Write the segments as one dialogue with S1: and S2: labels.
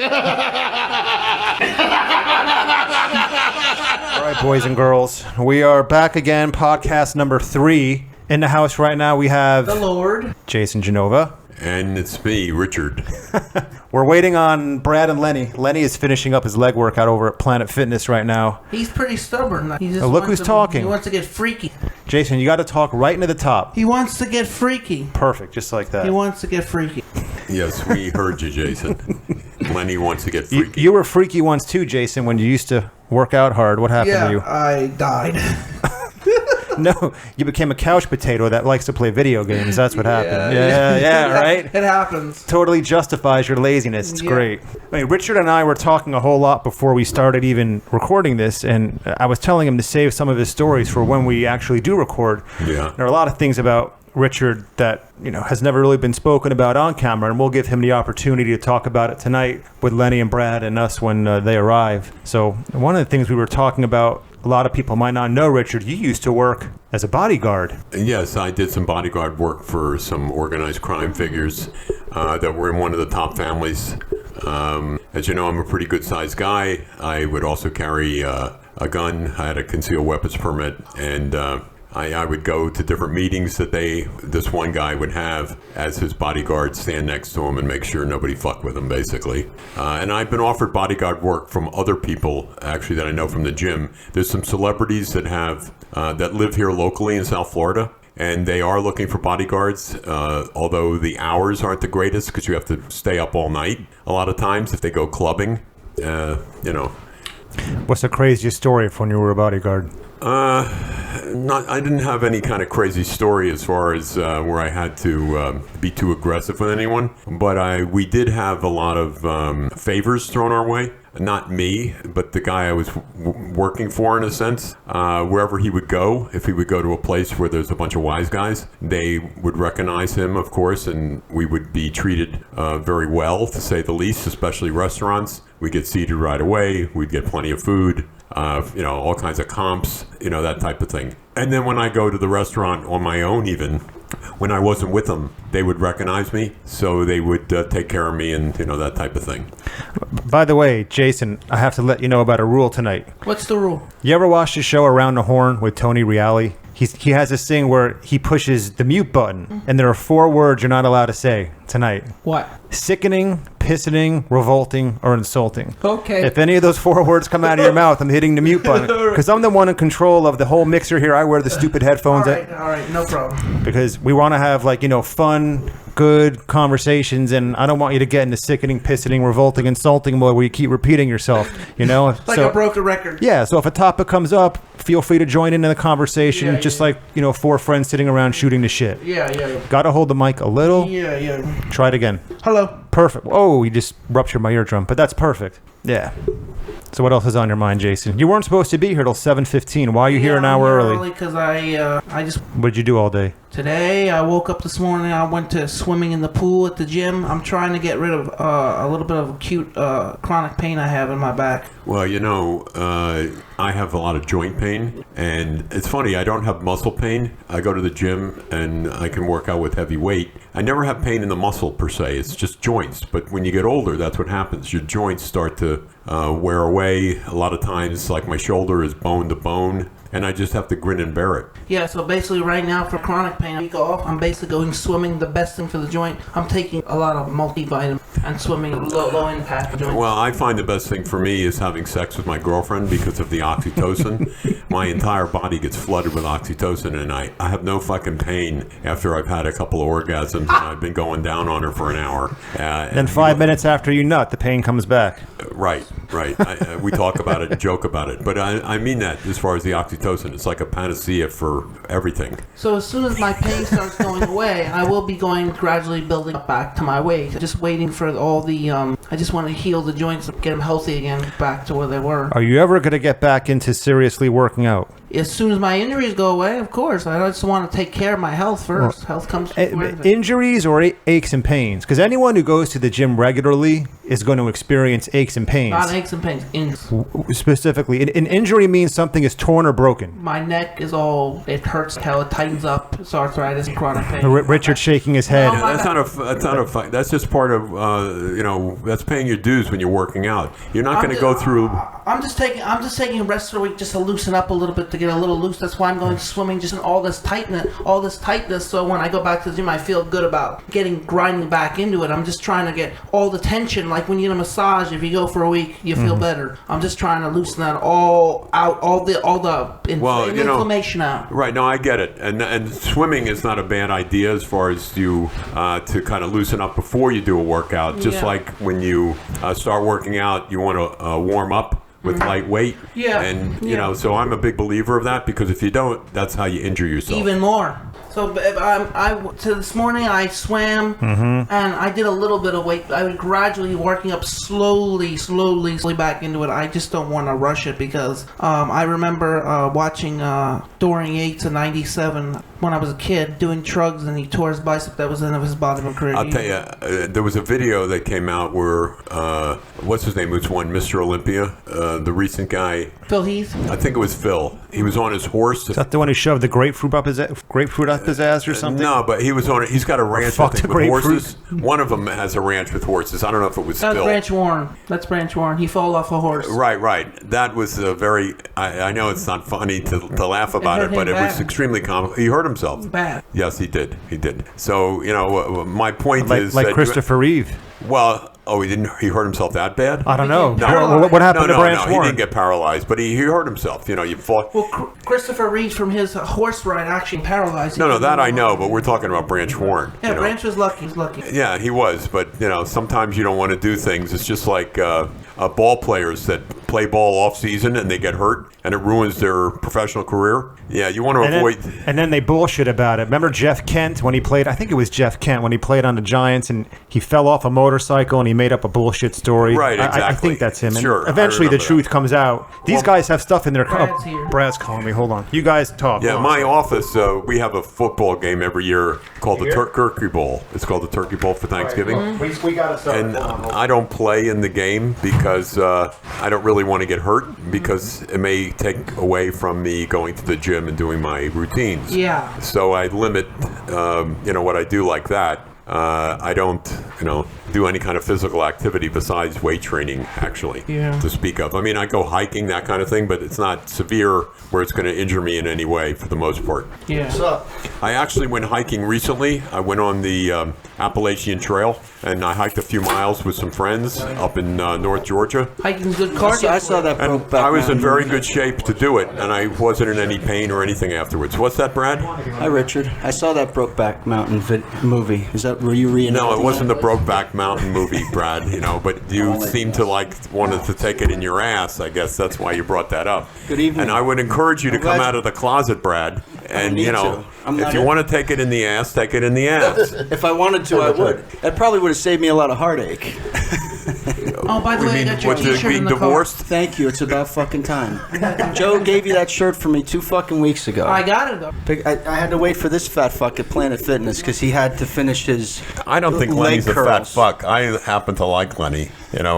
S1: All right, boys and girls, we are back again. Podcast number 3. In the house right now, we have
S2: the Lord,
S1: Jason Genova.
S3: And it's me, Richard.
S1: We're waiting on Brad and Lenny. Lenny is finishing up his leg workout over at Planet Fitness right now.
S2: He's pretty stubborn. He just
S1: look who's talking.
S2: He wants to get freaky.
S1: Jason, you got to talk right into the top.
S2: He wants to get freaky.
S1: Perfect, just like that.
S2: He wants to get freaky.
S3: Yes, we heard you, Jason. Lenny wants to get freaky.
S1: You were freaky once too, Jason, when you used to work out hard. What happened to you?
S2: I died.
S1: No, you became a couch potato that likes to play video games. That's what happened. Yeah, right?
S2: It happens.
S1: Totally justifies your laziness. It's great. I mean, Richard and I were talking a whole lot before we started even recording this, and I was telling him to save some of his stories for when we actually do record.
S3: Yeah.
S1: There are a lot of things about Richard that, has never really been spoken about on camera, and we'll give him the opportunity to talk about it tonight with Lenny and Brad and us when they arrive. So one of the things we were talking about, a lot of people might not know, Richard, you used to work as a bodyguard.
S3: Yes, I did some bodyguard work for some organized crime figures that were in one of the top families. As you know, I'm a pretty good-sized guy. I would also carry a gun. I had a concealed weapons permit, and I would go to different meetings that this one guy would have as his bodyguard, stand next to him and make sure nobody fucked with him, basically. And I've been offered bodyguard work from other people, actually, that I know from the gym. There's some celebrities that that live here locally in South Florida, and they are looking for bodyguards, although the hours aren't the greatest because you have to stay up all night a lot of times if they go clubbing,
S1: What's the craziest story from when you were a bodyguard?
S3: I didn't have any kind of crazy story as far as where I had to be too aggressive with anyone, but we did have a lot of favors thrown our way. Not me, but the guy I was working for, in a sense. Wherever he would go, if he would go to a place where there's a bunch of wise guys, they would recognize him, of course, and we would be treated very well, to say the least, especially restaurants. We'd get seated right away. We'd get plenty of food. All kinds of comps, that type of thing. And then when I go to the restaurant on my own, even when I wasn't with them, they would recognize me, so they would take care of me and, that type of thing.
S1: By the way, Jason, I have to let you know about a rule tonight.
S2: What's the rule?
S1: You ever watch the show Around the Horn with Tony Reali? He has this thing where he pushes the mute button, and there are 4 words you're not allowed to say tonight.
S2: What?
S1: Sickening, pissening, revolting, or insulting.
S2: Okay.
S1: If any of those 4 words come out of your mouth, I'm hitting the mute button. Because I'm the one in control of the whole mixer here. I wear the stupid headphones.
S2: All right, no problem.
S1: Because we want to have, fun, good conversations, and I don't want you to get into sickening, pissening, revolting, insulting mode where you keep repeating yourself,
S2: Like a broken record.
S1: Yeah, so if a topic comes up, feel free to join in the conversation, just like, 4 friends sitting around shooting the shit.
S2: Yeah.
S1: Gotta hold the mic a little.
S2: Yeah.
S1: Try it again.
S2: Hello.
S1: Perfect. Oh, you just ruptured my eardrum, but that's perfect. Yeah. So what else is on your mind, Jason? You weren't supposed to be here till 7:15. Why are you here an hour early?
S2: Because I just...
S1: What did you do all day?
S2: Today, I woke up this morning. I went to swimming in the pool at the gym. I'm trying to get rid of a little bit of acute chronic pain I have in my back.
S3: Well, I have a lot of joint pain, and it's funny, I don't have muscle pain. I go to the gym, and I can work out with heavy weight. I never have pain in the muscle, per se. It's just joints. But when you get older, that's what happens. Your joints start to wear away. A lot of times, like my shoulder is bone to bone, and I just have to grin and bear it.
S2: Yeah, so basically right now for chronic pain, a week off, I'm basically going swimming, the best thing for the joint. I'm taking a lot of multivitamin and swimming low impact joints.
S3: Well, I find the best thing for me is having sex with my girlfriend because of the oxytocin. My entire body gets flooded with oxytocin, and I have no fucking pain after I've had a couple of orgasms and I've been going down on her for an hour.
S1: Then 5 minutes after you nut, the pain comes back.
S3: Right. We talk about it and joke about it. But I mean that as far as the oxytocin, it's like a panacea for everything.
S2: So as soon as my pain starts going away, I will be going gradually building up back to my weight. Just waiting for all the, I just want to heal the joints and get them healthy again, back to where they were.
S1: Are you ever going to get back into seriously working out?
S2: As soon as my injuries go away, of course. I just want to take care of my health first. Health comes before everything.
S1: Injuries or aches and pains? Because anyone who goes to the gym regularly is going to experience aches and pains.
S2: Not aches and pains.
S1: Specifically, an injury means something is torn or broken.
S2: My neck is all, it hurts how it tightens up. It's arthritis, chronic pain.
S1: Richard shaking his head.
S3: That's not a fight. That's just part of, that's paying your dues when you're working out. You're not going to go through.
S2: I'm just taking a rest of the week just to loosen up a little bit, to get a little loose. That's why I'm going swimming, just in all this tightness. So when I go back to the gym, I feel good about grinding back into it. I'm just trying to get all the tension, like when you get a massage. If you go for a week, you feel better. I'm just trying to loosen that all out, all the inflammation out.
S3: Right. No, I get it. And swimming is not a bad idea as far as you to kind of loosen up before you do a workout. Just like when you start working out, you want to warm up with light weight. Yeah. And, you know, so I'm a big believer of that, because if you don't, that's how you injure yourself.
S2: Even more. So this morning I swam and I did a little bit of weight. I was gradually working up slowly back into it. I just don't want to rush it, because I remember watching Dorian Yates in '97 when I was a kid doing trugs, and he tore his bicep. That was the end of his bodybuilding career.
S3: I'll tell you, there was a video that came out where what's his name? Who's won Mr. Olympia? The recent guy.
S2: Phil Heath.
S3: I think it was Phil. He was on his horse.
S1: Is that the one who shoved the grapefruit up his ass or something?
S3: No, but he was on it. He's got a ranch with horses. One of them has a ranch with horses. I don't know if it was Phil.
S2: That's Branch Warren. He fell off a horse.
S3: Right. That was a very. I know it's not funny to laugh about it, but it was extremely comical. He hurt himself.
S2: Bad.
S3: Yes, he did. So my point is
S1: like Christopher Reeve.
S3: Well. Oh, he didn't. He hurt himself that bad?
S1: I don't know. What happened to Branch Warren?
S3: He didn't get paralyzed, but he hurt himself. You know, you fought.
S2: Well, Christopher Reeve from his horse ride actually paralyzed.
S3: No, that I know, but we're talking about Branch Warren.
S2: Yeah, Branch was lucky. He's lucky.
S3: Yeah, he was, but sometimes you don't want to do things. It's just like ball players that play ball off season and they get hurt and it ruins their professional career. Yeah, you want to avoid.
S1: And then they bullshit about it. Remember Jeff Kent when he played? I think it was Jeff Kent when he played on the Giants and he fell off a motorcycle and he made up a bullshit story.
S3: Right, exactly.
S1: I think that's him.
S3: Sure.
S1: And eventually the truth comes out. These guys have stuff in their
S2: Brad's here.
S1: Brad's calling me. Hold on. You guys talk.
S3: Yeah, my office, we have a football game every year called the Turkey Bowl. It's called the Turkey Bowl for Thanksgiving.
S1: Right. We got to start.
S3: And I don't play in the game because I don't really want to get hurt, because it may take away from me going to the gym and doing my routines.
S2: Yeah.
S3: So I limit, what I do like that. I don't, do any kind of physical activity besides weight training, actually, to speak of. I mean, I go hiking, that kind of thing, but it's not severe where it's going to injure me in any way for the most part.
S2: Yeah. What's up?
S3: I actually went hiking recently. I went on the Appalachian Trail, and I hiked a few miles with some friends up in North Georgia.
S2: Hiking's good cardio.
S4: I saw that.
S3: And I was in very good shape to do it, and I wasn't in any pain or anything afterwards. What's that, Brad?
S4: Hi, Richard. I saw that Brokeback Mountain movie. Were you reenacting?
S3: No, it wasn't the Brokeback Mountain movie, Brad. But you seem to wanted to take it in your ass. I guess that's why you brought that up.
S4: Good evening.
S3: And I would encourage you to come out of the closet, Brad. And if you want to take it in the ass, take it in the ass.
S4: If I wanted to, I would. That probably would have saved me a lot of heartache.
S2: Oh, by the way, I got your t-shirt in the
S3: divorced?
S2: car.
S4: Thank you. It's about fucking time. Joe gave you that shirt for me 2 fucking weeks ago.
S2: I got it, though.
S4: I had to wait for this fat fuck at Planet Fitness because he had to finish his
S3: I don't think
S4: leg
S3: Lenny's
S4: curls.
S3: a fat fuck. I happen to like Lenny.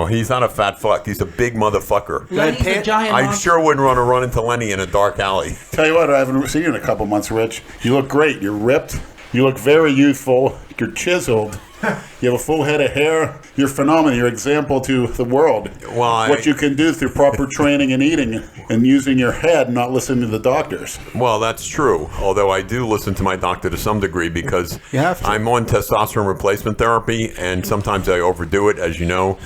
S3: He's not a fat fuck. He's a big motherfucker.
S2: Lenny's a giant
S3: I
S2: monster.
S3: sure wouldn't want to run into Lenny in a dark alley.
S5: Tell you what, I haven't seen you in a couple months, Rich. You look great. You're ripped. You look very youthful. You're chiseled. You have a full head of hair. You're phenomenal. You're an example to the world. What you can do through proper training and eating and using your head, not listening to the doctors.
S3: Well, that's true. Although I do listen to my doctor to some degree because I'm on testosterone replacement therapy, and sometimes I overdo it. As you know,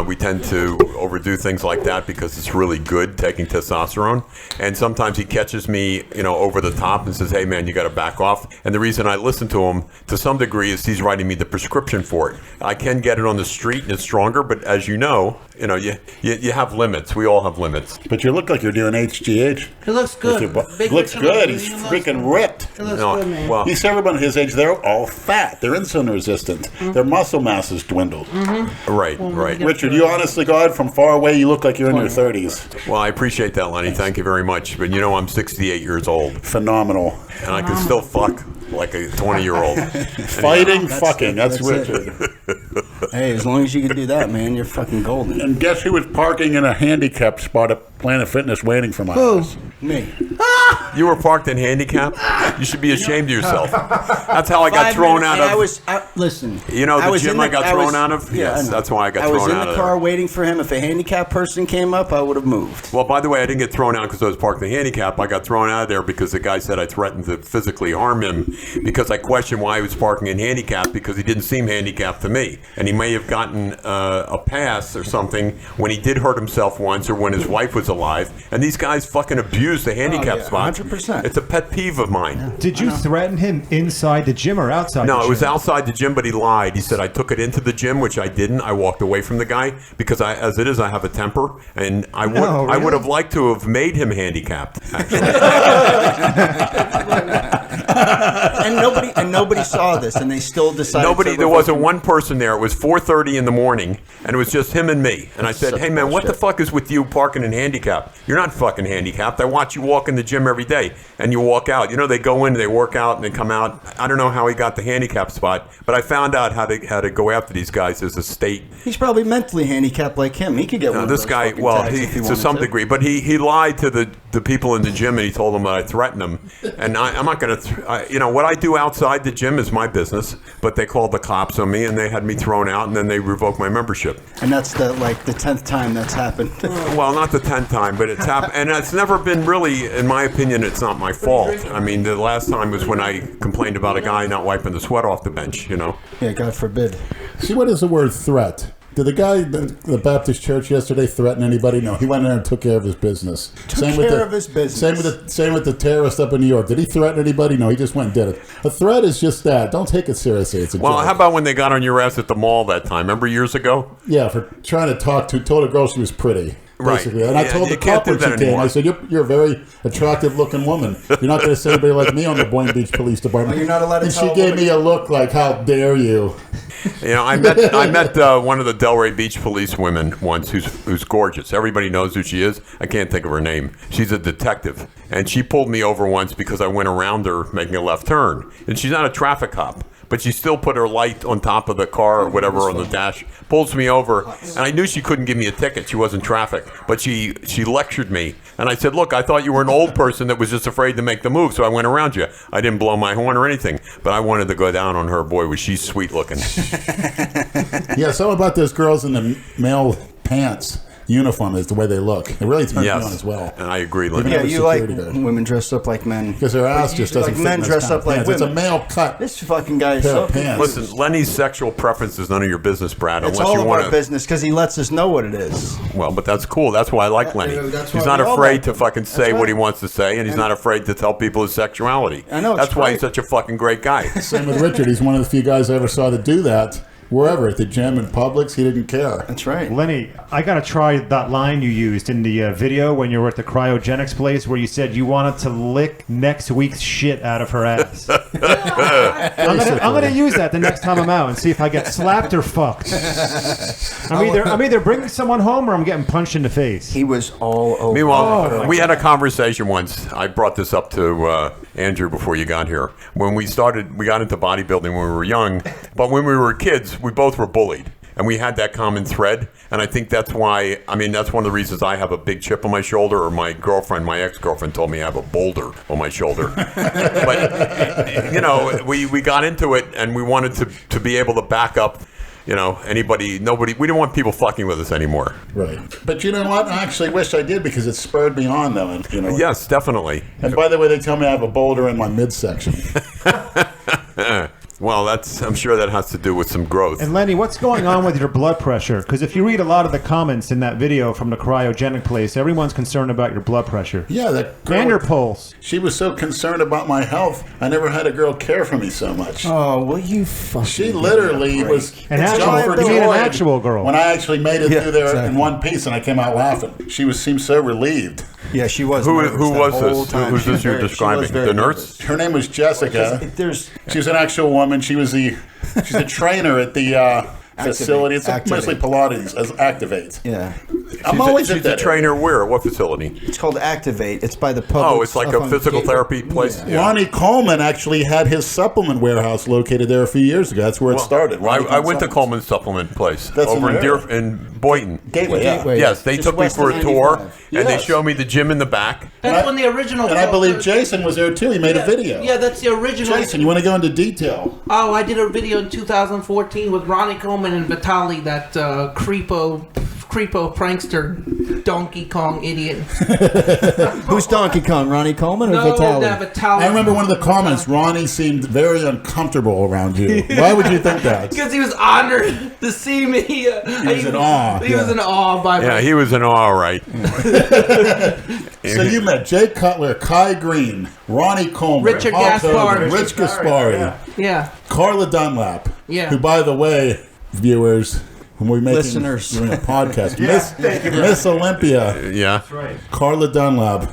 S3: we tend to overdo things like that because it's really good taking testosterone. And sometimes he catches me, over the top and says, "Hey, man, you got to back off." And the reason I listen to him to some degree is he's writing me the prescription for it. I can get it on the street and it's stronger, but as you know, you have limits. We all have limits.
S5: But you look like you're doing HGH.
S2: It looks good.
S5: Looks good. He's freaking ripped.
S2: It looks good, man.
S3: Well,
S5: you see everyone his age, they're all fat. They're insulin resistant. Mm-hmm. Their muscle mass has dwindled.
S2: Mm-hmm.
S3: Right.
S5: Richard, you honestly, God, from far away, you look like you're in your 30s.
S3: Well, I appreciate that, Lenny. Thank you very much. But I'm 68 years old.
S5: Phenomenal.
S3: And I can still fuck like a 20-year-old.
S5: Fighting, fucking. That's Richard.
S4: Hey, as long as you can do that, man, you're fucking golden.
S5: And guess who was parking in a handicap spot at Planet Fitness waiting for my house?
S4: Me.
S3: You were parked in handicap? You should be ashamed of yourself. That's how I got thrown out of.
S4: Listen.
S3: You know the gym I got thrown out of? Yes, that's why I got thrown out of there.
S4: I was in the car waiting for him. If a handicapped person came up, I would have moved.
S3: Well, by the way, I didn't get thrown out because I was parked in handicap. I got thrown out of there because the guy said I threatened to physically harm him because I questioned why he was parking in handicap because he didn't seem handicapped to me. And he may have gotten a pass or something when he did hurt himself once or when his wife was alive. And these guys fucking abuse the handicap spot.
S4: 100%.
S3: It's a pet peeve of mine. Yeah.
S1: Did you threaten him inside the gym or outside the gym?
S3: No, it was outside the gym, but he lied. He said I took it into the gym, which I didn't. I walked away from the guy because as it is, I have a temper. And I would have liked to have made him handicapped, actually.
S4: and nobody saw this, and they still decided.
S3: There wasn't one person there. It was 4:30 in the morning, and it was just him and me. And I said, "Hey man, what the fuck is with you parking in handicap? You're not fucking handicapped. I watch you walk in the gym every day, and you walk out. You know, they go in, they work out, and they come out. I don't know how he got the handicap spot, but I found out how to go after these guys as a state.
S4: He's probably mentally handicapped like him. He could get one of
S3: this
S4: those
S3: guy.
S4: fucking
S3: Well,
S4: tags
S3: to some degree, but he lied to the people in the gym, and he told them that I threatened them. And I'm not going to. You know what I do outside the gym is my business. But they called the cops on me, and they had me thrown out, and then they revoked my membership.
S4: And that's the 10th time that's happened.
S3: Well, not the 10th time, but it's happened, and it's never been really, in my opinion, it's not my fault. I mean, the last time was when I complained about a guy not wiping the sweat off the bench. You know.
S4: Yeah, God forbid.
S6: See, what is the word threat? Did the guy at the Baptist church yesterday threaten anybody? No, he went in there and took care of his business.
S4: Same with
S6: the terrorist up in New York. Did he threaten anybody? No, he just went and did it. A threat is just that. Don't take it seriously. It's a joke.
S3: How about when they got on your ass at the mall that time? Remember years ago?
S6: Yeah, for trying to told a girl she was pretty. Basically.
S3: Right.
S6: And I told the cop when she came, I said, you're a very attractive looking woman. You're not going to say anybody like me on the Boynton Beach Police Department.
S4: You're not allowed to
S6: and she gave me a look like, how dare you?
S3: You know, I met one of the Delray Beach police women once who's gorgeous. Everybody knows who she is. I can't think of her name. She's a detective. And she pulled me over once because I went around her making a left turn. And she's not a traffic cop. But she still put her light on top of the car or whatever on the dash, pulls me over, and I knew she couldn't give me a ticket. She wasn't traffic. But she lectured me. And I said, look, I thought you were an old person that was just afraid to make the move, so I went around you. I didn't blow my horn or anything. But I wanted to go down on her. Boy, was she sweet looking.
S6: Yeah, something about those girls in the male pants. Uniform is the way they look. It really turns me on as well.
S3: And I agree, Lenny.
S4: Yeah, you like women dressed up like men.
S6: Because their ass just doesn't fit
S4: men dressed up like women.
S6: It's a male cut.
S4: This fucking guy is so
S3: confused. Listen, Lenny's sexual preference is none of your business, Brad.
S4: It's all of our business because he lets us know what it is.
S3: Well, but that's cool. That's why I like Lenny. He's not afraid to fucking say what he wants to say, and he's not afraid to tell people his sexuality.
S4: I know.
S3: That's why he's such a fucking great guy.
S6: Same with Richard. He's one of the few guys I ever saw to do that. Wherever, at the gym, in Publix, he didn't care.
S4: That's right.
S1: Lenny, I got to try that line you used in the video when you were at the cryogenics place where you said you wanted to lick next week's shit out of her ass. I'm gonna use that the next time I'm out and see if I get slapped or fucked. I'm either bringing someone home or I'm getting punched in the face.
S4: He was all over.
S3: Meanwhile, we had a conversation once. I brought this up to Andrew before you got here. When we got into bodybuilding when we were young, but when we were kids, we both were bullied. And we had that common thread. And I think that's why, that's one of the reasons I have a big chip on my shoulder, or my ex-girlfriend told me I have a boulder on my shoulder. But, we got into it and we wanted to be able to back up, nobody, we didn't want people fucking with us anymore.
S6: Right. But you know what? I actually wish I did because it spurred me on, though.
S3: Yes, definitely.
S6: And by the way, they tell me I have a boulder in my midsection.
S3: Well, I'm sure that has to do with some growth.
S1: And Lenny, what's going on with your blood pressure? Because if you read a lot of the comments in that video from the cryogenic place, everyone's concerned about your blood pressure.
S6: Yeah, that girl,
S1: and your pulse.
S6: She was so concerned about my health. I never had a girl care for me so much.
S4: Oh, well, you fucking.
S6: She literally was
S1: an actual girl.
S6: When I actually made it through there in one piece, and I came out laughing. She seemed so relieved.
S4: Yeah, she was.
S3: Who was this? Who's this you're describing? The nurse?
S6: Her name was Jessica. She was an actual woman. She's a trainer at the facility. It's mostly Pilates as Activate.
S4: Yeah.
S5: I'm always
S3: she's
S5: at that
S3: a trainer where? What facility?
S4: It's called Activate. It's by the public.
S3: Oh, it's like a physical therapy place?
S5: Yeah. Ronnie Coleman actually had his supplement warehouse located there a few years ago. That's where it started.
S3: I went to Coleman's supplement place.
S5: That's
S3: over
S5: in
S3: in Boynton.
S5: Gateway,
S3: Yes, they
S4: Just
S3: took me
S4: west
S3: for
S4: of
S3: a tour,
S4: 95.
S3: and they showed me the gym in the back.
S2: That's when the original.
S5: And I believe Jason was there too. He made a video.
S2: Yeah, that's the original.
S5: Jason, you want to go into detail?
S2: Oh, I did a video in 2014 with Ronnie Coleman and Vitali, that creepo prankster, Donkey Kong idiot.
S4: Who's Donkey Kong? Ronnie Coleman or
S2: No,
S4: Vitali?
S2: Vitali.
S5: I remember one of the comments. Ronnie seemed very uncomfortable around you. Why would you think that?
S2: Because he was honored to see me. He
S5: was in awe.
S2: He was in awe by
S3: Yeah, he was in awe, right?
S5: So you met Jake Cutler, Kai Green, Ronnie Coleman,
S2: Richard Gaspari.
S5: Rich Gaspari,
S2: Yeah.
S5: Carla Dunlap.
S2: Yeah.
S5: Who, by the way, viewers, when we're making
S4: Listeners.
S5: doing a podcast,
S1: Thank you,
S5: Miss Olympia,
S3: Yeah.
S1: right.
S5: Carla Dunlap.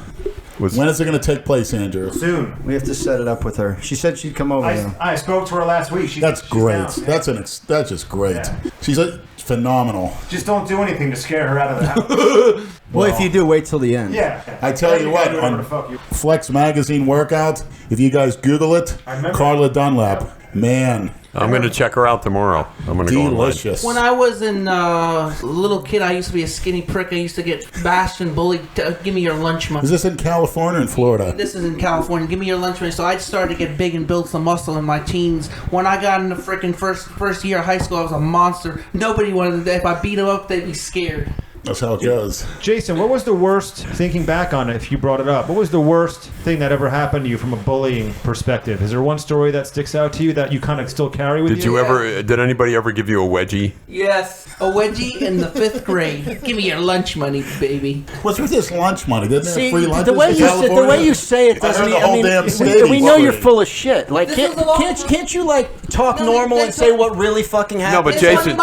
S5: When is it going to take place, Andrew?
S1: Soon.
S4: We have to set it up with her. She said she'd come over. now.
S1: I spoke to her last week.
S5: That's great.
S1: Down.
S5: That's just great.
S1: Yeah.
S5: She's phenomenal.
S1: Just don't do anything to scare her out of the house.
S4: Well, if you do, wait till the end.
S1: Yeah.
S5: I tell you what, on Flex Magazine workout, if you guys Google it, Carla Dunlap, man,
S3: I'm going to check her out tomorrow. I'm going to go online.
S5: delicious.
S2: When I was in little kid, I used to be a skinny prick. I used to get bashed and bullied. Give me your lunch money.
S5: Is this in California or in Florida?
S2: This is in California. Give me your lunch money. So I started to get big and build some muscle in my teens. When I got in the freaking first year of high school, I was a monster. Nobody wanted to. If I beat them up, they'd be scared.
S5: That's how it goes.
S1: Jason, what was the worst, thinking back on it, if you brought it up, what was the worst thing that ever happened to you from a bullying perspective? Is there one story that sticks out to you that you kind of still carry with you?
S3: Did anybody ever give you a wedgie?
S2: Yes, a wedgie in the 5th grade. Give me your lunch money, baby.
S5: What's with this lunch money? Didn't they
S4: See,
S5: have free lunches
S4: the way
S5: in
S4: you
S5: California?
S4: the way you say it doesn't.
S5: I heard the whole damn state
S4: we know you're
S5: story.
S4: full of shit. Like,
S2: This is a long-
S4: can't you like talk
S2: No,
S4: normal
S2: they
S4: and say
S2: told-
S4: what really fucking
S3: No,
S4: happened?
S3: but Jason,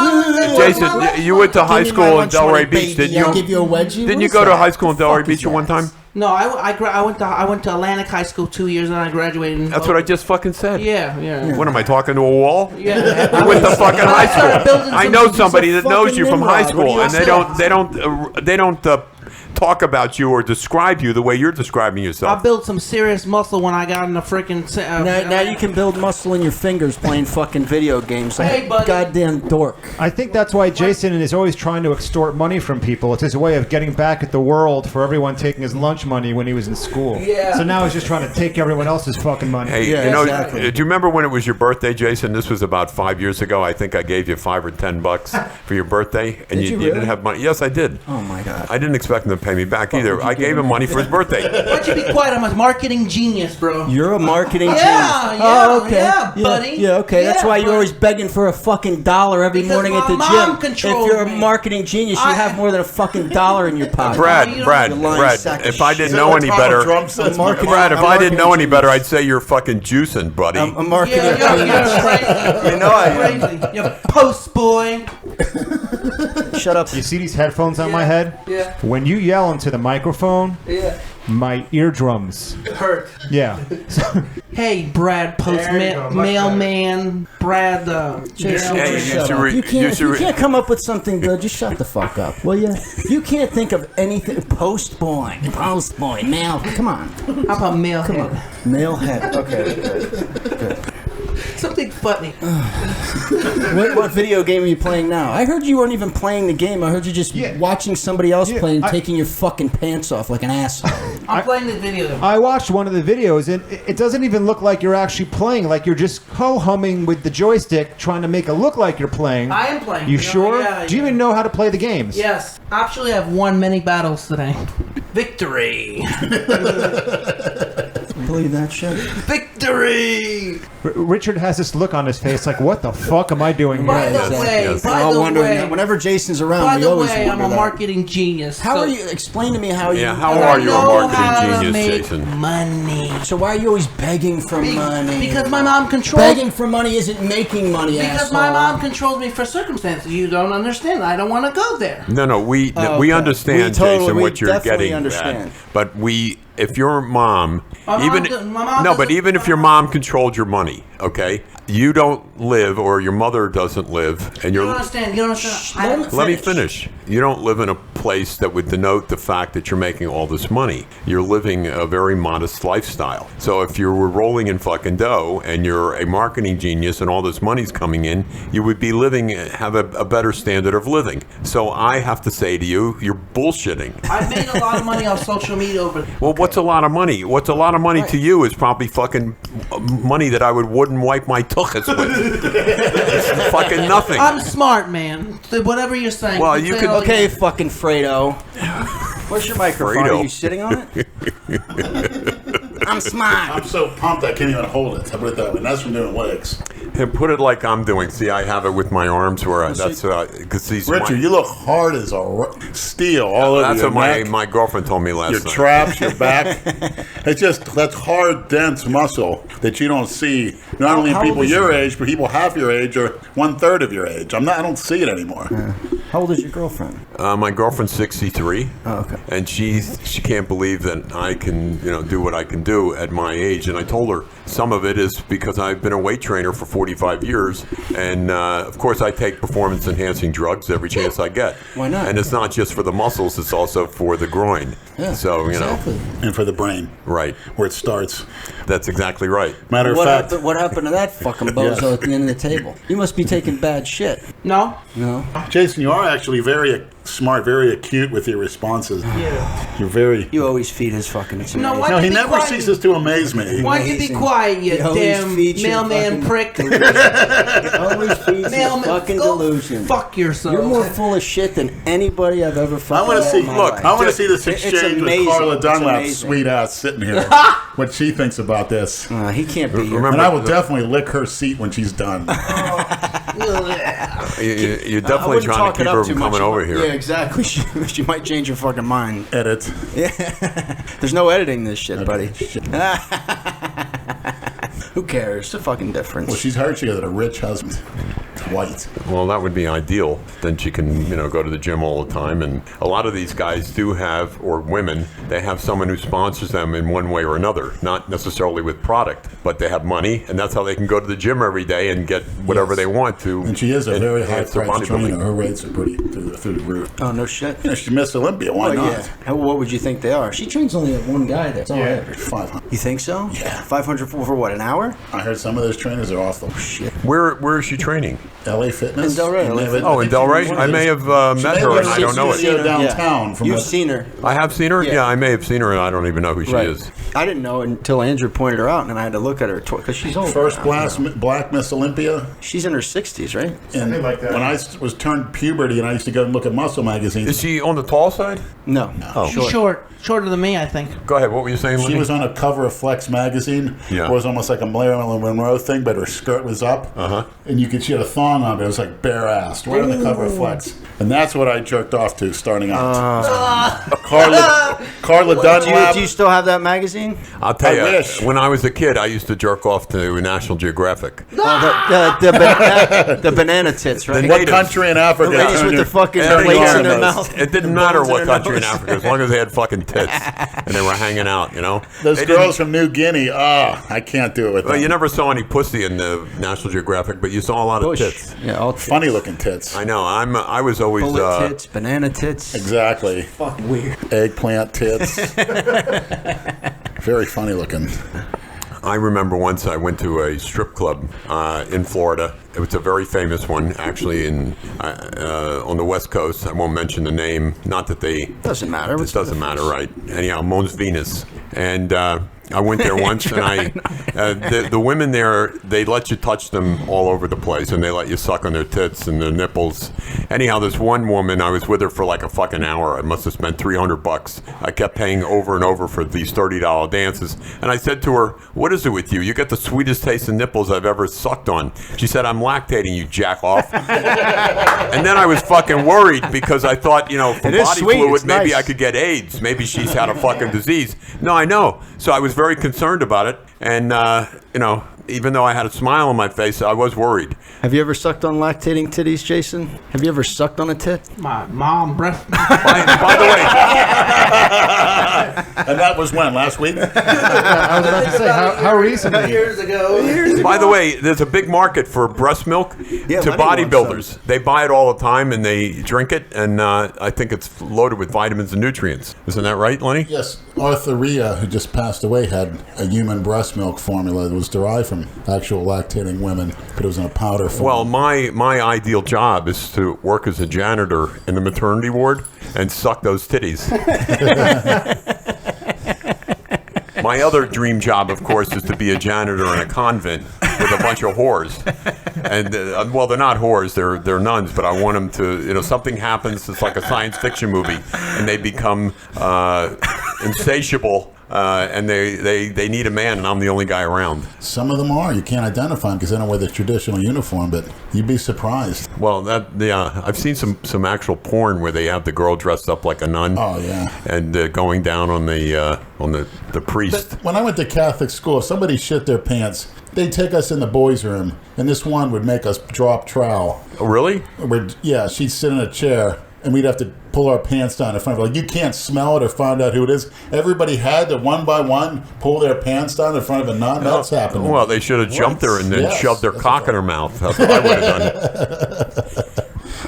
S3: you went to high school in Delray Beach, didn't you?
S4: I'll give you a wedgie.
S3: Didn't you go to high school in Delray Beach at one time?
S2: No, I went to Atlantic High School 2 years and I graduated.
S3: That's what I just fucking said.
S2: Yeah.
S3: What am I talking to a wall?
S2: Yeah.
S3: You went to fucking high
S2: started
S3: school.
S2: building
S3: I
S2: some-
S3: know somebody that knows
S4: fucking
S3: you from high
S4: Nimrod.
S3: school,
S4: What
S3: and
S4: do
S3: they don't talk about you or describe you the way you're describing
S2: I
S3: yourself.
S2: built some serious muscle when I got in the freaking.
S4: Now you can build muscle in your fingers playing fucking video games like
S2: Hey,
S4: a
S2: buddy.
S4: goddamn dork.
S1: I think that's why Jason is always trying to extort money from people. It's his way of getting back at the world for everyone taking his lunch money when he was in school.
S2: Yeah.
S1: So now he's just trying to take everyone else's fucking money.
S3: Hey,
S4: Yeah,
S3: you know,
S4: exactly.
S3: do you remember when it was your birthday, Jason? This was about 5 years ago. I think I gave you $5 or $10 for your birthday, and
S4: Did you
S3: didn't
S4: really?
S3: have money. Yes, I did.
S4: Oh my god.
S3: I didn't expect him to pay me back either. I gave him money for his birthday.
S2: Why don't you be quiet? I'm a marketing genius, bro.
S4: You're a marketing
S2: Yeah,
S4: genius.
S2: yeah,
S4: Oh, okay.
S2: yeah, buddy.
S4: Yeah, okay. That's
S2: Yeah,
S4: why you're
S2: buddy.
S4: always begging for a fucking dollar every
S2: Because
S4: morning at the
S2: my mom
S4: gym.
S2: controls
S4: If you're a
S2: me.
S4: marketing genius, you
S2: I-
S4: have more than a fucking dollar in your pocket.
S3: Brad,
S2: you
S3: Brad,
S2: don't-
S4: You lying
S3: Brad,
S4: sack of
S3: if I
S4: shit.
S3: didn't
S5: Is that
S3: know
S5: what
S3: any
S5: Donald
S3: better,
S5: Trump says?
S4: marketing-
S3: Brad, if
S4: I'm
S3: I didn't know any
S4: marketing
S3: better, I'd
S4: genius.
S3: say you're fucking juicing, buddy.
S4: I'm a marketing
S2: Yeah,
S4: genius.
S2: crazy.
S4: You know I am.
S2: Crazy. You post boy.
S4: Shut up.
S1: You see these headphones on my head?
S2: Yeah.
S1: When you yell into the microphone,
S2: Yeah.
S1: my eardrums.
S2: It hurt.
S1: Yeah.
S2: Hey, Brad,
S1: There you go, much
S2: mailman, Brad.
S4: Jason,
S3: Yeah, you
S4: just
S3: should
S4: shut up.
S3: re-
S4: You
S3: you
S4: can't.
S3: should
S4: You
S3: re-
S4: can't come up with something good. Just shut the fuck up, will you? You can't think of anything. Post boy, mail. Come on,
S2: How about mailhead?
S4: mail head. Okay.
S2: Something funny.
S4: What video game are you playing now? I heard you weren't even playing the game. I heard you just
S1: Yeah.
S4: watching somebody else
S1: Yeah,
S4: play and
S1: I-
S4: taking your fucking pants off like an asshole.
S2: I'm playing the video.
S1: I watched one of the videos, and it doesn't even look like you're actually playing. Like you're just ho-humming with the joystick, trying to make it look like you're playing.
S2: I am playing.
S1: You
S2: know,
S1: sure?
S2: yeah,
S1: Do you
S2: yeah.
S1: even know how to play the games?
S2: Yes. Actually, I've won many battles today. Victory!
S4: Believe that shit?
S2: Victory!
S1: Richard has this look on his face like, what the fuck am I doing
S2: By
S1: here?
S2: the
S3: Yes,
S2: way,
S3: yes.
S2: by
S4: We're
S2: the
S4: all wondering
S2: way,
S4: that. Whenever Jason's around,
S2: by
S4: we
S2: the
S4: always
S2: way, I'm
S4: wonder
S2: a
S4: that.
S2: marketing genius.
S4: How
S2: so
S4: are you? Explain to me how you.
S3: Yeah, how
S2: I
S3: are you a
S2: know how
S3: marketing
S2: to
S3: genius,
S2: make
S3: Jason?
S2: money.
S4: So why are you always begging for money?
S2: Because my mom controls.
S4: begging for money isn't making money.
S2: Because my mom controls me for circumstances. You don't understand. I don't want to go there.
S3: No, we
S4: Okay.
S3: understand,
S4: We totally-
S3: Jason,
S4: we
S3: what you're
S4: definitely
S3: getting
S4: understand.
S3: at. But if your mom,
S2: My mom
S3: even
S2: does- my mom
S3: no, but
S2: doesn't-
S3: even if your mom controlled your money, okay, you don't live, or your mother doesn't live, and
S2: You
S3: you're.
S2: don't understand. You don't understand. I don't,
S3: Let me finish. You don't live in a place that would denote the fact that you're making all this money. You're living a very modest lifestyle. So if you were rolling in fucking dough and you're a marketing genius and all this money's coming in, you would be have a better standard of living. So I have to say to you, you're bullshitting.
S2: I've made a lot of money off social media over.
S3: Well, what's a lot of money? What's a lot of money to you is probably fucking money that I wouldn't wipe my tuchus with. It's fucking nothing.
S2: I'm smart, man. Whatever you're saying.
S3: Well, you could.
S4: Okay, fucking Fredo. Where's your microphone?
S3: Fredo.
S4: Are you sitting on it? I'm smart.
S6: I'm so pumped I can't even hold it. I put it that way. And that's from doing legs.
S3: And put it like I'm doing. See, I have it with my arms where that's because these.
S6: Richard, you look hard as steel all over
S3: That's
S6: your
S3: what
S6: neck,
S3: my girlfriend told me last
S6: your
S3: night.
S6: traps, your back. That's hard, dense muscle that you don't see not only in
S4: how
S6: people
S4: old is
S6: your
S4: she?
S6: age, but people half your age or 1/3 of your age. I don't see it anymore.
S4: How old is your girlfriend?
S3: My girlfriend's 63.
S4: Oh, okay.
S3: And she can't believe that I can do what I can do at my age. And I told her some of it is because I've been a weight trainer for 45 years, and of course I take performance enhancing drugs every chance I get.
S4: Why not?
S3: And it's not just for the muscles; it's also for the groin.
S4: Yeah,
S3: so
S4: exactly.
S6: And for the brain,
S3: right
S6: where it starts.
S3: That's exactly right.
S6: Matter of fact,
S4: What happened to that fucking bozo
S6: Yes.
S4: at the end of the table? You must be taking bad shit.
S2: No.
S4: No.
S6: Jason, you are actually very smart, very acute with your responses.
S2: Yeah.
S6: You're very.
S4: You always feed his fucking. It's
S2: No,
S4: amazing.
S2: why
S6: No,
S2: don't
S6: he
S2: you be
S6: never
S2: quiet?
S6: ceases to amaze me.
S2: Why don't you be
S4: Amazing.
S2: quiet, you
S4: He always
S2: damn
S4: feeds your
S2: mailman
S4: fucking-
S2: prick?
S4: Always feeds his
S2: Mailman,
S4: fucking
S2: go
S4: delusion.
S2: fuck yourself.
S4: You're more full of shit than anybody I've ever fucking
S6: I want to
S4: met
S6: see.
S4: in my
S6: Look,
S4: life.
S6: I want to see this
S4: It's
S6: exchange with
S4: amazing.
S6: Carla
S4: It's
S6: Dunlap's
S4: amazing.
S6: sweet ass sitting here. What she thinks about this,
S4: He can't be here.
S3: Remember,
S6: and I will definitely lick her seat when she's done.
S3: you're
S4: I
S3: definitely
S4: wouldn't
S3: trying
S4: talk
S3: to
S4: it
S3: keep
S4: up
S3: her
S4: too
S3: from
S4: much.
S3: coming over here.
S4: Yeah, exactly. She might change her fucking mind.
S6: Edit.
S4: There's no editing this shit, buddy.
S6: Shit.
S4: Who cares? It's a fucking difference.
S6: Well, she's heard she got a rich husband. White.
S3: Well, that would be ideal. Then she can, go to the gym all the time. And a lot of these guys do have, or women, they have someone who sponsors them in one way or another. Not necessarily with product, but they have money, and that's how they can go to the gym every day and get whatever
S6: Yes.
S3: they want to.
S6: And she is a very
S3: enhance their
S6: high-priced trainer.
S3: bodybuilding.
S6: Her rates are pretty through the roof.
S4: Oh, no shit.
S6: She missed Olympia. Why not?
S4: Yeah. What would you think they are? She trains only at one guy there. That's all I ever.
S6: 500.
S4: You think so?
S6: Yeah.
S4: 500 for what, an hour?
S6: I heard some of those trainers are off the
S4: Shit.
S3: Where is she training?
S6: LA Fitness.
S4: In Delray.
S3: Oh, in Delray? I may have met her and I don't know it.
S6: Downtown. From
S4: You've
S6: what-
S4: seen her.
S3: I have seen her?
S4: Yeah.
S3: Yeah, I may have seen her and I don't even know who she
S4: Right.
S3: is.
S4: I didn't know until Andrew pointed her out, and then I had to look at her because she's old.
S6: First
S4: now.
S6: black Miss Olympia.
S4: She's in her 60s, right?
S6: And
S5: like that.
S6: when I was turned puberty and I used to go and look at muscle magazines,
S3: Is she on the tall side?
S4: No.
S3: Oh.
S2: She's shorter than me, I think.
S3: Go ahead, what were you saying,
S6: she
S3: Lenny?
S6: was on a cover of Flex magazine.
S3: Yeah.
S6: It was almost like a Marilyn Monroe thing, but her skirt was up.
S3: Uh-huh.
S6: And she had a thong on, but it was like bare ass, right on the cover of Flex. And that's what I jerked off to starting out. Carla Dunlap.
S4: Do you still have that magazine?
S3: I'll tell
S6: I
S3: you,
S6: wish.
S3: when I was a kid, I used to jerk off to National Geographic.
S4: The banana tits, right?
S6: What country in Africa?
S4: The ladies
S6: turn
S4: with
S6: your-
S4: the fucking
S3: Yeah,
S4: plates in
S6: yeah.
S4: their mouth.
S3: It didn't
S4: and
S3: matter
S4: bones in
S3: what
S4: their
S3: country in
S4: nose.
S3: Africa, as long as they had fucking tits and they were hanging out,
S6: Those
S3: They
S6: girls from New Guinea, I can't do it with
S3: Well,
S6: them.
S3: you never saw any pussy in the National Geographic, but you saw a lot of
S4: Bush.
S3: tits.
S4: Yeah, all tits.
S6: Funny looking tits.
S3: I know. I was always.
S4: Bullet tits, banana tits.
S6: Exactly.
S4: Fucking weird.
S6: Eggplant tits. Very funny looking.
S3: I remember once I went to a strip club in Florida. It was a very famous one, actually, on the West Coast. I won't mention the name. Not that they.
S4: Doesn't matter.
S3: It doesn't matter, right? Anyhow, Mons Venus. And I went there once, and the women there, they let you touch them all over the place, and they let you suck on their tits and their nipples. Anyhow, this one woman, I was with her for like a fucking hour. I must have spent $300. I kept paying over and over for these $30 dances. And I said to her, "What is it with you? You got the sweetest taste of nipples I've ever sucked on." She said, "I'm lactating, you jack off." And then I was fucking worried because I thought, from
S4: It is
S3: body
S4: sweet.
S3: fluid,
S4: It's
S3: maybe
S4: nice.
S3: I could get AIDS. Maybe she's had a fucking disease. No, I know. So I was very concerned about it. And, even though I had a smile on my face, I was worried.
S4: Have you ever sucked on lactating titties, Jason? Have you ever sucked on a tit?
S2: My mom breast.
S3: By the way,
S5: And that was when? Last week?
S1: I was about to say, how recently?
S2: Years ago.
S3: by the way, there's a big market for breast milk to
S4: Lenny
S3: bodybuilders. They buy it all the time and they drink it, and I think it's loaded with vitamins and nutrients. Isn't that right, Lenny?
S6: Yes, Arthur Rhea, who just passed away, had a human breast milk formula that was derived from actual lactating women, but it was in a powder form.
S3: Well, my ideal job is to work as a janitor in the maternity ward and suck those titties. My other dream job, of course, is to be a janitor in a convent with a bunch of whores. And, well, they're not whores, they're nuns, but I want them to, something happens, it's like a science fiction movie, and they become insatiable, and they need a man, and I'm the only guy around.
S6: Some of them are. You can't identify them because they don't wear the traditional uniform, but you'd be surprised.
S3: Well, I've seen some actual porn where they have the girl dressed up like a nun.
S6: Oh, yeah.
S3: And going down on the priest.
S6: But when I went to Catholic school, if somebody shit their pants, they'd take us in the boys' room, and this one would make us drop trowel.
S3: Oh, really?
S6: Yeah, she'd sit in a chair, and we'd have to pull our pants down in front of her. Like, you can't smell it or find out who it is. Everybody had to, one by one, pull their pants down in front of a nun. That's happening.
S3: Well, they should have jumped her and then shoved their cock in her mouth. That's what I would have done.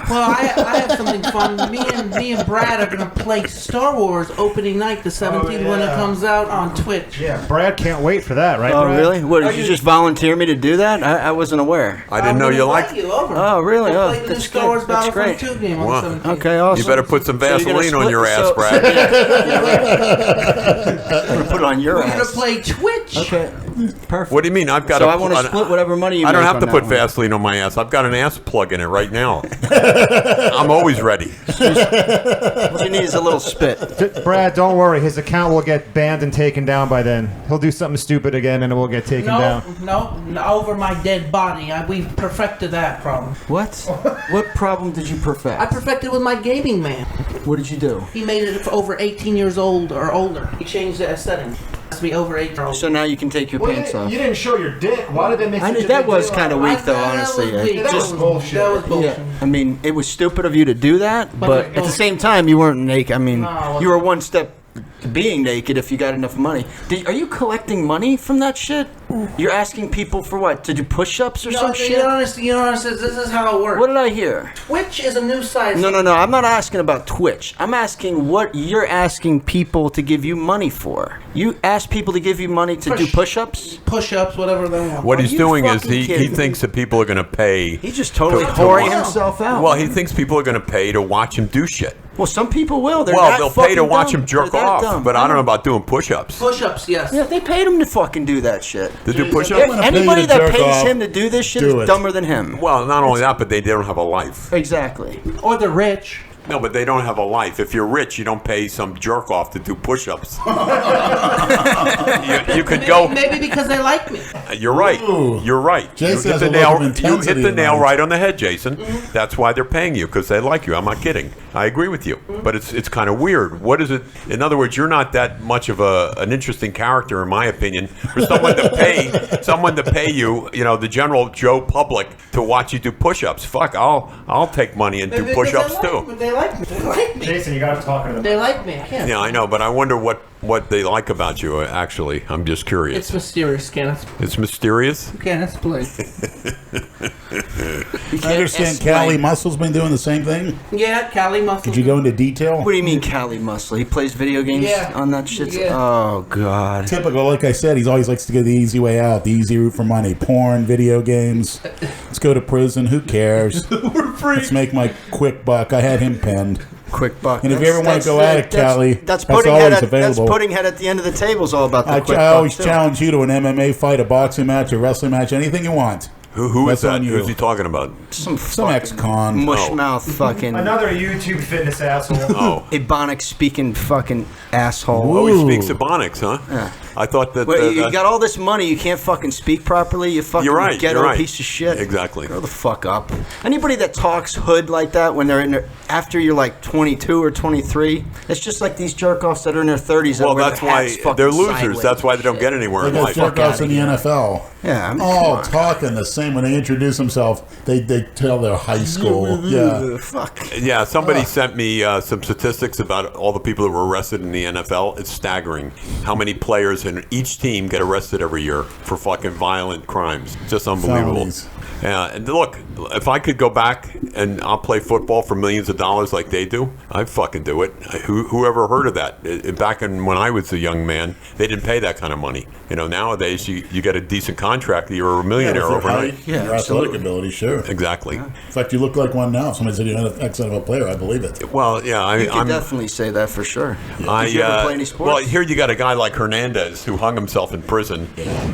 S2: Well, I have something fun. Me and Brad are going to play Star Wars opening night, the 17th, when it comes out on Twitch.
S1: Yeah, Brad can't wait for that, right,
S4: Oh,
S1: Brad?
S4: really? What, did you just volunteer me to do that? I wasn't aware.
S3: I didn't know you liked
S2: you over.
S4: Oh, really?
S2: We'll
S4: Oh,
S2: play the new
S4: that's
S2: Star Wars
S4: good. That's
S2: Battlefront
S4: great.
S2: 2 game on
S3: Wow.
S2: the 17th.
S4: Okay, awesome.
S3: You better put some
S4: So you're gonna
S3: Vaseline on your
S4: split-
S3: ass,
S4: so-
S3: Brad.
S4: I'm going to put it on your
S2: We're going to
S4: ass.
S2: play Twitch.
S4: Okay, perfect.
S3: What do you mean? I've got
S4: So
S3: a-
S4: I want to split whatever money you
S3: I don't
S4: make
S3: have to
S4: on
S3: put
S4: that one.
S3: Vaseline on my ass. I've got an ass plug in it right now. I'm always ready.
S4: What you need is a little spit.
S1: Brad, don't worry. His account will get banned and taken down by then. He'll do something stupid again, and it will get taken down.
S2: No, over my dead body. We've perfected that problem.
S4: What? What problem did you
S2: I
S4: perfect?
S2: perfected with my gaming man.
S4: What did you do?
S2: He made it for over 18 years old or older. He changed the setting. It has to be over 8 or older.
S4: So now you can take your pants off.
S1: You didn't show your dick. Why did they make such a
S4: That
S1: big
S4: was
S1: deal
S4: kind of
S1: out
S4: weak, though,
S2: That
S4: honestly.
S2: was weak.
S1: That was bullshit.
S2: That was bullshit.
S4: Yeah, I mean, it was stupid of you to do that, but
S2: But
S4: at the same time, you weren't naked. I mean,
S2: No,
S4: you were one step to being naked if you got enough money. Are you collecting money from that shit? You're asking people for what? To do push-ups or
S2: No,
S4: some
S2: you
S4: shit?
S2: don't understand. This is how it works.
S4: What did I hear?
S2: Twitch is a new site.
S4: No. I'm not asking about Twitch. I'm asking what you're asking people to give you money for. You ask people to give you money to do push-ups?
S2: Push-ups, whatever they want.
S3: What he's
S4: you
S3: doing is
S4: fucking
S3: he
S4: kidding
S3: thinks that people are going to pay.
S4: He's just totally
S3: to
S4: whoring
S3: watch-
S4: himself out.
S3: Well, he thinks people are going to pay to watch him do shit.
S4: Well, some people will. They're
S3: Well,
S4: that
S3: they'll pay to
S4: fucking
S3: watch
S4: dumb.
S3: him jerk
S4: They're that
S3: off,
S4: dumb.
S3: but I don't know about doing push-ups.
S2: Push-ups, yes.
S4: Yeah, they paid him to fucking do that shit.
S3: To do
S6: I'm
S3: push-ups?
S6: gonna pay you
S4: Anybody
S6: to
S4: that
S6: jerk
S4: pays
S6: off,
S4: him to do this shit
S6: do
S4: is
S6: it.
S4: dumber than him.
S3: Well, not only that, but they don't have a life.
S4: Exactly.
S2: Or they're rich.
S3: No, but they don't have a life. If you're rich, you don't pay some jerk off to do push-ups. you could go.
S2: Maybe because they like me.
S3: You're right.
S6: Ooh.
S3: You're right.
S6: Jason
S3: you
S6: has
S3: hit
S6: a
S3: the
S6: look
S3: nail.
S6: of
S3: You hit
S6: intensity
S3: the nail
S6: tonight.
S3: right on the head, Jason. That's why they're paying you, because they like you. I'm not kidding. I agree with you. But it's kind of weird. What is it? In other words, you're not that much of an interesting character, in my opinion, for someone to pay you. You know, the general Joe public to watch you do push-ups. Fuck, I'll take money and do
S2: Because
S3: push-ups
S2: they like
S3: too.
S2: me. They like me. They like me.
S1: Jason, you got to talk to them.
S2: They like me. I can't.
S3: Yeah, I know, but I wonder what they like about you. Actually, I'm just curious.
S2: It's mysterious, Kenneth.
S3: It's mysterious.
S2: Kenneth, please.
S6: I understand Cali Muscle's been doing the same thing.
S2: Yeah, Cali Muscle.
S6: Could you go into detail?
S4: What do you mean, Cali Muscle? He plays video games
S2: Yeah.
S4: on that shit?
S2: Yeah.
S4: Oh, God.
S6: Typical, like I said, he always likes to go the easy way out, the easy route for money. Porn, video games. Let's go to prison. Who cares? Let's make my quick buck. I had him pinned.
S4: Quick buck.
S6: And if you ever want to go at it, Cali,
S4: that's
S6: that's
S4: putting
S6: always
S4: head
S6: available.
S4: That's putting head at the end of the table is all about the
S6: I
S4: quick
S6: always
S4: buck, too.
S6: challenge you to an MMA fight, a boxing match, a wrestling match, anything you want.
S3: Who is
S6: That's
S3: that?
S6: on you.
S3: Who's he talking about?
S4: Some
S6: ex-con.
S4: mushmouth fucking
S1: Another YouTube fitness asshole.
S3: Oh.
S4: Ebonics speaking fucking asshole.
S3: Oh, he
S6: Ooh.
S3: speaks Ebonics, huh?
S4: Yeah.
S3: I thought that...
S4: Wait, you got all this money, you can't fucking speak properly? You fucking
S3: You're right,
S4: ghetto
S3: you're right.
S4: piece of shit.
S3: Exactly.
S4: Grow the fuck up. Anybody that talks hood like that when they're in their, after you're like 22 or 23, it's just like these jerk-offs that are in their 30s.
S3: Well,
S4: that wear
S3: that's
S4: their
S3: why
S4: hats fucking
S3: they're losers.
S4: sideways
S3: That's why
S4: and
S3: they don't
S4: shit.
S3: get anywhere in
S6: They got
S3: life.
S6: jerk-offs in the NFL.
S4: Yeah, I mean,
S6: Oh,
S4: come on.
S6: talking the same when they introduce themselves. They tell their high school. Yeah.
S4: Fuck.
S3: Yeah, somebody sent me some statistics about all the people that were arrested in the NFL. It's staggering how many players in each team get arrested every year for fucking violent crimes. Just unbelievable.
S6: Felonies.
S3: Yeah, and look, if I could go back and I'll play football for millions of dollars like they do, I'd fucking do it. Whoever heard of that? Back in when I was a young man, they didn't pay that kind of money. You know, nowadays you get a decent contract, you're a millionaire overnight.
S6: Yeah, your athletic ability, sure.
S3: Exactly.
S6: In fact, you look like one now. If somebody said you're an excellent of a player, I believe it.
S3: Well, yeah,
S4: You
S3: I'm
S4: can definitely say that for sure.
S3: I,
S4: Did you ever play any sports?
S3: Well, here you got a guy like Hernandez who hung himself in prison.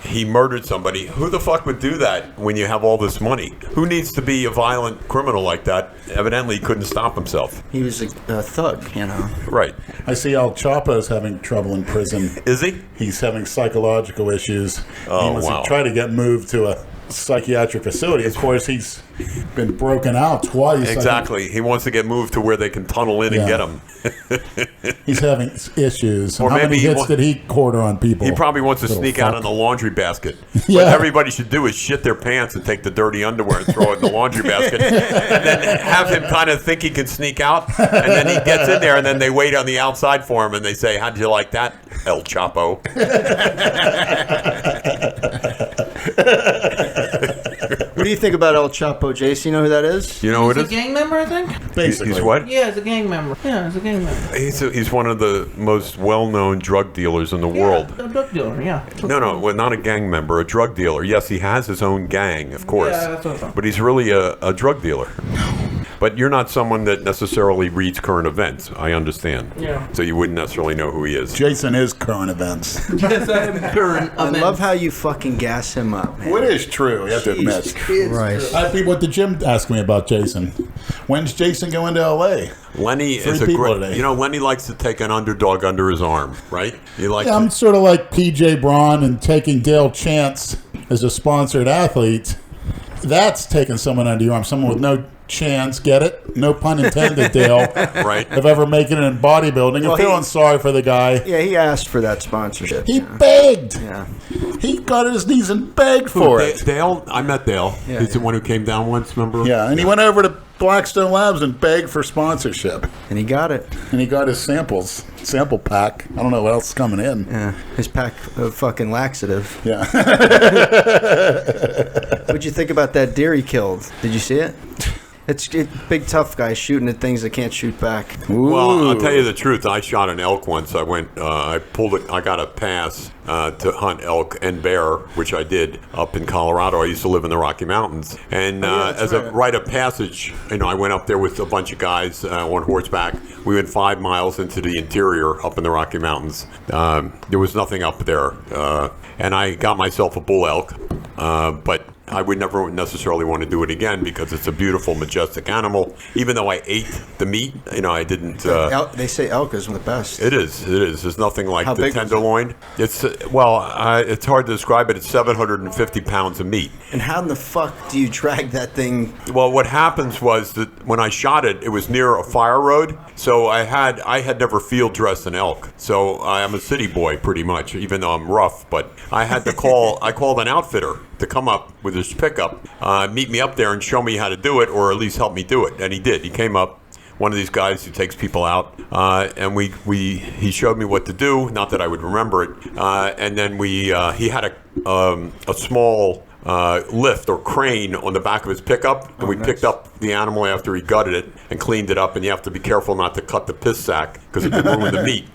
S3: He murdered somebody. Who the fuck would do that when you have all this money? Who needs to be a violent criminal like that? Evidently, he couldn't stop himself.
S4: He was a thug, you know.
S3: Right.
S6: I see El Chapo's having trouble in prison.
S3: Is he?
S6: He's having psychological issues.
S3: Oh,
S6: He wants
S3: wow.
S6: to try to get moved to a psychiatric facility. Of course, he's been broken out twice.
S3: Exactly. He wants to get moved to where they can tunnel in and
S6: Yeah.
S3: get him.
S6: He's having issues.
S3: Or
S6: How many
S3: maybe he
S6: hits
S3: wa-
S6: did he quarter on people?
S3: He probably wants to
S6: Little
S3: sneak out
S6: fuck.
S3: in the laundry basket.
S6: Yeah.
S3: What everybody should do is shit their pants and take the dirty underwear and throw it in the laundry basket. And then have him kind of think he can sneak out. And then he gets in there and then they wait on the outside for him and they say, how'd you like that, El Chapo?
S4: What do you think about El Chapo, Jace? You know who that is?
S3: You know who
S2: He's
S3: it
S2: a
S3: is?
S2: gang member, I think.
S6: Basically.
S3: He's what?
S2: Yeah, he's a gang member. Yeah, he's a gang member.
S3: He's one of the most well-known drug dealers in the world.
S2: Yeah, a drug dealer, yeah.
S3: No, well, not a gang member, a drug dealer. Yes, he has his own gang, of course.
S2: Yeah, that's what I'm talking.
S3: But he's really a drug dealer. But you're not someone that necessarily reads current events. I understand.
S2: Yeah.
S3: So you wouldn't necessarily know who he is.
S6: Jason is current events.
S2: Yes, I am current
S4: I
S2: event.
S4: love how you fucking gas him up, man.
S6: What is true? You have to admit.
S4: Jesus Christ.
S6: I had people at the gym ask me about Jason. When's Jason going to L.A.?
S3: Lenny is a
S6: people
S3: great.
S6: today.
S3: You know, Lenny likes to take an underdog under his arm, right? You like.
S6: Yeah, I'm sort of like P.J. Braun and taking Dale Chance as a sponsored athlete. That's taking someone under your arm. Someone with no chance, get it? No pun intended, Dale.
S3: Right.
S6: Of ever making it in bodybuilding.
S4: Well,
S6: I'm feeling sorry for the guy.
S4: Yeah, he asked for that sponsorship.
S6: He begged.
S4: Yeah.
S6: He got on his knees and begged for it.
S3: Dale, I met Dale.
S4: Yeah,
S3: He's the one who came down once, remember?
S6: Yeah, and he went over to Blackstone Labs and begged for sponsorship.
S4: And he got it.
S6: And he got his sample pack. I don't know what else is coming in.
S4: Yeah. His pack of fucking laxative.
S6: Yeah.
S4: What'd you think about that deer he killed? Did you see it? It's big tough guy shooting at things that can't shoot back.
S3: Well, I'll tell you the truth. I shot an elk once. I went. I pulled it. I got a pass to hunt elk and bear, which I did up in Colorado. I used to live in the Rocky Mountains, and as a rite of passage, I went up there with a bunch of guys on horseback. We went 5 miles into the interior up in the Rocky Mountains. There was nothing up there, and I got myself a bull elk, but I would never necessarily want to do it again because it's a beautiful, majestic animal. Even though I ate the meat, I didn't.
S4: They say elk is one of the best.
S3: It is. There's nothing like
S4: How
S3: the
S4: big was it?
S3: tenderloin. It's it's hard to describe it. It's 750 pounds of meat.
S4: And how in the fuck do you drag that thing?
S3: Well, what happens was that when I shot it, it was near a fire road. So I had never field dressed an elk. So I'm a city boy pretty much, even though I'm rough. But I had to call. I called an outfitter to come up with his pickup, meet me up there and show me how to do it, or at least help me do it. And he did. He came up, one of these guys who takes people out, and he showed me what to do. Not that I would remember it. And then he had a small lift or crane on the back of his pickup, and we picked up the animal after he gutted it and cleaned it up. And you have to be careful not to cut the piss sack because it could ruin the meat.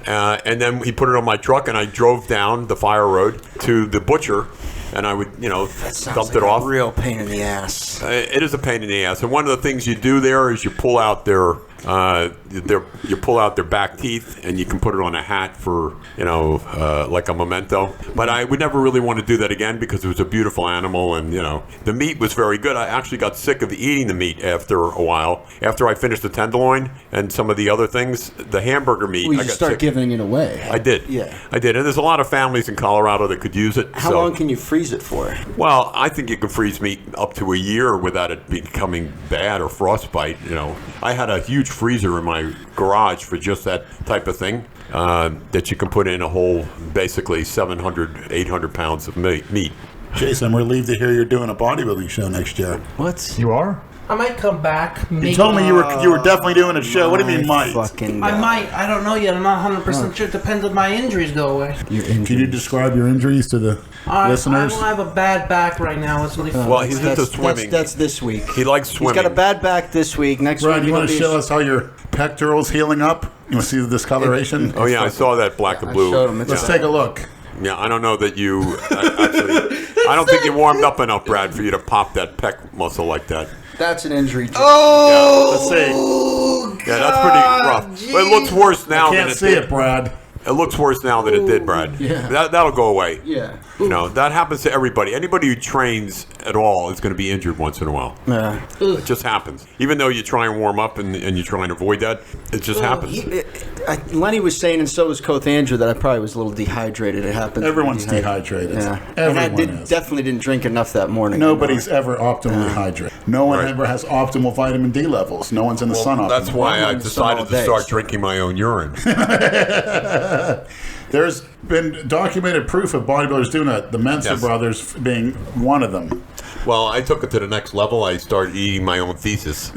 S3: And then he put it on my truck, and I drove down the fire road to the butcher. And I would, dumped it off.
S4: Real pain in the ass.
S3: It is a pain in the ass. And one of the things you do there is you pull out their You pull out their back teeth and you can put it on a hat for, like a memento. But I would never really want to do that again because it was a beautiful animal, and the meat was very good. I actually got sick of eating the meat after a while. After I finished the tenderloin and some of the other things, the hamburger meat.
S4: Well,
S3: I
S4: you
S3: got
S4: start
S3: sick.
S4: giving it away.
S3: I did.
S4: Yeah.
S3: I did. And there's a lot of families in Colorado that could use it.
S4: How long can you freeze it for?
S3: Well, I think you can freeze meat up to a year without it becoming bad or frostbite. I had a huge freezer in my garage for just that type of thing that you can put in a whole, basically 700, 800 pounds of meat.
S6: Jason, I'm relieved to hear you're doing a bodybuilding show next year.
S4: What?
S1: You are?
S2: I might come back.
S6: You told me you were definitely doing a show. What do you mean, might?
S2: I might. I don't know yet. I'm not 100% sure. It depends if my injuries go away.
S6: Can you describe your injuries to the listeners?
S2: I have a bad back right now. It's really fun.
S3: Well, he's into swimming.
S4: That's this week.
S3: He likes swimming.
S4: He's got a bad back this week. Next
S6: Brian,
S4: week,
S6: you want to show us how your pectoral's healing up? You want to see the discoloration?
S3: Oh, yeah, I saw that black and blue.
S4: I showed him.
S6: Let's take a look.
S3: Yeah, I don't know that you actually. I don't think you warmed up enough, Brad, for you to pop that pec muscle like that.
S4: That's an injury.
S2: Oh!
S6: Let's see.
S3: Yeah, that's pretty rough. But it looks worse now than
S6: Can't
S3: it
S6: see
S3: did.
S6: it, Brad.
S3: It looks worse now than it did, Brad.
S4: Yeah.
S3: That'll go away.
S4: Yeah.
S3: That happens to everybody. Anybody who trains at all is going to be injured once in a while.
S4: Yeah.
S3: It just happens. Even though you try and warm up and you try and avoid that, it just happens.
S4: Lenny was saying, and so was Coach Andrew, that I probably was a little dehydrated. It happened.
S6: Everyone's dehydrated.
S4: Yeah.
S6: Everyone
S4: and I
S6: is.
S4: definitely didn't drink enough that morning.
S6: Nobody's ever optimally hydrated. No one ever has optimal vitamin D levels. No one's in the sun optimally.
S3: That's why I
S4: in the sun
S3: decided
S4: all
S3: to
S4: day.
S3: start drinking my own urine.
S6: There's been documented proof of bodybuilders doing that. The Mensa
S3: Yes.
S6: brothers being one of them.
S3: Well, I took it to the next level. I started eating my own thesis.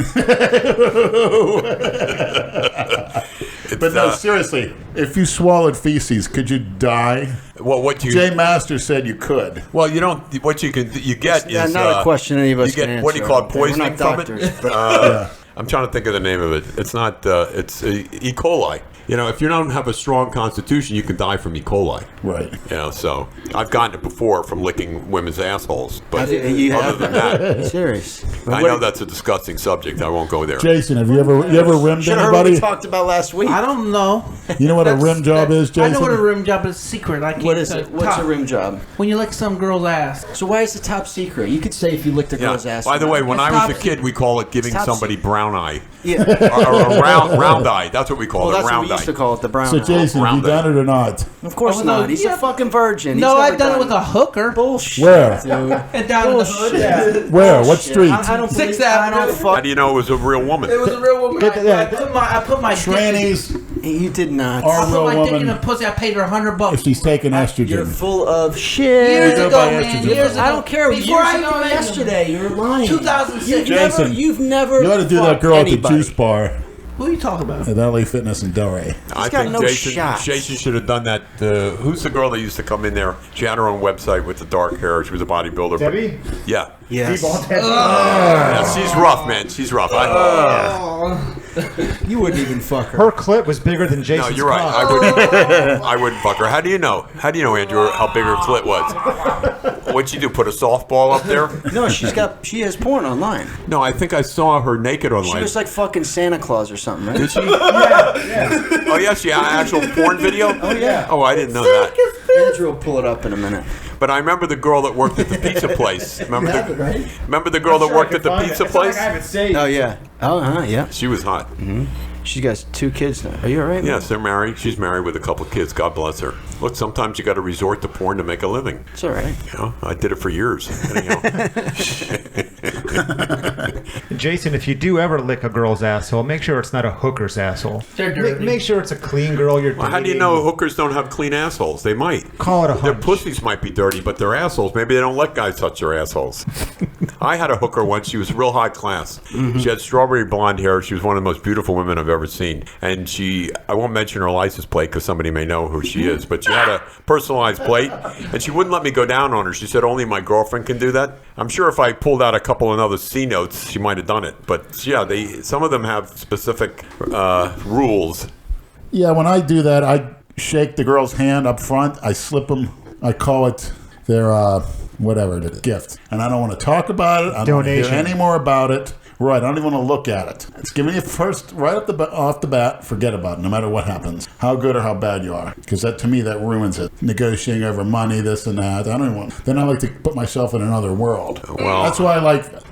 S6: But no, seriously, if you swallowed feces, could you die?
S3: Well, what you
S6: Jay Master said you could.
S3: well, you don't. What you get
S4: Yeah,
S3: is
S4: not a question any of us
S3: you get
S4: can
S3: what do you
S4: answer.
S3: call it,
S4: We're
S3: poisoning
S4: not
S3: from
S4: doctors,
S3: it.
S4: but-
S3: I'm trying to think of the name of it. It's not. It's E. coli. If you don't have a strong constitution, you can die from E. coli.
S6: Right.
S3: So I've gotten it before from licking women's assholes. But
S4: You
S3: other
S4: have
S3: than that,
S4: serious.
S3: I know that's a disgusting subject. I won't go there.
S6: Jason, have you ever rimmed
S4: Should have heard what
S6: anybody?
S4: we talked about last week.
S2: I don't know.
S6: You know what a rim job is, Jason?
S2: I know what a rim job is. Secret. I can't
S4: What is
S2: tell
S4: it?
S2: you.
S4: What's
S2: Top.
S4: a rim job?
S2: When you lick some girl's ass.
S4: So why is it top secret? You could say if you licked a girl's ass.
S3: By the way, when
S2: It's
S3: I was a
S2: top
S3: kid, we call it giving
S4: top
S3: somebody
S4: secret.
S3: brown eye.
S4: Yeah.
S3: or a round eye. That's what we call
S4: Well,
S3: it,
S4: that's what
S3: round
S4: we used to
S3: eye.
S4: call it, the brown
S6: So,
S4: eye.
S6: Jason, have you
S3: Round
S6: done it or not?
S4: Of course
S2: Oh, no,
S4: not. He's
S2: yeah.
S4: a fucking virgin.
S2: No,
S4: He's
S2: I've done it with a hooker.
S4: bullshit.
S6: Where?
S4: Dude.
S2: And down in the hood.
S6: Where? What street?
S4: I don't
S2: Sixth
S4: believe- I
S2: Avenue.
S4: don't fuck.
S3: How do you know it was a real woman?
S2: It was a real woman. I put my dick in-
S6: Trannies
S4: You did not.
S6: are
S2: I put
S6: real
S2: my dick in a
S6: woman
S2: pussy. I paid her $100.
S6: if she's taking
S4: You're
S6: estrogen.
S4: full of
S2: Years
S4: shit.
S6: go
S2: ago,
S6: by
S2: man.
S6: estrogen.
S2: Years ago.
S4: I don't care.
S2: Before
S4: Years
S2: I
S4: ago,
S2: even met him.
S4: yesterday, you're lying.
S2: 2006.
S6: Jason,
S4: You've never.
S6: You ought to do that
S4: fucked
S6: girl at the
S4: anybody.
S6: juice bar
S2: Who are you talking about?
S6: at LA Fitness in Delray.
S3: I
S4: got
S3: think
S4: no
S3: Jason
S4: shots.
S3: should have done that. Who's the girl that used to come in there? She had her own website with the dark hair. She was a bodybuilder.
S1: Debbie?
S3: Yeah.
S4: Yes.
S3: Yeah, she's rough, man. She's rough.
S4: You wouldn't even fuck her.
S1: Her clit was bigger than Jason's
S3: No, you're right.
S1: cock.
S3: I wouldn't fuck her. How do you know? How do you know, Andrew, how big her clit was? What'd she do? Put a softball up there?
S4: No, she has porn online.
S3: No, I think I saw her naked
S4: She
S3: online.
S4: was like fucking Santa Claus or something, right?
S3: Did she? Oh, yeah, she had an actual porn video? Oh,
S4: yeah.
S3: Oh, I didn't know that.
S4: Andrew will pull it up in a minute.
S3: But I remember the girl that worked at the pizza place. Remember
S4: You have it, right?
S3: Remember the girl that worked at the pizza place?
S4: Oh yeah. Oh yeah.
S3: She was hot.
S4: She's got 2 kids now. Are you all right?
S3: Yes, they're married. She's married with a couple of kids. God bless her. Look, sometimes you got to resort to porn to make a living.
S4: It's all right.
S3: I did it for years. Anyhow.
S1: Jason, if you do ever lick a girl's asshole, make sure it's not a hooker's asshole.
S2: They're dirty.
S1: Make sure it's a clean girl you're
S3: Well, how do you
S1: dating.
S3: know hookers don't have clean assholes? They might.
S1: Call it a
S3: Their
S1: hunch.
S3: pussies might be dirty, but their assholes, maybe they don't let guys touch their assholes. I had a hooker once. She was real high class. She had strawberry blonde hair. She was one of the most beautiful women I've ever seen. And I won't mention her license plate because somebody may know who she is, but she had a personalized plate, and she wouldn't let me go down on her. She said only my girlfriend can do that. I'm sure if I pulled out a couple of other C notes, she might have done it. But yeah, some of them have specific rules.
S6: Yeah, when I do that, I shake the girl's hand up front. I slip them. I call it their whatever, the gift. And I don't want to talk about it. I don't want to hear
S1: Donation.
S6: any more about it Right, I don't even want to look at it. It's giving you first, right off the bat, forget about it, no matter what happens. How good or how bad you are. Because that, to me, that ruins it. Negotiating over money, this and that. I don't even want, then I like to put myself in another world.
S3: Well,
S6: that's why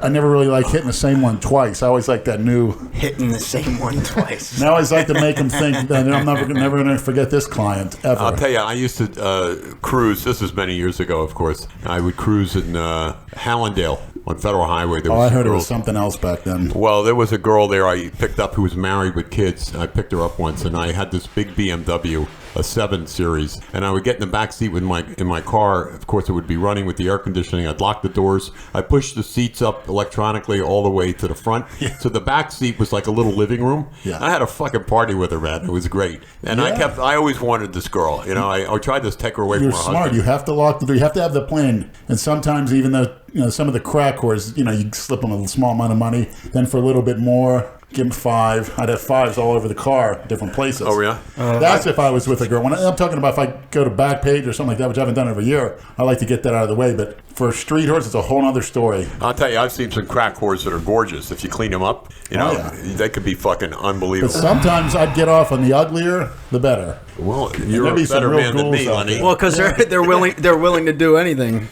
S6: I never really like hitting the same one twice. I always like that new...
S4: Hitting the same one twice.
S6: Now I always like to make them think that I'm never going to forget this client, ever.
S3: I'll tell you, I used to cruise, this was many years ago, of course. I would cruise in Hallandale on Federal Highway. There was
S6: I heard it was something else back then.
S3: Well, there was a girl there I picked up who was married with kids. I picked her up once, and I had this big BMW, a 7 Series, and I would get in the back seat in my car. Of course, it would be running with the air conditioning. I'd lock the doors. I pushed the seats up electronically all the way to the front. Yeah. So the back seat was like a little living room. Yeah. I had a fucking party with her, man. It was great. And I always wanted this girl. You know, I tried to take her away from her husband. You're smart.
S6: You have to lock the door. You have to have the plan. And sometimes even though, some of the crack whores, you slip them a small amount of money, then for a little bit more, give them 5. I'd have 5s all over the car, different places.
S3: Oh, yeah?
S6: That's if I was with a girl. When I'm talking about if I go to Backpage or something like that, which I haven't done in over a year, I like to get that out of the way. But for street whores, it's a whole other story.
S3: I'll tell you, I've seen some crack whores that are gorgeous. If you clean them up, they could be fucking unbelievable.
S6: But sometimes I'd get off on the uglier, the better.
S3: Well, you're a better man than me, Lenny.
S4: Well, because they're willing to do anything.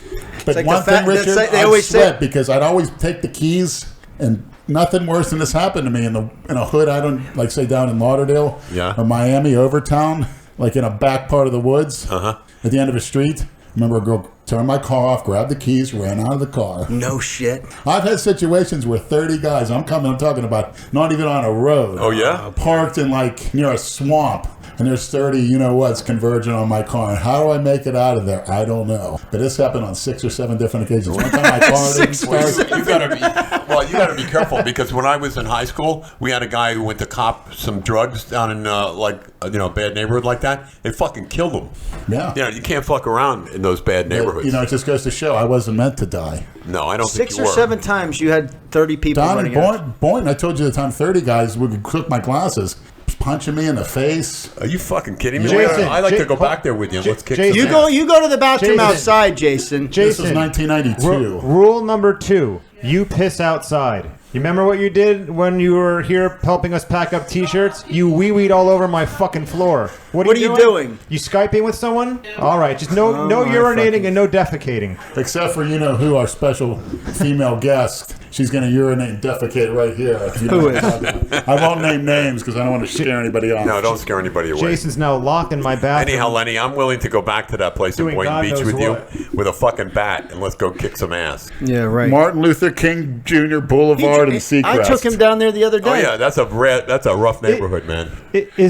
S6: But like one thing, Richard, they always sweat because I'd always take the keys, and nothing worse than this happened to me in a hood. I don't like say down in Lauderdale or Miami, Overtown, like in a back part of the woods at the end of a street. I remember a girl turned my car off, grabbed the keys, ran out of the car.
S4: No shit.
S6: I've had situations where 30 guys. I'm talking about not even on a road.
S3: Oh yeah,
S6: parked in like near a swamp. And there's 30, what's converging on my car. And how do I make it out of there? I don't know. But this happened on 6 or 7 different occasions. One time my car didn't start.
S3: You gotta be careful because when I was in high school, we had a guy who went to cop some drugs down in a bad neighborhood like that. They fucking killed him.
S6: Yeah.
S3: You can't fuck around in those bad neighborhoods.
S6: It just goes to show I wasn't meant to die.
S3: No, I don't think you were.
S4: 6 or 7 times you had 30 people running out.
S6: Boynton, I told you the time 30 guys would cook my glasses. Punching me in the face.
S3: Are you fucking kidding me?
S1: Jason,
S3: I like to go back there with you. Let's kick
S1: Jason,
S3: some ass.
S4: You go to the bathroom outside, Jason.
S6: This was 1992.
S1: Rule number 2: you piss outside. You remember what you did when you were here helping us pack up T-shirts? You wee-weed all over my fucking floor. What are you doing? You Skyping with someone? All right, just no urinating and no defecating.
S6: Except for who, our special female guest. She's going to urinate and defecate right here.
S4: Who is?
S6: I won't name names because I don't want to scare anybody off.
S3: No, don't scare anybody away.
S1: Jason's now locked in my bathroom.
S3: Anyhow, Lenny, I'm willing to go back to that place in Boynton Beach with you with a fucking bat and let's go kick some ass.
S4: Yeah, right.
S6: Martin Luther King Jr. Boulevard and Seacrest.
S4: I took him down there the other day.
S3: Oh yeah, that's a rough neighborhood, man.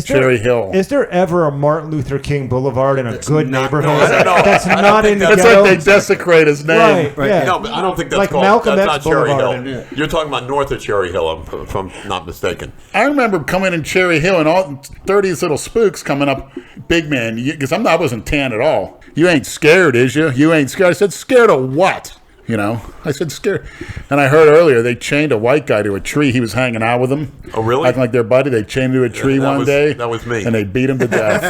S6: Cherry Hill.
S1: Is there ever a Martin Luther King Boulevard in a good neighborhood?
S3: No, I don't know.
S1: That's not in the
S6: It's like they desecrate his name.
S1: Right. Yeah.
S3: No, but I don't think that's
S1: like
S3: called.
S1: Malcolm
S3: That's
S1: X
S3: not Cherry
S1: Boulevard.
S3: Hill. You're talking about north of Cherry Hill, if I'm not mistaken.
S6: I remember coming in Cherry Hill and all 30 little spooks coming up. Big man, because I wasn't tan at all. You ain't scared, is you? You ain't scared. I said, scared of what? I said scared. And I heard earlier they chained a white guy to a tree. He was hanging out with them.
S3: Oh, really?
S6: Acting like their buddy. They chained him to a tree one day.
S3: That was me.
S6: And they beat him to death.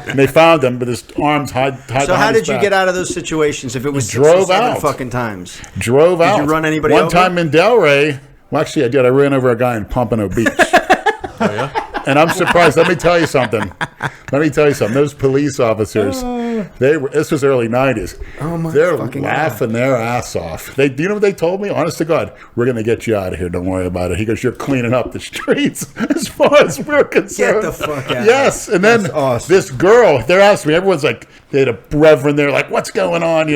S6: And they found him with his arms high
S4: So how did you get out of those situations if it was
S6: drove
S4: 6 or 7
S6: out
S4: fucking times?
S6: Drove out.
S4: Did you run anybody
S6: One
S4: over?
S6: time in Delray. Well, actually, I did. I ran over a guy in Pompano Beach.
S3: Oh, yeah?
S6: And I'm surprised. Let me tell you something. Those police officers, this was early 90s.
S4: Oh my
S6: They're
S4: fucking
S6: laughing their ass off. Do you know what they told me? Honest to God, we're going to get you out of here. Don't worry about it. He goes, you're cleaning up the streets as far as we're concerned.
S4: Get the fuck out.
S6: Yes. And then this girl, they're asking me, everyone's like, they had a reverend there, like, what's going on,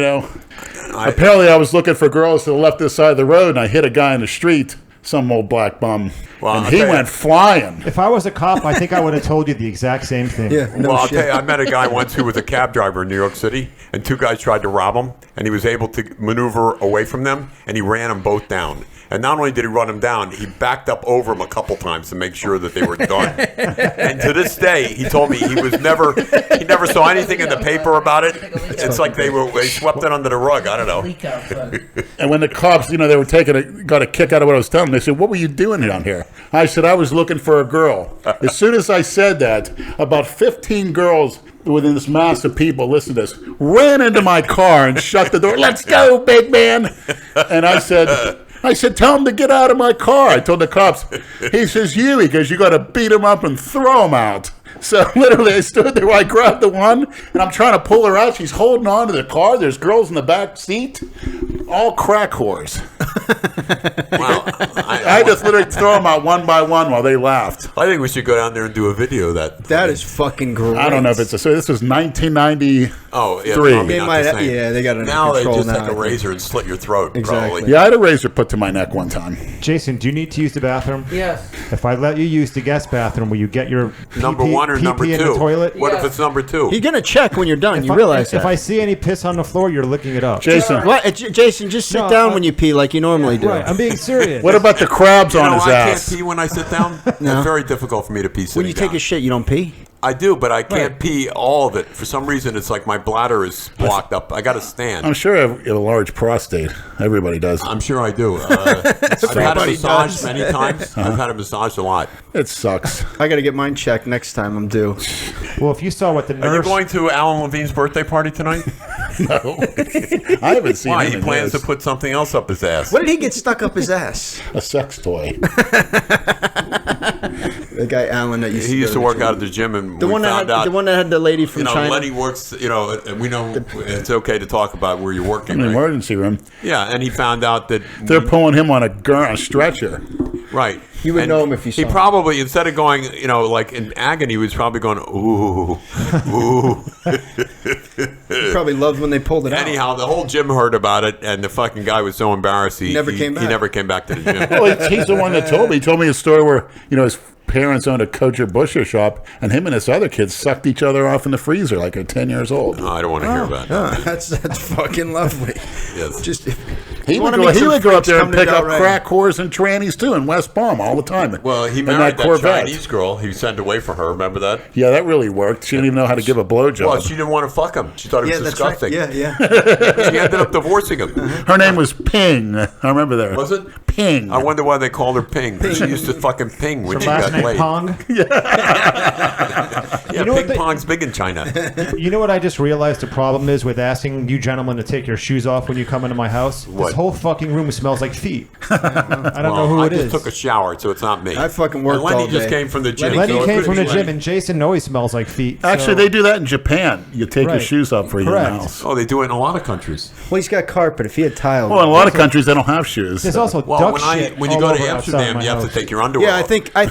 S6: Apparently I was looking for girls to the left of the side of the road, and I hit a guy in the street. Some old black bum. Well, and he went flying.
S1: If I was a cop, I think I would have told you the exact same thing.
S4: Yeah,
S3: I'll tell you, I met a guy once who was a cab driver in New York City, and 2 guys tried to rob him, and he was able to maneuver away from them, and he ran them both down. And not only did he run them down, he backed up over them a couple times to make sure that they were done. And to this day, he told me he never saw anything in the paper about it. It's like they swept it under the rug. I don't know.
S6: And when the cops, they were got a kick out of what I was telling them, they said, what were you doing down here? I said, I was looking for a girl. As soon as I said that, about 15 girls within this mass of people, listen to this, ran into my car and shut the door. Let's go, big man. And I said, I said, tell him to get out of my car. I told the cops. He says, he goes, you got to beat him up and throw him out. So literally I stood there, I grabbed the one, and I'm trying to pull her out. She's holding on to the car. There's girls in the back seat, all crack whores.
S3: Wow.
S6: I just literally throw them out one by one while they laughed.
S3: I think we should go down there and do a video of that.
S4: That is fucking great.
S6: I don't know if it's so. This was 1993.
S3: Oh, yeah.
S4: They might, they got it
S3: now. They just
S4: now,
S3: take a razor and slit your throat.
S4: Exactly.
S3: Probably.
S6: Yeah, I had a razor put to my neck one time.
S1: Jason, do you need to use the bathroom?
S2: Yes.
S1: If I let you use the guest bathroom, will you get your
S3: number one or number
S1: in
S3: two?
S1: the toilet?
S3: What if it's number two?
S4: You're gonna check when you're done. You realize that.
S1: If I see any piss on the floor, you're licking it up.
S6: Jason,
S4: what? Jason, just sit down when you pee like you normally do.
S1: Right, I'm being serious.
S6: What about the crabs on his
S3: I
S6: ass?
S3: can't pee when I sit down.
S4: No.
S3: It's very difficult for me to pee sitting
S4: When you take
S3: down.
S4: a shit, you don't pee?
S3: I do, but I can't pee all of it. For some reason, it's like my bladder is blocked up. I got to stand.
S6: I'm sure I have a large prostate. Everybody does.
S3: I'm sure I do. I've had a massage many times. I've had a massage a lot.
S6: It sucks.
S4: I got to get mine checked next time I'm due.
S1: Well, if you saw what the nurse...
S3: Are you going to Alan Levine's birthday party tonight?
S6: No. I haven't seen
S3: Why?
S6: him
S3: He
S6: in
S3: plans to
S6: years.
S3: put something else up his ass.
S4: What did he get stuck up his ass?
S6: A sex toy.
S4: The guy Alan that used
S3: He used to
S4: go
S3: work
S4: the
S3: out at the gym, and
S4: The
S3: we
S4: one that
S3: found
S4: had,
S3: out.
S4: the one that had the lady from China.
S3: Lenny works. And we know it's okay to talk about where you're working.
S6: In the
S3: Right?
S6: emergency room.
S3: Yeah, and he found out that
S6: They're pulling him on a stretcher.
S3: right.
S4: You would
S3: And
S4: know him if you saw
S3: He
S4: him.
S3: probably, instead of going, like in agony, he was probably going, ooh, ooh.
S4: He probably loved when they pulled it out.
S3: Anyhow, the whole gym heard about it, and the fucking guy was so embarrassed. He
S4: Never came back.
S3: He never came back to the gym.
S6: Well, he's the one that told me. He told me a story where, his parents owned a Kosher Butcher shop, and him and his other kids sucked each other off in the freezer like they're 10 years old.
S3: No, I don't want to hear about it.
S4: That's fucking lovely.
S3: Yes.
S4: Just
S6: He would go up there and pick up crack whores and trannies, too, in West Palm all the time.
S3: Well, he
S6: In
S3: married that
S6: Corvette.
S3: Chinese girl. He sent away for her. Remember that?
S6: Yeah, that really worked. She didn't even know how to give a blowjob.
S3: Well, she didn't want to fuck him. She thought it was
S4: that's right.
S3: disgusting.
S4: Yeah.
S3: She ended up divorcing him.
S6: Her name was Ping. I remember that.
S3: Was it?
S6: Ping.
S3: I wonder why they called her Ping. She used to fucking ping when
S1: Her
S3: she
S1: last
S3: got
S1: name
S3: laid.
S1: Pong.
S3: Yeah,
S1: You know what
S3: ping
S1: they-
S3: pong's big in China.
S1: You know what I just realized the problem is with asking you gentlemen to take your shoes off when you come into my house?
S3: What?
S1: This whole fucking room smells like feet. I don't know who
S3: I
S1: it
S3: just
S1: is.
S3: took a shower, so it's not me.
S4: I fucking worked
S3: And Lenny
S4: all
S3: just
S4: day.
S3: came from the gym.
S1: Lenny
S3: so it
S1: came
S3: could
S1: from
S3: be
S1: the gym,
S3: Lenny.
S1: and Jason always smells like feet.
S6: Actually,
S1: so-
S6: they do that in Japan. You take your
S1: Right.
S6: shoes off for your
S1: Correct.
S6: house.
S3: Oh, they do it in a lot of countries.
S4: Well, he's got carpet. If he had tile.
S6: Well, in a lot of countries, they don't have shoes.
S1: There's also
S3: Well,
S1: duck
S3: when
S1: shit
S3: when you
S1: all
S3: go to
S1: over outside
S3: Amsterdam,
S1: my
S3: you have to
S1: house.
S3: take your underwear
S4: Yeah,
S3: off.
S4: I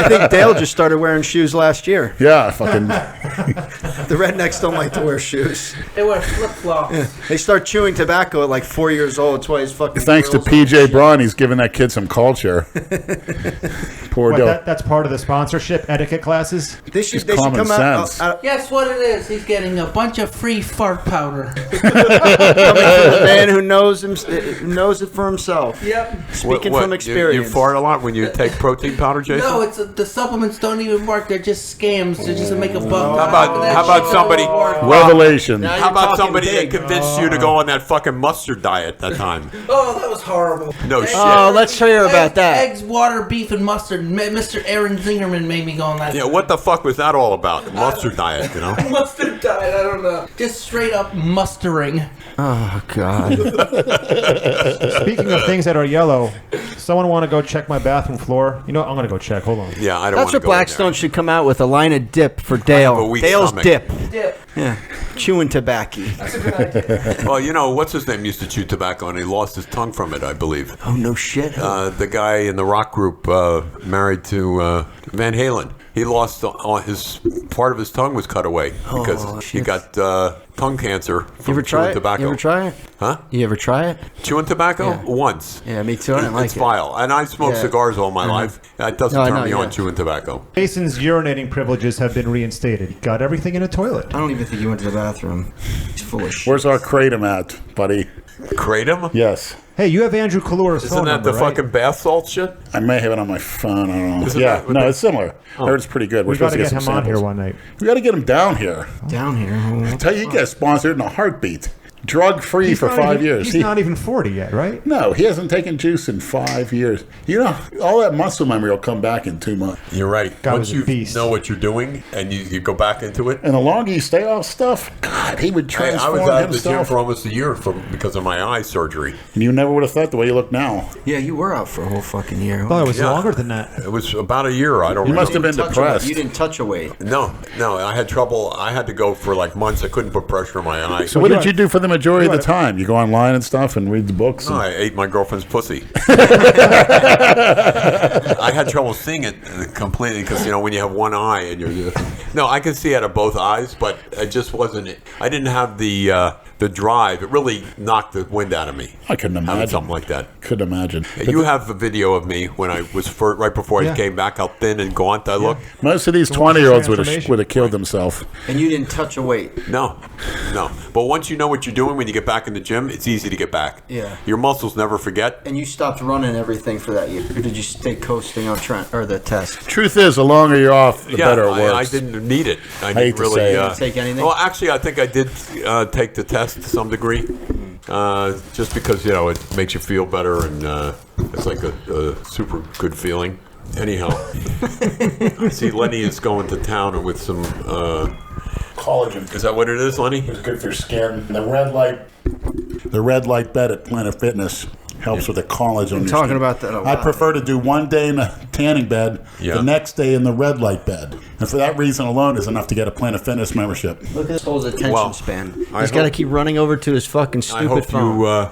S4: think Dale just started wearing shoes last year.
S6: Yeah, fucking.
S4: The rednecks don't like to wear shoes.
S2: They wear flip flops.
S4: They start chewing tobacco at like 4 years old. That's why he's fucking.
S6: Thanks to
S4: grills
S6: PJ Braun, he's giving that kid some culture. Poor
S1: What,
S6: Dill.
S1: that's part of the sponsorship etiquette classes?
S4: They should
S6: It's common
S4: come out.
S6: sense.
S2: Guess what it is? He's getting a bunch of free fart powder.
S4: The man who knows it for himself.
S2: Yep.
S4: Speaking
S3: What,
S4: from experience.
S3: You fart a lot when you take protein powder, Jason?
S2: No, it's the supplements don't even work. They're just scams. They're just to make a buck.
S3: How about somebody?
S6: Revelation.
S4: Now
S3: How about
S4: talking
S3: somebody
S4: big.
S3: that convinced you to go on that fucking mustard diet that time?
S2: Oh, that was horrible.
S3: No
S2: Eggs-
S3: shit.
S4: Oh, let's hear about that.
S2: Eggs, water, beef, and mustard. Mr. Aaron Zingerman made me go on that.
S3: Yeah, what the fuck was that all about? The mustard diet, you know?
S2: Mustard diet. I don't know. Just straight up mustering.
S4: Oh God.
S1: Speaking of things that are yellow, someone want to go check my bathroom floor? You know what? I'm going to go check. Hold on.
S3: Yeah, I don't
S4: That's
S3: want to
S4: what
S3: go in
S4: Blackstone
S3: there.
S4: should come out with, a line of dip for
S3: have a
S4: Dale.
S3: weak
S4: Dale's
S3: stomach.
S4: dip.
S2: Dip.
S4: Yeah. Chewing tobacco.
S2: That's a good idea.
S3: Well, you know, what's his name used to chew tobacco and he lost his tongue from it, I believe.
S4: Oh no shit.
S3: The guy in the rock group married to Van Halen. He lost his part of his tongue was cut away because he got tongue cancer
S4: You
S3: from
S4: ever try
S3: chewing
S4: it?
S3: tobacco.
S4: You ever try it?
S3: Huh?
S4: You ever try it?
S3: Chewing tobacco?
S4: Yeah.
S3: Once.
S4: Yeah, me too. I don't like
S3: It's
S4: it.
S3: vile. And I smoked
S4: Yeah.
S3: cigars all my life. It doesn't
S4: No, I
S3: turn
S4: know,
S3: me
S4: yeah.
S3: on chewing tobacco.
S1: Jason's urinating privileges have been reinstated. He got everything in a toilet.
S4: I don't even think he went to the bathroom. He's full of shit.
S6: Where's our kratom at, buddy?
S3: Kratom?
S6: Yes.
S1: Hey, you have Andrew Kalura's
S3: Isn't
S1: phone
S3: that
S1: number,
S3: the
S1: right?
S3: fucking bath salt shit?
S6: I may have it on my phone. I don't know.
S3: Isn't
S6: Yeah,
S3: that what
S6: no,
S3: they-
S6: it's similar. I heard it's pretty good. We're
S1: We got
S6: supposed
S1: to
S6: to
S1: get
S6: some
S1: him on here
S6: samples.
S1: one night.
S6: We got to get him down here.
S4: Down here.
S6: I tell you, he gets sponsored in a heartbeat.
S5: drug-free for 5 years.
S1: He's not even 40 yet, right?
S5: No, he hasn't taken juice in 5 years. You know, all that muscle memory will come back in 2 months.
S3: You're right.
S1: God
S3: Once you know what you're doing and you go back into it.
S5: And the longer you stay off stuff, God, he would transform himself.
S3: I was out of the gym for almost a year because of my eye surgery.
S5: And you never would have thought the way you look now.
S4: Yeah, you were out for a whole fucking year.
S1: Oh, it was longer than that.
S3: It was about a year. I don't.
S5: You must have been depressed.
S4: You didn't touch a weight.
S3: No. I had trouble. I had to go for like months. I couldn't put pressure on my eye.
S5: So what did you do for the majority of the time? You go online and stuff and read the books?
S3: No, I ate my girlfriend's pussy. I had trouble seeing it completely because, when you have one eye and you're... No, I could see out of both eyes, but it just wasn't... I didn't have the drive. It really knocked the wind out of me.
S5: I couldn't imagine.
S3: Something like that.
S5: Couldn't imagine.
S3: You have a video of me when I was right before I came back, how thin and gaunt I looked.
S5: Most of these 20-year-olds would have killed themselves.
S4: And you didn't touch a weight.
S3: No. But once you know what you're doing when you get back in the gym, it's easy to get back.
S4: Yeah.
S3: Your muscles never forget.
S4: And you stopped running everything for that year, or did you stay coasting on the test?
S5: Truth is, the longer you're off, the better it works.
S3: I didn't need it. I
S5: hate to say it.
S4: You didn't take anything?
S3: Well, actually, I think I did take the test to some degree, just because it makes you feel better, and it's like a super good feeling. Anyhow, I see Lenny is going to town with some
S5: collagen.
S3: Is that what it is, Lenny?
S5: It's good for skin. The red light bed at Planet Fitness helps with the collagen.
S4: I'm talking about that a lot.
S5: I prefer to do one day in the tanning bed, the next day in the red light bed. And for that reason alone is enough to get a Planet Fitness membership.
S4: Look at this whole attention span. He's got to keep running over to his fucking stupid phone.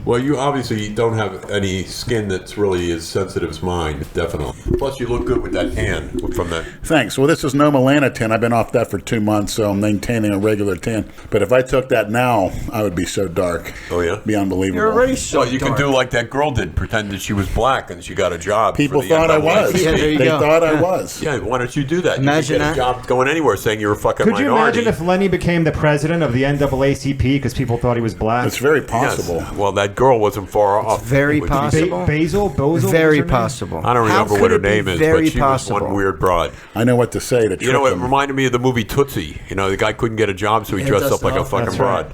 S3: Well, you obviously don't have any skin that's really as sensitive as mine, definitely. Plus, you look good with that tan from that.
S5: Thanks. Well, this is no melanotan. I've been off that for 2 months, so I'm maintaining a regular tan. But if I took that now, I would be so dark.
S3: Oh, yeah?
S5: It'd be unbelievable.
S4: You're already so
S3: you can do like that girl did, pretend that she was black and she got a job.
S5: People thought I was.
S4: Yeah, there you
S5: they
S4: go.
S5: thought I was.
S3: Yeah, why don't you do that?
S4: Imagine
S3: you can get a job going anywhere saying you're a fucking minority.
S1: Could you imagine if Lenny became the president of the NAACP because people thought he was black?
S5: It's very possible.
S3: Yes. Well, that girl wasn't far off.
S4: Very possible.
S1: Basil?
S4: Very possible.
S3: I don't remember what her name is, but she was one weird broad.
S5: I know what to say to trick
S3: it
S5: them.
S3: reminded me of the movie Tootsie. The guy couldn't get a job, so he dressed up like a fucking broad.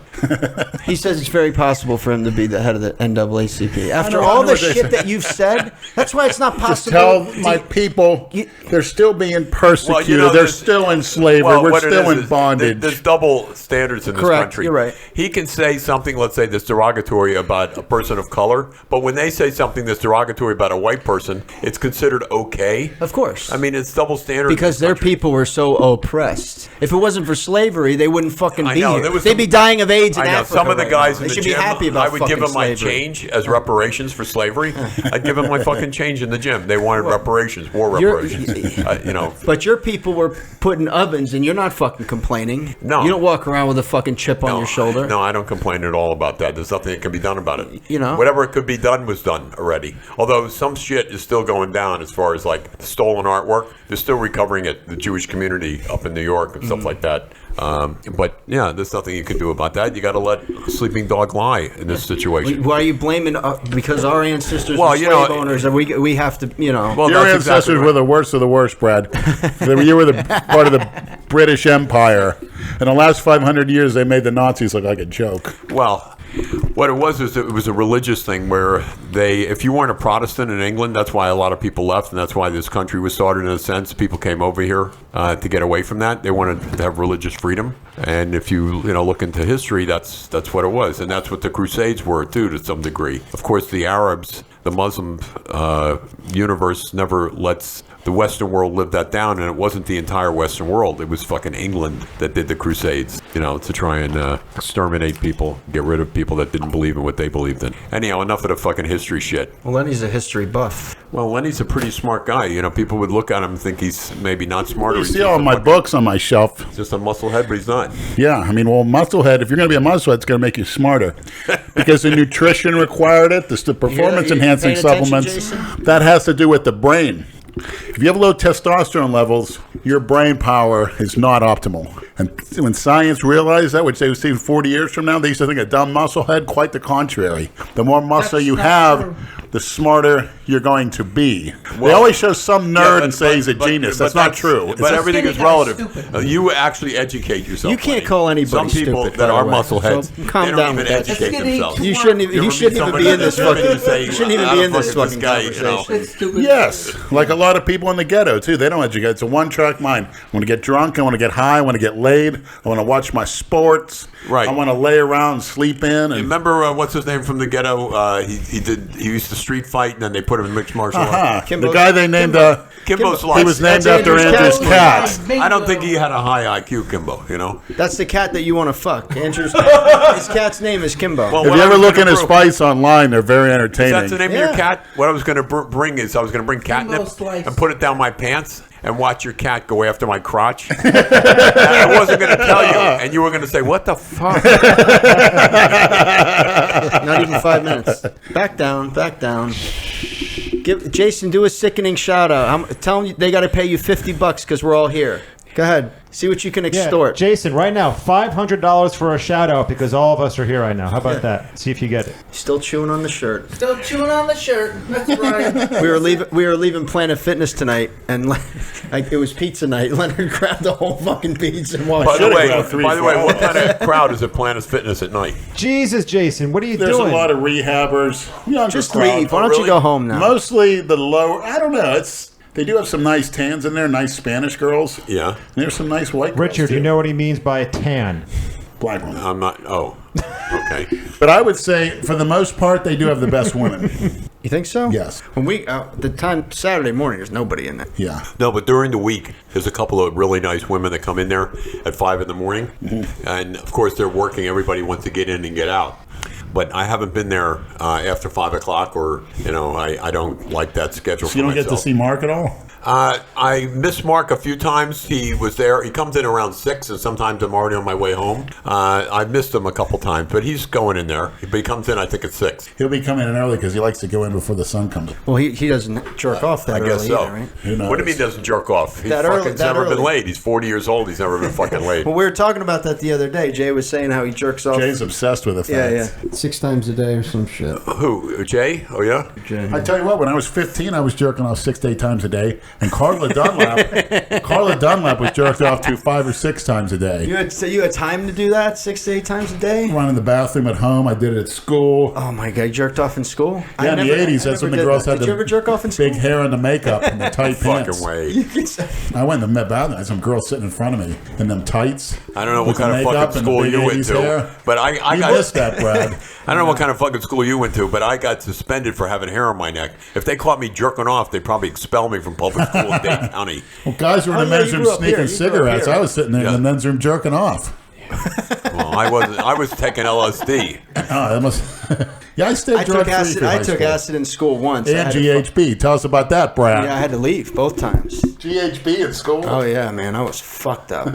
S4: He says it's very possible for him to be the head of the NAACP. After all the shit that you've said, that's why it's not possible.
S5: Just tell my people they're still being persecuted.
S3: Well,
S5: they're still in slavery. We're still in bondage.
S3: There's double standards in this country.
S4: You're right.
S3: He can say something, let's say, that's derogatory about a person of color, but when they say something that's derogatory about a white person, it's considered okay.
S4: Of course.
S3: I mean, it's double standard.
S4: Because their people were so oppressed. If it wasn't for slavery, they wouldn't fucking be here. They'd be dying of AIDS in Africa.
S3: Some of the guys in the
S4: gym,
S3: be happy about
S4: I
S3: would give them my change as reparations for slavery. I'd give them my fucking change in the gym. They wanted reparations, war reparations.
S4: But your people were put in ovens, and you're not fucking complaining.
S3: No.
S4: You don't walk around with a fucking chip on your shoulder.
S3: No, I don't complain at all about that. There's nothing that can be done about it. Whatever it could be done was done already. Although some shit is still going down as far as like stolen artwork. They're still recovering it, the Jewish community up in New York and stuff like that. But yeah, there's nothing you can do about that. You got to let a sleeping dog lie in this situation.
S4: Why are you blaming? Because our ancestors were slave owners, and we have to,
S5: Well, your ancestors were the worst of the worst, Brad. You were the part of the British Empire. In the last 500 years, they made the Nazis look like a joke.
S3: Well, what it was is it was a religious thing where if you weren't a Protestant in England, that's why a lot of people left, and that's why this country was started in a sense. People came over here to get away from that. They wanted to have religious freedom, and if you look into history, that's what it was, and that's what the Crusades were too, to some degree. Of course, the Arabs, the Muslim universe never lets the Western world live that down, and it wasn't the entire Western world. It was fucking England that did the Crusades, to try and exterminate people, get rid of people that didn't believe in what they believed in. Anyhow, enough of the fucking history shit.
S4: Well, Lenny's a history buff.
S3: Well, Lenny's a pretty smart guy. People would look at him and think he's maybe not smart.
S5: You see all my books on my shelf.
S3: Just a musclehead, but he's not.
S5: Yeah, musclehead, if you're going to be a musclehead, it's going to make you smarter. Because the nutrition required it, the performance-enhancing supplements, that has to do with the brain. If you have low testosterone levels, your brain power is not optimal. And when science realized that, which they would see 40 years from now, they used to think a dumb musclehead, quite the contrary. The more muscle you have, the smarter you're going to be. They always show some nerd and say he's a genius. That's not true.
S3: But everything is relative. You actually educate yourself.
S4: You can't call anybody
S3: Some people
S4: stupid,
S3: that
S4: by
S3: are
S4: the way.
S3: muscleheads,
S4: So calm
S3: they don't
S4: down
S3: even
S4: with that.
S3: educate themselves.
S4: You shouldn't even be in this fucking. You shouldn't even be in this fucking conversation.
S2: It's stupid.
S5: Yes, like a lot of people in the ghetto too. They don't educate. It's a one-track mind. I want to get drunk. I want to get high. I want to get laid. I want to watch my sports.
S3: Right.
S5: I want to lay around and sleep in. And
S3: Remember what's his name from the ghetto? He used to street fight, and then they put him in mixed martial arts.
S5: The guy they named.
S3: Kimbo's
S5: He was named after Andrew's cat.
S3: I don't think he had a high IQ, Kimbo. You know.
S4: That's the cat that you want to fuck. Andrew's his cat's name is Kimbo.
S3: Well,
S5: If you ever look in his fights online, they're very entertaining.
S3: That's the name of your cat? What I was going to bring is I was going to bring catnip and put it down my pants and watch your cat go after my crotch. And I wasn't going to tell you, and you were going to say, "What the fuck?"
S4: Not even 5 minutes. Back down. Give Jason, do a sickening shout out. Tell them they got to pay you $50 because we're all here. Go ahead. See what you can extort.
S1: Jason, right now, $500 for a shout out because all of us are here right now. How about that? See if you get it.
S4: Still chewing on the shirt.
S2: Still chewing on the shirt. That's right.
S4: We were leaving Planet Fitness tonight, and it was pizza night. Leonard grabbed the whole fucking pizza and walked.
S3: By the way, what kind of crowd is at Planet Fitness at night?
S1: Jesus, Jason, what are you
S5: There's
S1: doing?
S5: a lot of rehabbers.
S4: Just leave. Why don't you go home now?
S5: Mostly the lower. I don't know. They do have some nice tans in there, nice Spanish girls.
S3: Yeah.
S5: And there's some nice white girls.
S1: Richard,
S5: too.
S1: you know what he means by tan?
S5: Black women.
S3: I'm not. Oh, okay.
S5: But I would say, for the most part, they do have the best women.
S4: You think so?
S5: Yes.
S4: When the time Saturday morning, there's nobody in there.
S5: Yeah.
S3: No, but during the week, there's a couple of really nice women that come in there at 5 in the morning, and of course they're working. Everybody wants to get in and get out. But I haven't been there after 5 o'clock, or I don't like that schedule.
S5: So you don't get to see Mark at all?
S3: I missed Mark a few times. He was there. He comes in around 6, and sometimes I'm already on my way home. I missed him a couple times, but he's going in there. But he comes in, I think, at 6.
S5: He'll be coming in early because he likes to go in before the sun comes up.
S4: Well, he doesn't jerk off that
S3: I guess
S4: early
S3: so.
S4: either, right?
S5: Who knows?
S3: What do you mean doesn't jerk off? He's
S4: That early-
S3: fucking
S4: that
S3: never been
S4: early.
S3: laid. He's 40 years old. He's never been fucking laid.
S4: Well, we were talking about that the other day. Jay was saying how he jerks off.
S5: Jay's obsessed with it.
S4: Yeah. 6 times a day or some shit.
S3: Who? Jay? Oh, yeah?
S4: Jay.
S5: I tell you what, when I was 15, I was jerking off 6 to 8 times a day, and Carla Dunlap was jerked off to 5 or 6 times a day.
S4: You had time to do that 6 to 8 times a day?
S5: Run in the bathroom at home. I did it at school.
S4: Oh my god, you jerked off in school?
S5: Yeah, in the 80s, that's when the girls had
S4: Did you ever jerk off in
S5: the
S4: school?
S5: big hair and the makeup and the tight pants.
S3: Fucking way.
S5: I went in the bathroom. Had some girl sitting in front of me in them tights.
S3: I don't know what
S5: with the
S3: kind of
S5: makeup
S3: fucking
S5: and the
S3: school
S5: big
S3: you went
S5: 80s
S3: to,
S5: hair.
S3: but I
S5: You
S3: got
S5: missed that, Brad.
S3: I don't know what kind of fucking school you went to, but I got suspended for having hair on my neck. If they caught me jerking off, they'd probably expel me from public school in Dade County.
S5: Well, guys were in the
S4: Oh, yeah,
S5: men's
S4: you
S5: room
S4: grew up
S5: sneaking
S4: here. You grew up
S5: cigarettes.
S4: here.
S5: I was sitting there in the men's room jerking off.
S3: Well, I wasn't. I was taking LSD.
S5: Oh, that must. Yeah, I stayed
S4: I
S5: drug
S4: took
S5: free
S4: acid.
S5: through
S4: I
S5: high
S4: took
S5: school.
S4: acid in school once. I
S5: And
S4: had to
S5: GHB. Tell us about that, Brad.
S4: Yeah, I had to leave both times.
S5: GHB in school.
S4: Oh yeah, man, I was fucked up.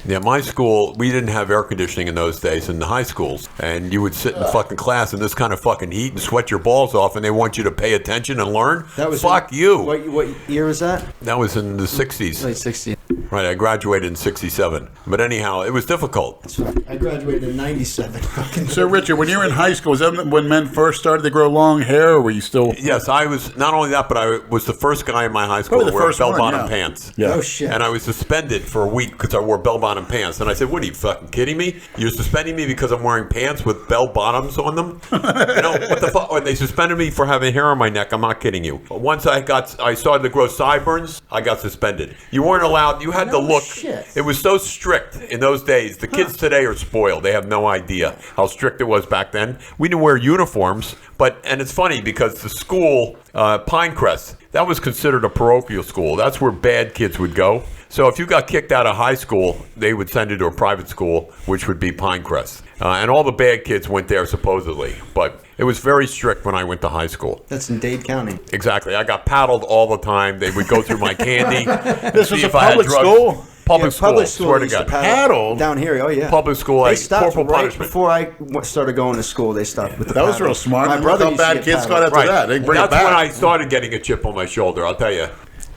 S3: Yeah, my school, we didn't have air conditioning in those days in the high schools, and you would sit in fucking class in this kind of fucking heat and sweat your balls off, and they want you to pay attention and learn.
S4: That was
S3: fuck you.
S4: What year was that?
S3: That was in the 60s.
S4: Late 60s.
S3: Right, I graduated in 67. But anyhow, it was difficult.
S4: I graduated in 97.
S5: So, Richard, when you were in high school, was that when men first started to grow long hair, or were you still?
S3: Yes, I was, not only that, but I was the first guy in my high school
S5: Probably
S3: to
S5: the
S3: wear
S5: first one,
S3: bell-bottom
S5: yeah.
S3: pants.
S5: Yeah.
S4: Oh shit.
S3: And I was suspended for a week because I wore bell-bottom pants. And I said, what are you fucking kidding me? You're suspending me because I'm wearing pants with bell-bottoms on them? What the fuck? They suspended me for having hair on my neck. I'm not kidding you. Once I started to grow sideburns, I got suspended. You weren't allowed, you had to look.
S4: Shit.
S3: It was so strict in those days. The kids today are spoiled. They have no idea how strict it was back then. We didn't wear uniforms, and it's funny because the school, Pinecrest, that was considered a parochial school. That's where bad kids would go. So if you got kicked out of high school, they would send you to a private school, which would be Pinecrest. And all the bad kids went there, supposedly. But it was very strict when I went to high school.
S4: That's in Dade County.
S3: Exactly. I got paddled all the time. They would go through my candy.
S5: This was a public school?
S3: Public school.
S4: Public school.
S3: Swear to
S4: used
S3: God.
S5: Paddled?
S4: down here. Oh yeah.
S3: Public school,
S4: They
S3: like
S4: stopped
S3: corporal
S4: right
S3: punishment.
S4: before I started going to school. They stopped with the
S5: That was
S4: paddle.
S5: real smart.
S4: My
S5: And
S4: brother
S5: look
S4: used
S5: how
S4: to
S5: bad
S4: get
S5: kids got
S4: paddled.
S5: after that. They bring
S3: That's
S5: it back.
S3: when I started getting a chip on my shoulder, I'll tell you.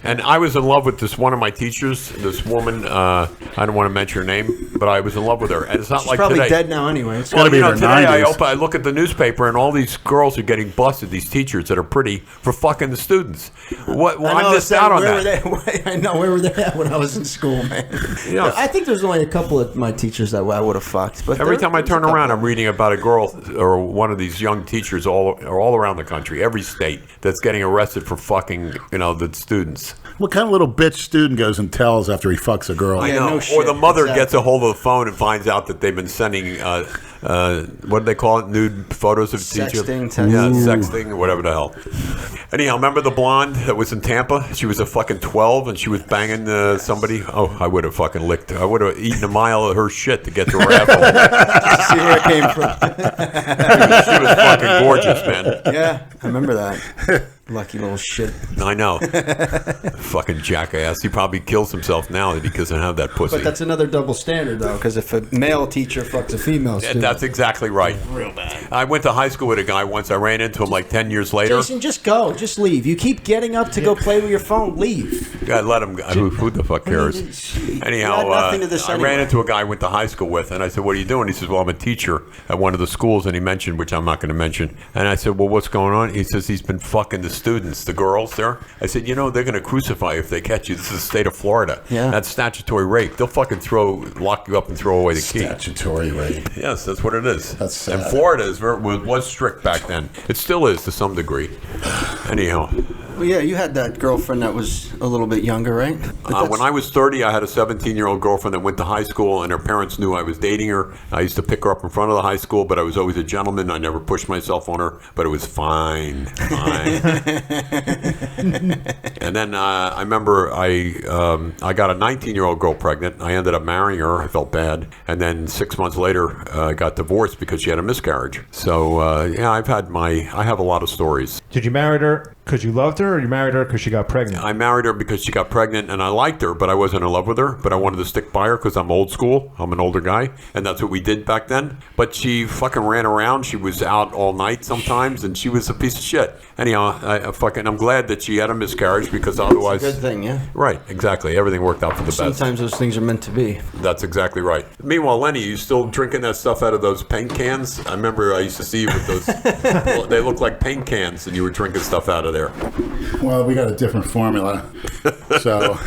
S3: And I was in love with this one of my teachers, this woman. I don't want to mention her name, but I was in love with her. And it's not
S4: She's
S3: like
S4: probably
S3: today.
S4: dead now anyway. It's
S5: gotta be in her
S3: today
S5: 90s.
S3: I look at the newspaper and all these girls are getting busted. These teachers that are pretty for fucking the students. I missed out on that.
S4: I know, where were they at when I was in school, man?
S3: Yeah.
S4: I think there's only a couple of my teachers that I would have fucked. But
S3: Every time I turn around, I'm reading about a girl or one of these young teachers all around the country, every state, that's getting arrested for fucking, the students.
S6: What kind of little bitch student goes and tells after he fucks a girl?
S3: I know.
S4: no
S3: Or
S4: shit,
S3: the mother
S4: exactly.
S3: gets a hold of the phone and finds out that they've been sending, what do they call it? Nude photos of teachers?
S4: Sexting,
S3: Yeah,
S4: texting.
S3: sexting or whatever the hell. Anyhow, remember the blonde that was in Tampa? She was a fucking 12 and she was banging somebody. Oh, I would have fucking licked her. I would have eaten a mile of her shit to get to her asshole.
S4: See where it came from.
S3: She was fucking gorgeous, man.
S4: Yeah, I remember that. Lucky little shit.
S3: I know. Fucking jackass. He probably kills himself now that he doesn't have that pussy.
S4: But that's another double standard, though, because if a male teacher fucks a female student.
S3: That's exactly right. Real bad. I went to high school with a guy once. I ran into him like 10 years later.
S4: Jason, just go. Just leave. You keep getting up to go play with your phone. Leave.
S3: God, let him go. Who the fuck cares? Anyhow,
S4: nothing to this
S3: I
S4: anyway.
S3: ran into a guy I went to high school with, and I said, what are you doing? He says, well, I'm a teacher at one of the schools, and he mentioned, which I'm not going to mention. And I said, well, what's going on? He says, he's been fucking the students, the girls there. I said, they're going to crucify you if they catch you. This is the state of Florida.
S4: Yeah.
S3: That's statutory rape. They'll fucking lock you up and throw away the key.
S6: Statutory rape.
S3: Yes, that's what it is.
S6: That's sad.
S3: And Florida was strict back then. It still is to some degree. Anyhow.
S4: Well, yeah, you had that girlfriend that was a little bit younger, right?
S3: When I was 30, I had a 17-year-old girlfriend that went to high school, and her parents knew I was dating her. I used to pick her up in front of the high school, but I was always a gentleman. I never pushed myself on her, but it was fine. And then I remember I got a 19-year-old girl pregnant. I ended up marrying her. I felt bad. And then 6 months later, I got divorced because she had a miscarriage. So, I have a lot of stories.
S1: Did you marry her because you loved her, or you married her because she got pregnant?
S3: I married her because she got pregnant, and I liked her, but I wasn't in love with her. But I wanted to stick by her because I'm old school. I'm an older guy, and that's what we did back then. But she fucking ran around. She was out all night sometimes, and she was a piece of shit. Anyhow, I'm glad that she had a miscarriage because otherwise...
S4: Good thing, yeah.
S3: Right, exactly. Everything worked out for the best.
S4: Sometimes those things are meant to be.
S3: That's exactly right. Meanwhile, Lenny, you still drinking that stuff out of those paint cans? I remember I used to see you with those. They look like paint cans, and you were drinking stuff out of there.
S6: Well, we got a different formula. So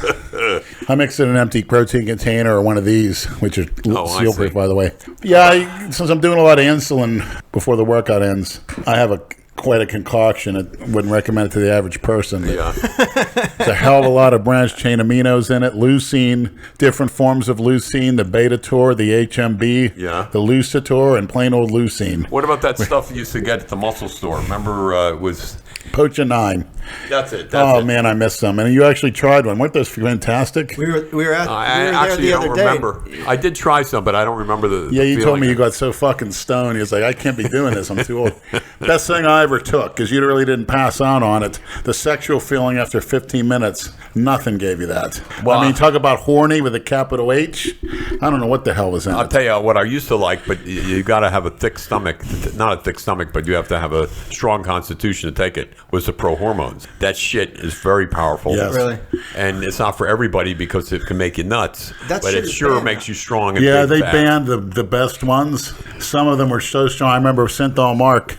S6: I mix in an empty protein container or one of these, which are seal-proof, by the way. Yeah, since I'm doing a lot of insulin before the workout ends, I have quite a concoction. I wouldn't recommend it to the average person.
S3: Yeah.
S6: There's a hell of a lot of branched chain aminos in it. Leucine, different forms of leucine, the Betator, the HMB, the Lucitor, and plain old leucine.
S3: What about that stuff you used to get at the muscle store? Remember, it was...
S6: Pocha 9.
S3: That's it.
S6: Man, I missed some. And you actually tried one. Weren't those fantastic?
S4: We were there
S3: actually
S4: the
S3: don't
S4: other day.
S3: remember. I did try some, but I don't remember the
S6: you told
S3: feeling.
S6: me you got so fucking stoned. He was like, I can't be doing this. I'm too old. Best thing I ever took, because you really didn't pass out on it. The sexual feeling after 15 minutes, nothing gave you that.
S3: Well,
S6: I mean, talk about horny with a capital H. I don't know what the hell was in it.
S3: I'll tell you what I used to like, but you got to have a thick stomach. Not a thick stomach, but you have to have a strong constitution to take it, was the pro hormones. That shit is very powerful.
S6: Yes.
S4: Really?
S3: And it's not for everybody because it can make you nuts.
S4: That
S3: but
S4: shit
S3: it
S4: is
S3: sure
S4: banned
S3: makes
S4: now.
S3: you strong. And
S6: Yeah,
S3: big
S6: they
S3: fat.
S6: banned the best ones. Some of them were so strong. I remember Synthol Mark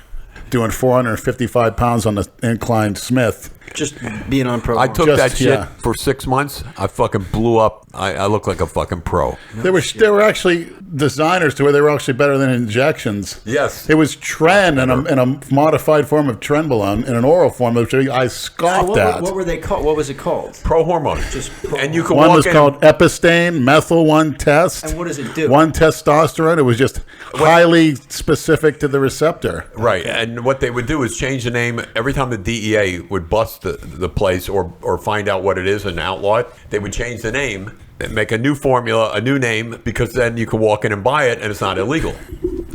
S6: doing 455 pounds on the inclined Smith.
S4: Just being on pro.
S3: I took
S6: Just-
S3: that shit
S6: yeah.
S3: for 6 months. I fucking blew up. I look like a fucking pro.
S6: There were actually designers to where they were actually better than injections.
S3: Yes.
S6: It was Tren in a modified form of Trenbolone in an oral form, which I scoffed at.
S4: What were they called? What was it called?
S3: Pro hormone.
S4: Just pro
S3: And you can
S6: One
S3: walk
S6: was
S3: in.
S6: called Epistane, Methyl 1 test.
S4: And what does it do?
S6: 1 testosterone. It was just highly specific to the receptor.
S3: Right, and what they would do is change the name every time the DEA would bust the place or find out what it is and outlaw it. They would change the name and make a new formula, a new name, because then you can walk in and buy it and it's not illegal.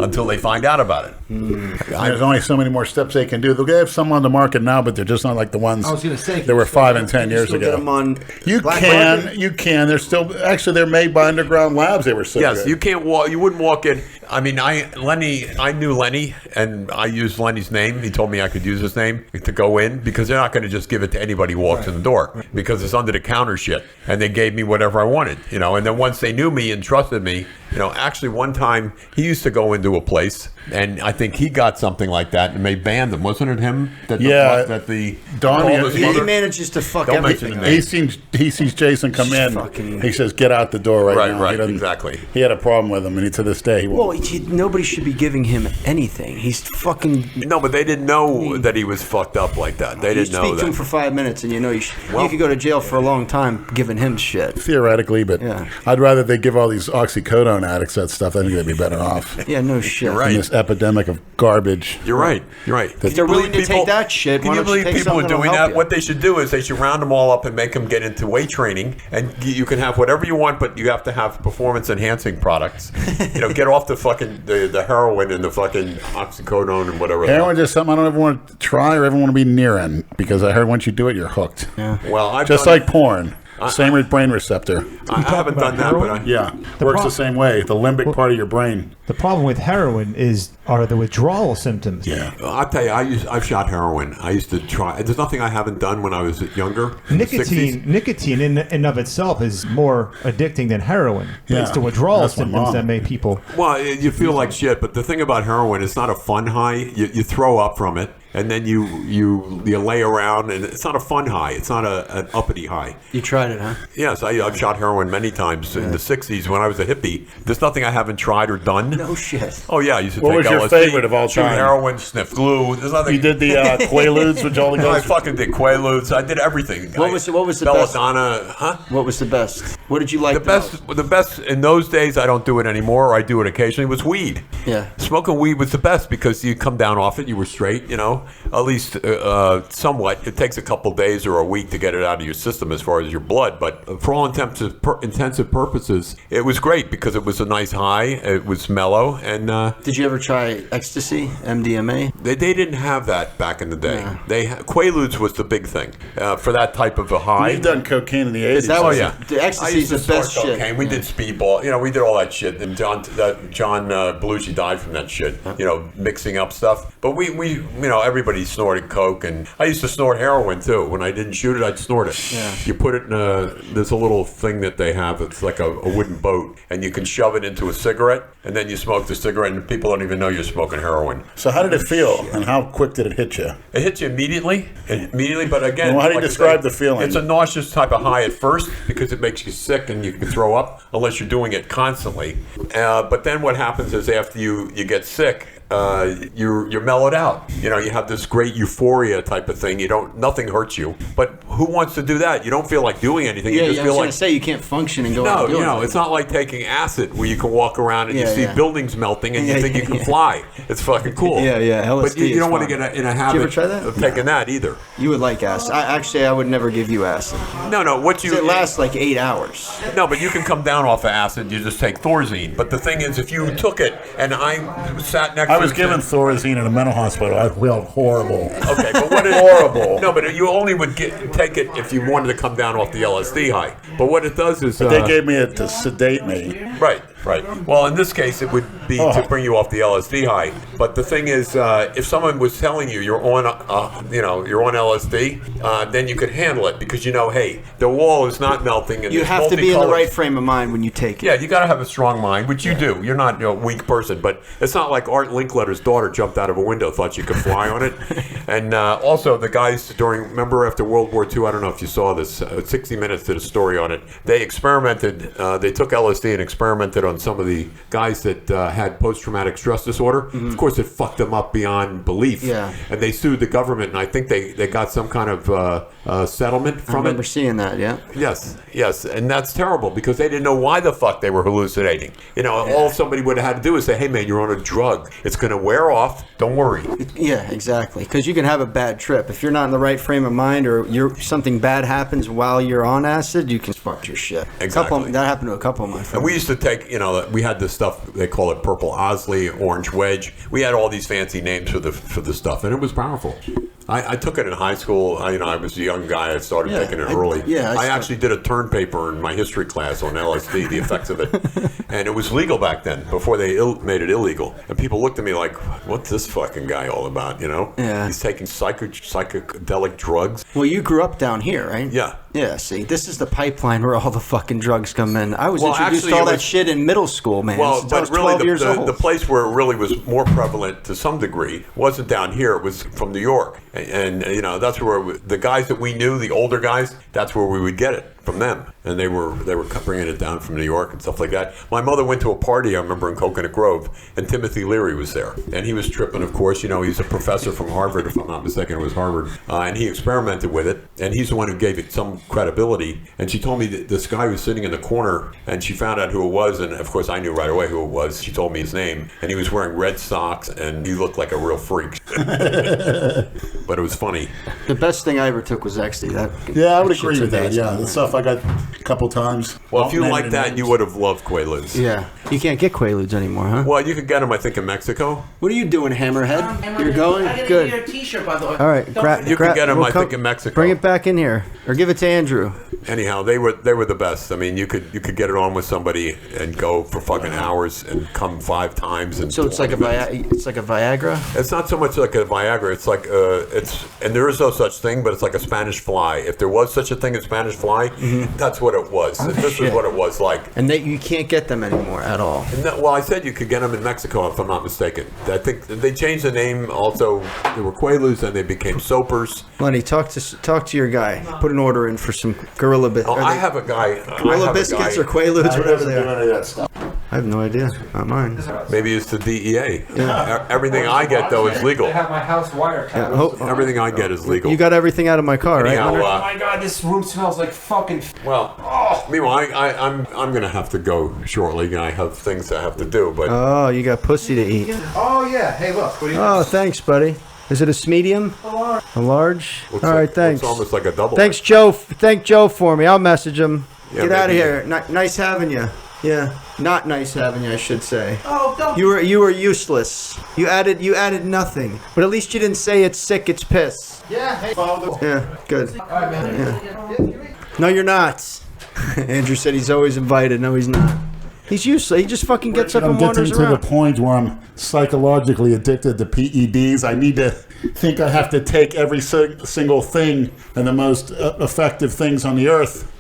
S3: until they find out about it.
S5: There's only so many more steps they can do. They have some on the market now, but they're just not like the ones
S4: I was going to say
S5: that were 5 and 10 years ago. You can. They're still actually they're made by underground labs. They were so
S3: yes,
S5: good.
S3: you can't walk. You wouldn't walk in. I mean, I knew Lenny, and I used Lenny's name. He told me I could use his name to go in because they're not going to just give it to anybody who walks in the door because it's under the counter shit. And they gave me whatever I wanted, And then once they knew me and trusted me, actually one time he used to go into a place, and I think he got something like that, and they banned him. Wasn't it him?
S4: He manages to fuck everything.
S5: He sees Jason come in. He says, "Get out the door right now."
S3: Right, exactly.
S5: He had a problem with him, and to this day, he won't.
S4: Nobody should be giving him anything. He's fucking...
S3: No, but they didn't know that he was fucked up like that. They didn't know that.
S4: You speak to him for 5 minutes, and you could go to jail for a long time giving him shit.
S5: Theoretically, but I'd rather they give all these oxycodone addicts that stuff. I think they'd be better off.
S4: Yeah, no shit.
S3: You're right.
S5: In this epidemic of garbage.
S3: You're right.
S4: If they're willing to take that shit,
S3: can you believe people are doing that? What they should do is they should round them all up and make them get into weight training, and you can have whatever you want, but you have to have performance-enhancing products. Get off the fucking the heroin and the fucking oxycodone and whatever.
S5: Heroin is something I don't ever want to try or ever want to be near in because I heard once you do it, you're hooked.
S4: Yeah.
S3: Well,
S5: just like porn. Same with brain receptor.
S3: I haven't done that, but
S5: works the same way. The limbic part of your brain.
S1: The problem with heroin are the withdrawal symptoms.
S5: Yeah,
S3: I'll tell you, I've shot heroin. I used to try. There's nothing I haven't done when I was younger.
S1: Nicotine in and of itself is more addicting than heroin.
S5: Yeah,
S1: it's the withdrawal symptoms that make people.
S3: Well, you feel like shit, but the thing about heroin, it's not a fun high. You throw up from it. And then you lay around, and it's not a fun high. It's not an uppity high.
S4: You tried it, huh?
S3: Yes, I've shot heroin many times in the 60s when I was a hippie. There's nothing I haven't tried or done.
S4: No shit.
S3: Oh, yeah. I used to
S5: what
S3: take
S5: was your
S3: LSD,
S5: favorite of all
S3: chew
S5: time?
S3: Heroin, sniff glue. There's nothing.
S5: You did the Quaaludes, which all the guys...
S3: I fucking did Quaaludes. I did everything.
S4: What was the best?
S3: Belladonna, huh?
S4: What was the best? What did you like
S3: the best in those days, I don't do it anymore, or I do it occasionally, was weed.
S4: Yeah.
S3: Smoking weed was the best because you come down off it, you were straight, at least somewhat. It takes a couple days or a week to get it out of your system as far as your blood, but for all intensive purposes, it was great because it was a nice high, it was mellow, and
S4: did you ever try ecstasy, MDMA?
S3: They didn't have that back in the day. Quaaludes was the big thing for that type of a high.
S5: You've done cocaine in the 80s.
S4: The ecstasy is the best shit.
S3: Cocaine. We did speedball. We did all that shit. And John Belushi died from that shit. Mixing up stuff. But we everybody snorted coke, and I used to snort heroin too. When I didn't shoot it, I'd snort it.
S4: Yeah.
S3: You put it in there's a little thing that they have. It's like a wooden boat, and you can shove it into a cigarette, and then you smoke the cigarette, and people don't even know you're smoking heroin.
S5: So how did it feel, and how quick did it hit you?
S3: It hit you immediately, but again,
S5: how do you describe the feeling?
S3: It's a nauseous type of high at first because it makes you sick and you can throw up unless you're doing it constantly. But then what happens is after you get sick, you're mellowed out. You have this great euphoria type of thing. Nothing hurts you. But who wants to do that? You don't feel like doing anything.
S4: Yeah,
S3: you just
S4: I
S3: feel
S4: was
S3: like
S4: going to say you can't function and go out and do it.
S3: It's not like taking acid where you can walk around and you see buildings melting and you think you can fly. It's fucking cool.
S4: Yeah. LSD
S3: but you don't want to get in a habit of taking that either.
S4: You would like acid. I would never give you acid.
S3: No.
S4: It lasts like 8 hours.
S3: No, but you can come down off of acid. You just take Thorazine. But the thing is, if you took it and I sat next to
S5: I was given Thorazine in a mental hospital. I felt horrible.
S3: Okay, but what horrible. No, but you only would take it if you wanted to come down off the LSD high. But what it does is...
S5: they gave me it to sedate me.
S3: Right. Well, in this case, it would be to bring you off the LSD high. But the thing is, if someone was telling you you're on LSD, then you could handle it because hey, the wall is not melting. And
S4: you have to be in the right frame of mind when you take it.
S3: Yeah, you got to have a strong mind, which you do. You're not a weak person, but it's not like Art Linkletter's daughter jumped out of a window, thought she could fly on it. And also the guys remember after World War II, I don't know if you saw this, 60 Minutes did a story on it. They experimented, they took LSD and experimented on some of the guys that had post-traumatic stress disorder. Mm-hmm. Of course, it fucked them up beyond belief.
S4: Yeah.
S3: And they sued the government, and I think they got some kind of settlement from it.
S4: I remember seeing that, yeah.
S3: Yes. And that's terrible because they didn't know why the fuck they were hallucinating. All somebody would have had to do is say, hey, man, you're on a drug. It's going to wear off. Don't worry.
S4: Yeah, exactly. Because you can have a bad trip. If you're not in the right frame of mind or something bad happens while you're on acid, you can fuck your shit.
S3: Exactly.
S4: That happened to a couple of my friends.
S3: And we used to take, know, we had this stuff, they call it Purple Osley, Orange Wedge. We had all these fancy names for the stuff, and it was powerful. I took it in high school. I was a young guy. I started taking it early. I actually did a term paper in my history class on LSD, the effects of it. And it was legal back then, before they made it illegal. And people looked at me like, what's this fucking guy all about, you know?
S4: Yeah.
S3: He's taking psychedelic drugs.
S4: Well, you grew up down here, right?
S3: Yeah.
S4: Yeah, see, this is the pipeline where all the fucking drugs come in. I was introduced to all that shit in middle school, man.
S3: Well,
S4: since I
S3: but
S4: was
S3: really,
S4: 12 years old.
S3: the place where it really was more prevalent to some degree wasn't down here. It was from New York. And you know, that's where the guys that we knew, the older guys, that's where we would get it from them. And they were bringing it down from New York and stuff like that. My mother went to a party, I remember, in Coconut Grove, and Timothy Leary was there. And he was tripping, of course. You know, he's a professor from Harvard, if I'm not mistaken, it was Harvard. And he experimented with it, and he's the one who gave it some credibility. And she told me that this guy was sitting in the corner, and she found out who it was, and of course I knew right away who it was. She told me his name, and he was wearing red socks, and he looked like a real freak. But it was funny.
S4: The best thing I ever took was actually that.
S6: Yeah, I would agree with that. Yeah, the stuff I got a couple times.
S3: Well, if you like that, you would have loved Quaaludes.
S4: Yeah. You can't get Quaaludes anymore, huh?
S3: Well, you could get them, I think, in Mexico.
S4: What are you doing, Hammerhead? You're going?
S2: I gotta
S4: Good.
S2: get your t-shirt, by the way.
S4: All right.
S3: You can get them, I think, in Mexico.
S4: Bring it back in here. Or give it to Andrew.
S3: Anyhow, they were the best. I mean, you could get it on with somebody and go for fucking hours and come 5 times. And
S4: so it's like a Viagra?
S3: It's not so much like a Viagra. It's like and there is no such thing, but it's like a Spanish fly. If there was such a thing as Spanish fly, that's what it was. This is what it was like.
S4: And you can't get them anymore at all.
S3: Well, I said you could get them in Mexico, if I'm not mistaken. I think they changed the name. Also, they were Quaaludes, and they became Soapers.
S4: Lenny, talk to your guy. Put an order in for some Gorilla Biscuits.
S3: I have a guy.
S4: Gorilla Biscuits or Quaaludes, whatever they are.
S5: That stuff.
S4: I have no idea. Not mine.
S3: Maybe it's the DEA. Yeah. Everything I get, though, is legal.
S7: They have my house wiretapped.
S3: Everything I get is legal.
S4: You got everything out of my car, right?
S3: Anyhow,
S7: Oh my god, this room smells like fucking.
S3: Well, meanwhile, I'm going to have to go shortly. I have things I have to do, but.
S4: Oh, you got pussy to eat.
S7: Oh yeah. Hey, look. What do you?
S4: Oh, thanks, buddy. Is it a medium? A large? All right, thanks.
S3: It's almost like a double.
S4: Thanks, Joe. Thank Joe for me. I'll message him.
S3: Yeah,
S4: Get out of here. Nice having you. Yeah, not nice having you, I should say.
S2: Oh, don't.
S4: You were useless. You added nothing. But at least you didn't say it's sick, it's piss.
S2: Yeah. Hey.
S4: Yeah, good.
S7: All right, man.
S4: Yeah. No, you're not. Andrew said he's always invited. No, he's not. He's useless. He just fucking gets up and wanders around.
S6: I'm getting to the point where I'm psychologically addicted to PEDs. I need to think I have to take every single thing and the most effective things on the earth,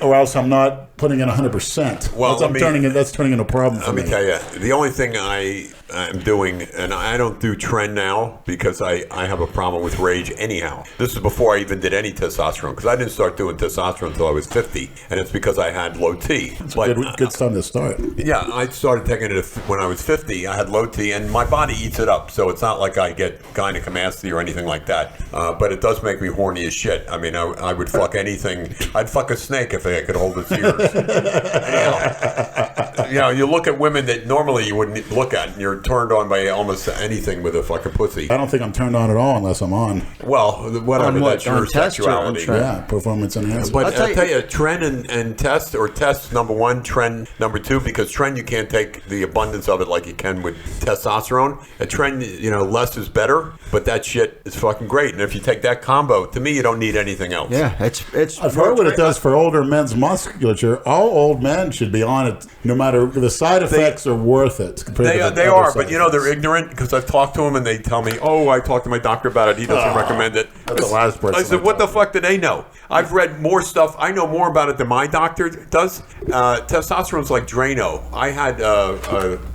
S6: or else I'm not putting in 100%.
S3: Well,
S6: that's turning into a problem for me.
S3: Let me tell you, the only thing I'm doing, and I don't do Tren now because I have a problem with rage anyhow. This is before I even did any testosterone, because I didn't start doing testosterone until I was 50, and it's because I had low T.
S6: It's a good time to start.
S3: Yeah, I started taking it when I was 50. I had low T, and my body eats it up, so it's not like I get gynecomastia or anything like that. But it does make me horny as shit. I mean, I would fuck anything. I'd fuck a snake if I could hold its ears. You look at women that normally you wouldn't look at, and you're turned on by almost anything with a fucking pussy.
S6: I don't think I'm turned on at all unless I'm on.
S3: Well, whatever, that's your
S4: test
S3: sexuality.
S6: Yeah, performance enhancement.
S3: But I'll tell you, Tren and test, or test number 1, Tren number 2, because Tren you can't take the abundance of it like you can with testosterone. A Tren, less is better, but that shit is fucking great. And if you take that combo, to me, you don't need anything else.
S4: Yeah, it's.
S6: I've heard what it does for older men's musculature. All old men should be on it, no matter the side effects are worth it.
S3: They are, but they're ignorant, because I've talked to them and they tell me, "Oh, I talked to my doctor about it. He doesn't recommend it."
S6: That's the last person.
S3: I said, "What the fuck do they know?" I've read more stuff. I know more about it than my doctor does. Testosterone's like Drano. I had a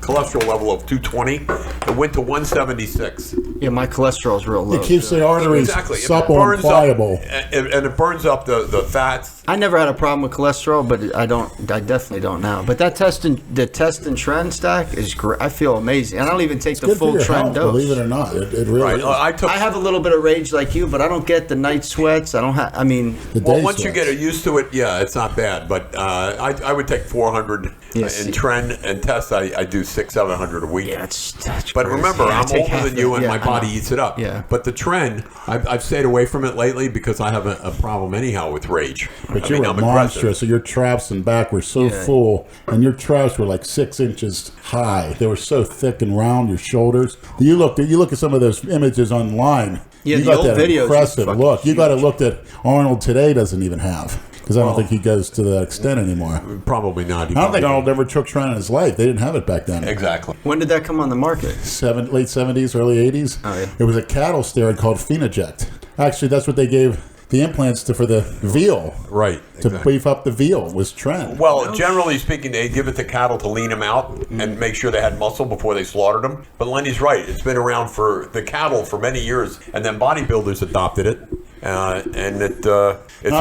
S3: cholesterol level of 220. It went to 176.
S4: Yeah, my cholesterol's real low.
S6: It keeps the arteries supple and pliable.
S3: And it burns up the fats.
S4: I never had a problem with cholesterol, but I definitely don't now. But the test and Tren stack is great. I feel amazing. And I don't even take the full Tren dose.
S6: Believe it or not, it really is.
S4: I have a little bit of rage like you, but I don't get the night sweats. I don't have. I mean,
S3: once you get used to it, yeah, it's not bad. But I would take 400 in Tren and test. I do 600-700 a week.
S4: Yeah, that's
S3: but
S4: crazy.
S3: remember, I'm older than you, and my body eats it up.
S4: Yeah.
S3: But the Tren, I've stayed away from it lately because I have a problem anyhow with rage.
S6: But but you were monstrous. So your traps and back were so full, and your traps were like 6 inches high. They were so thick and round. Your shoulders. You look at some of those images online.
S4: Yeah,
S6: you
S4: the
S6: got
S4: old
S6: that
S4: videos
S6: impressive look. You got to look that Arnold today doesn't even have. Because I don't think he goes to that extent anymore.
S3: Probably not.
S6: I don't think Arnold ever took Tren in his life. They didn't have it back then.
S3: Exactly.
S4: When did that come on the market?
S6: Late 70s, early 80s.
S4: Oh, yeah.
S6: It was a cattle steroid called Phenoject. Actually, that's what they gave the implants for the veal.
S3: Right.
S6: To beef up the veal was Tren.
S3: Well, generally speaking, they give it to cattle to lean them out and make sure they had muscle before they slaughtered them. But Lenny's right. It's been around for the cattle for many years, and then bodybuilders adopted it.
S6: Now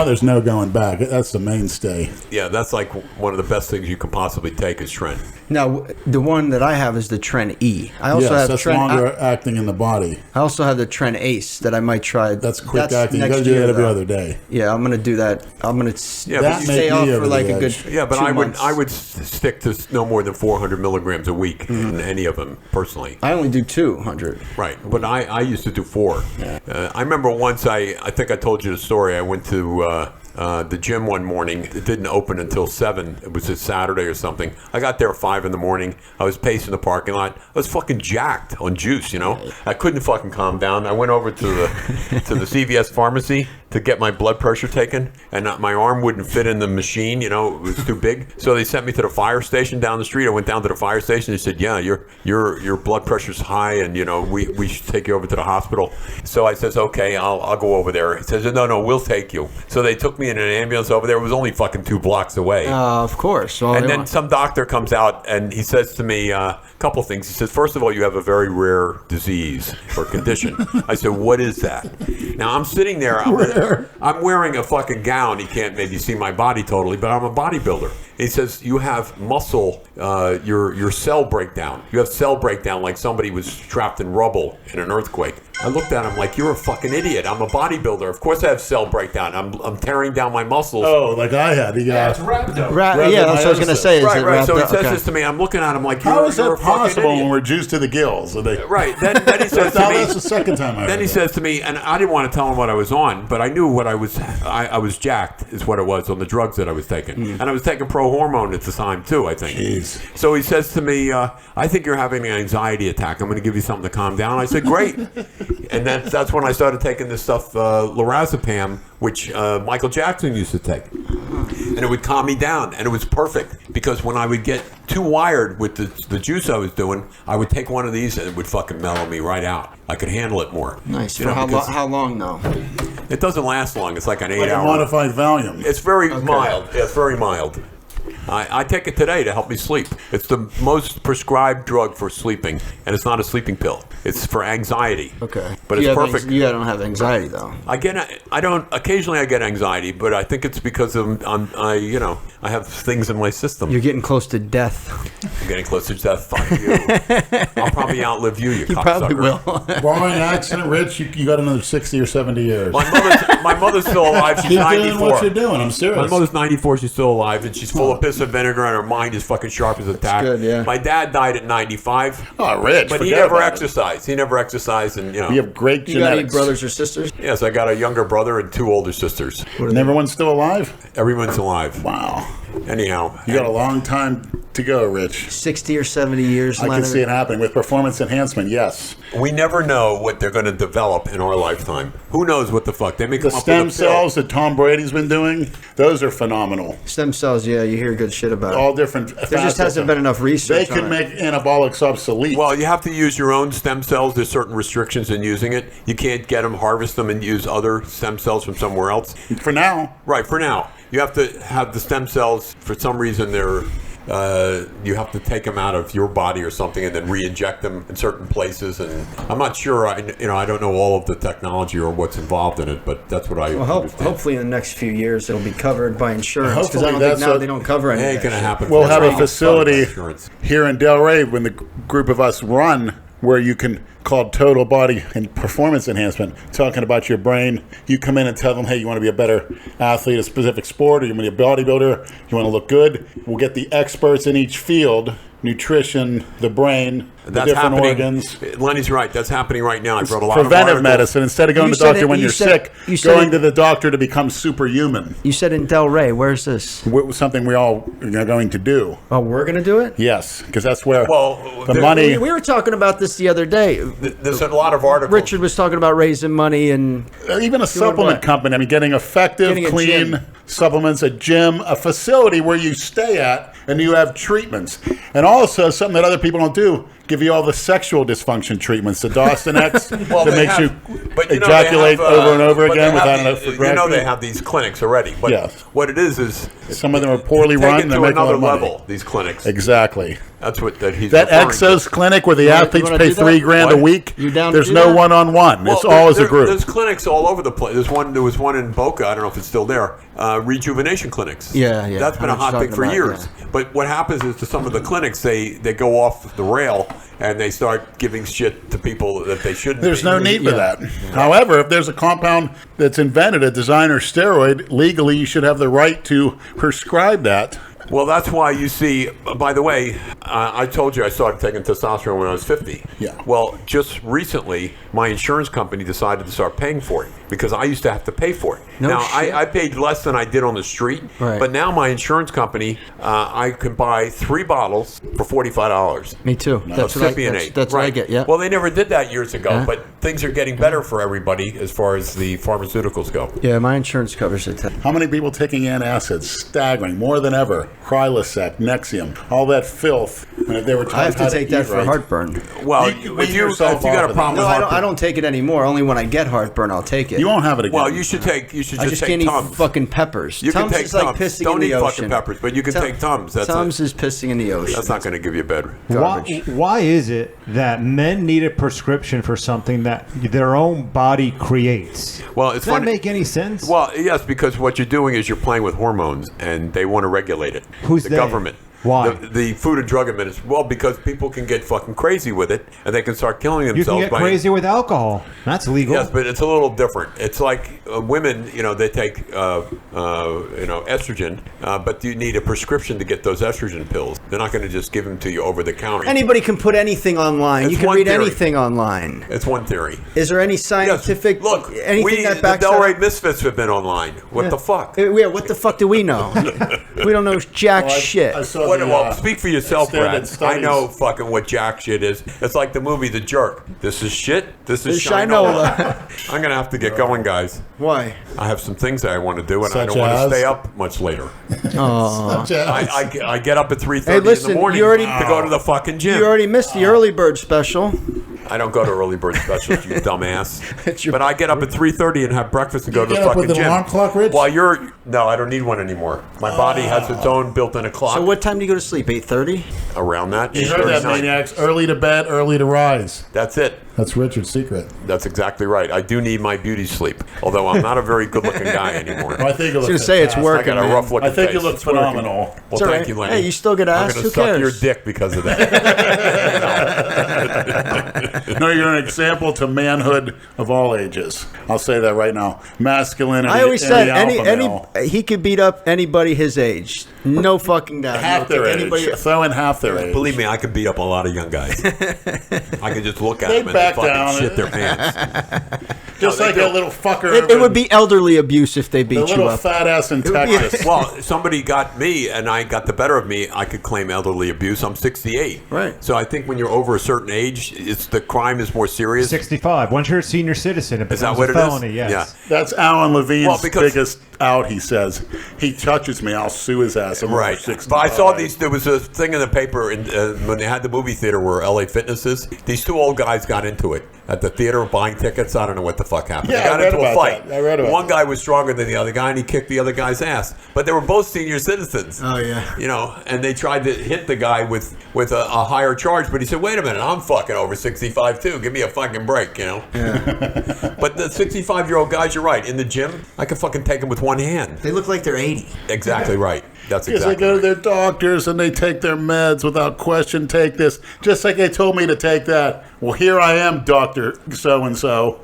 S6: there's no going back. That's the mainstay.
S3: Yeah, that's like one of the best things you can possibly take is Tren.
S4: Now, the one that I have is the Tren E. I also have
S6: that's
S4: Tren
S6: longer acting in the body.
S4: I also have the Tren Ace that I might try.
S6: That's quick acting. You got to do that every other day.
S4: Yeah, I'm going to do that. I'm going to stay off for like a good 2 months.
S3: I would stick to no more than 400 milligrams a week in any of them, personally.
S4: I only do 200.
S3: Right, but I used to do 4. Yeah. I remember once, I think I told you the story, I went to the gym one morning. It didn't open until 7. It was a Saturday or something. I got there at 5 in the morning. I was pacing the parking lot. I was fucking jacked on juice, you know. I couldn't fucking calm down. I went over to the CVS pharmacy to get my blood pressure taken, and my arm wouldn't fit in the machine, you know, it was too big. So they sent me to the fire station down the street. I went down to the fire station. They said, yeah, your blood pressure's high, and, you know, we should take you over to the hospital. So I says, okay, I'll go over there. He says, no, we'll take you. So they took me in an ambulance over there. It was only fucking 2 blocks away.
S4: Of course.
S3: And then some doctor comes out, and he says to me a couple things. He says, first of all, you have a very rare disease or condition. I said, what is that? Now, I'm sitting there. I'm wearing a fucking gown. He can't maybe see my body totally, but I'm a bodybuilder. He says, you have muscle, your cell breakdown. You have cell breakdown like somebody was trapped in rubble in an earthquake. I looked at him like, you're a fucking idiot. I'm a bodybuilder. Of course I have cell breakdown. I'm tearing down my muscles.
S6: Oh, like I had.
S7: Yeah, it's rhabdo.
S4: Yeah, that's what I was going to say.
S3: Right. So he says this to me. I'm looking at him like,
S6: how is that possible
S3: when
S6: we're juiced to the gills?
S3: Right. Then he says to me.
S6: That's the second time I heard
S3: Then he says to me, and I didn't want to tell him what I was on, but I knew what I was. I was jacked, is what it was, on the drugs that I was taking, and I was taking pro-hormone at the time too, I think.
S6: Jeez.
S3: So he says to me, I think you're having an anxiety attack. I'm going to give you something to calm down. I said, great. And that's when I started taking this stuff, lorazepam, which Michael Jackson used to take. And it would calm me down. And it was perfect, because when I would get too wired with the juice I was doing, I would take one of these and it would fucking mellow me right out. I could handle it more.
S4: Nice. For how long, though?
S3: It doesn't last long. It's like an 8
S6: like
S3: hour.
S6: a modified Valium.
S3: It's very mild. Yeah, it's very mild. I take it today to help me sleep. It's the most prescribed drug for sleeping, and it's not a sleeping pill. It's for anxiety.
S4: Okay.
S3: But it's perfect.
S4: You don't have anxiety, though.
S3: Occasionally I get anxiety, but I think it's because I have things in my system.
S4: You're getting close to death.
S3: I'm getting close to death. Fuck you. I'll probably outlive you, you cocksucker.
S4: Probably will.
S6: Barring accident, Rich, you got another 60 or 70 years.
S3: My mother's still alive. She's 94.
S6: Doing what you're doing. I'm serious.
S3: My mother's 94. She's still alive, and she's full of piss and vinegar, and her mind is fucking sharp as a tack.
S4: Good, yeah.
S3: My dad died at 95.
S6: Oh, Rich.
S3: But he never exercised. He never exercised, and
S6: you have great genetics.
S4: You got any brothers or sisters?
S3: Yes, I got a younger brother and 2 older sisters.
S6: And everyone's still alive?
S3: Everyone's alive.
S6: Wow.
S3: Anyhow,
S6: you got a long time to go, Rich.
S4: 60 or 70 years,
S6: I can see it happening with performance enhancement. Yes.
S3: We never know what they're going to develop in our lifetime. Who knows what the fuck they may come up with.
S6: The stem cells that Tom Brady's been doing, those are phenomenal.
S4: Stem cells, yeah, you hear good shit about it.
S6: All different.
S4: There just hasn't been enough research.
S6: They can make anabolics obsolete.
S3: Well, you have to use your own stem cells. There's certain restrictions in using it. You can't get them, harvest them, and use other stem cells from somewhere else.
S6: For now.
S3: Right, for now. You have to have the stem cells. For some reason, you have to take them out of your body or something, and then re-inject them in certain places. And I'm not sure. I don't know all of the technology or what's involved in it, but that's what I understand.
S4: Hopefully, in the next few years, it'll be covered by insurance. Because I don't think now they don't cover anything.
S3: It ain't gonna happen.
S6: We'll have a facility here in Delray when the group of us run, where you can
S5: called Total Body and Performance Enhancement, talking about your brain. You come in and tell them, hey, you want to be a better athlete, a specific sport, or you want to be a bodybuilder, you want to look good. We'll get the experts in each field, nutrition, the brain, the different organs.
S3: Lenny's right. That's happening right now. I've read a lot of
S5: preventive medicine. Instead of going to the doctor when you're sick, going to the doctor to become superhuman.
S4: You said in Delray. Where's this?
S5: Something we all are going to do.
S4: Oh, we're going to do it?
S5: Yes, because that's where the
S4: money...
S5: money...
S4: We were talking about this the other day.
S3: There's a lot of articles.
S4: Richard was talking about raising money and...
S5: Even a supplement company. I mean, getting effective, clean supplements, a gym, a facility where you stay at, and you have treatments. And also, something that other people don't do, give you all the sexual dysfunction treatments, the Dawson X that makes you ejaculate over and over again without enough erection.
S3: You know they have these clinics already. But what it is
S5: some of them are poorly run.
S3: Take it to another level, these clinics.
S5: Exactly.
S3: That's what he's
S5: that Exos clinic where the athletes pay $3,000 a week. There's no one-on-one. It's all as a group.
S3: There's clinics all over the place. There was one in Boca. I don't know if it's still there. Rejuvenation clinics.
S4: Yeah.
S3: That's been a hot thing for years.
S4: Yeah.
S3: But what happens is to some of the clinics, they go off the rail and they start giving shit to people that they shouldn't.
S5: There's no need for that. However, if there's a compound that's invented, a designer steroid, legally you should have the right to prescribe that.
S3: Well, that's why you see, by the way, I told you I started taking testosterone when I was 50.
S5: Yeah.
S3: Well, just recently, my insurance company decided to start paying for it because I used to have to pay for it. Now, I paid less than I did on the street, but now my insurance company, I can buy 3 bottles for $45.
S4: Me too. That's what I get, yeah.
S3: Well, they never did that years ago, but things are getting better for everybody as far as the pharmaceuticals go.
S4: Yeah, my insurance covers it.
S5: How many people taking antacids? Staggering, more than ever. Prilosec, Nexium, all that filth. They were
S4: I have to take that for heartburn.
S3: Well, if you got a problem with heartburn,
S4: I don't take it anymore. Only when I get heartburn, I'll take it.
S5: You won't have it again.
S3: Well, you should just take
S4: can't
S3: Tums.
S4: eat fucking peppers.
S3: You
S4: Tums
S3: can take
S4: is like
S3: Tums.
S4: pissing
S3: Don't
S4: in the
S3: eat
S4: ocean.
S3: fucking peppers, but you can take Tums.
S4: Tums is pissing in the ocean.
S3: That's not going to give you bad
S1: garbage. Why is it that men need a prescription for something that their own body creates?
S3: Well, it's
S1: Does that make any sense?
S3: Well, yes, because what you're doing is you're playing with hormones, and they want to regulate it.
S1: Who's
S3: the government?
S1: Why?
S3: The Food and Drug Administration. Well, because people can get fucking crazy with it, and they can start killing themselves.
S1: You can get crazy with alcohol. That's legal.
S3: Yes, but it's a little different. It's like women, they take, estrogen, but you need a prescription to get those estrogen pills. They're not going to just give them to you over the counter.
S4: Anybody can put anything online. You can read anything online.
S3: It's one theory.
S4: Is there any scientific anything that backs
S3: the Delray Misfits have been online. What the fuck?
S4: Yeah, what the fuck do we know? We don't know jack shit.
S3: Well, speak for yourself, Brad. I know fucking what jack shit is. It's like the movie The Jerk. This is shit. This is shinola. I'm going to have to get going, guys.
S4: Why?
S3: I have some things that I want to do, and I don't want to stay up much later. I get up at 3:30 in the morning to go to the fucking gym.
S4: You already missed the early bird special.
S3: I don't go to early bird specials, you dumbass. But I get up at 3:30 and have breakfast and go to the fucking gym.
S6: Get up with an alarm clock, Rich?
S3: No, I don't need one anymore. My body has its own built-in clock.
S4: So what time do you go to sleep? 8:30?
S3: Around that.
S5: You heard that, maniacs. Early to bed, early to rise.
S3: That's it.
S6: That's Richard's secret.
S3: That's exactly right. I do need my beauty sleep, although I'm not a very good-looking guy anymore.
S5: I think you look
S4: it's working.
S3: I got a rough-looking face.
S5: I think you look phenomenal.
S3: Well, thank you, Lenny.
S4: Hey, you still get ass.
S3: I'm going to suck your dick because of that.
S5: No, you're an example to manhood of all ages. I'll say that right now. Masculinity.
S4: I always said he could beat up anybody his age. No fucking doubt.
S5: Half their age. Throw in half their age.
S3: Believe me, I could beat up a lot of young guys. I could just look at them and they fucking shit their pants.
S5: Just like a little fucker.
S4: It would be elderly abuse if they beat you up.
S5: The little fat ass in Texas.
S3: Well, somebody got me and I got the better of me. I could claim elderly abuse. I'm 68.
S4: Right.
S3: So I think when you're over a certain age, the crime is more serious.
S1: 65. Once you're a senior citizen, it becomes
S3: a
S1: felony. Yes.
S3: Yeah.
S5: That's Alan Levine's biggest out, he says. He touches me, I'll sue his ass.
S3: Right. But I saw there was a thing in the paper when they had the movie theater where LA Fitness is. These two old guys got into it at the theater buying tickets. I don't know what the fuck happened.
S5: Yeah,
S3: they got into a fight.
S5: I read about
S3: One guy was stronger than the other guy, and he kicked the other guy's ass. But they were both senior citizens.
S4: Oh, yeah.
S3: And they tried to hit the guy with a higher charge, but he said, wait a minute, I'm fucking over 65 too. Give me a fucking break, Yeah. But the 65-year-old guys, you're right. In the gym, I could fucking take them with one hand.
S4: They look like they're 80.
S3: Exactly right. That's
S5: Because
S3: exactly
S5: they go to
S3: right.
S5: their doctors and they take their meds without question. Take this, just like they told me to take that. Well, here I am, Doctor So and So.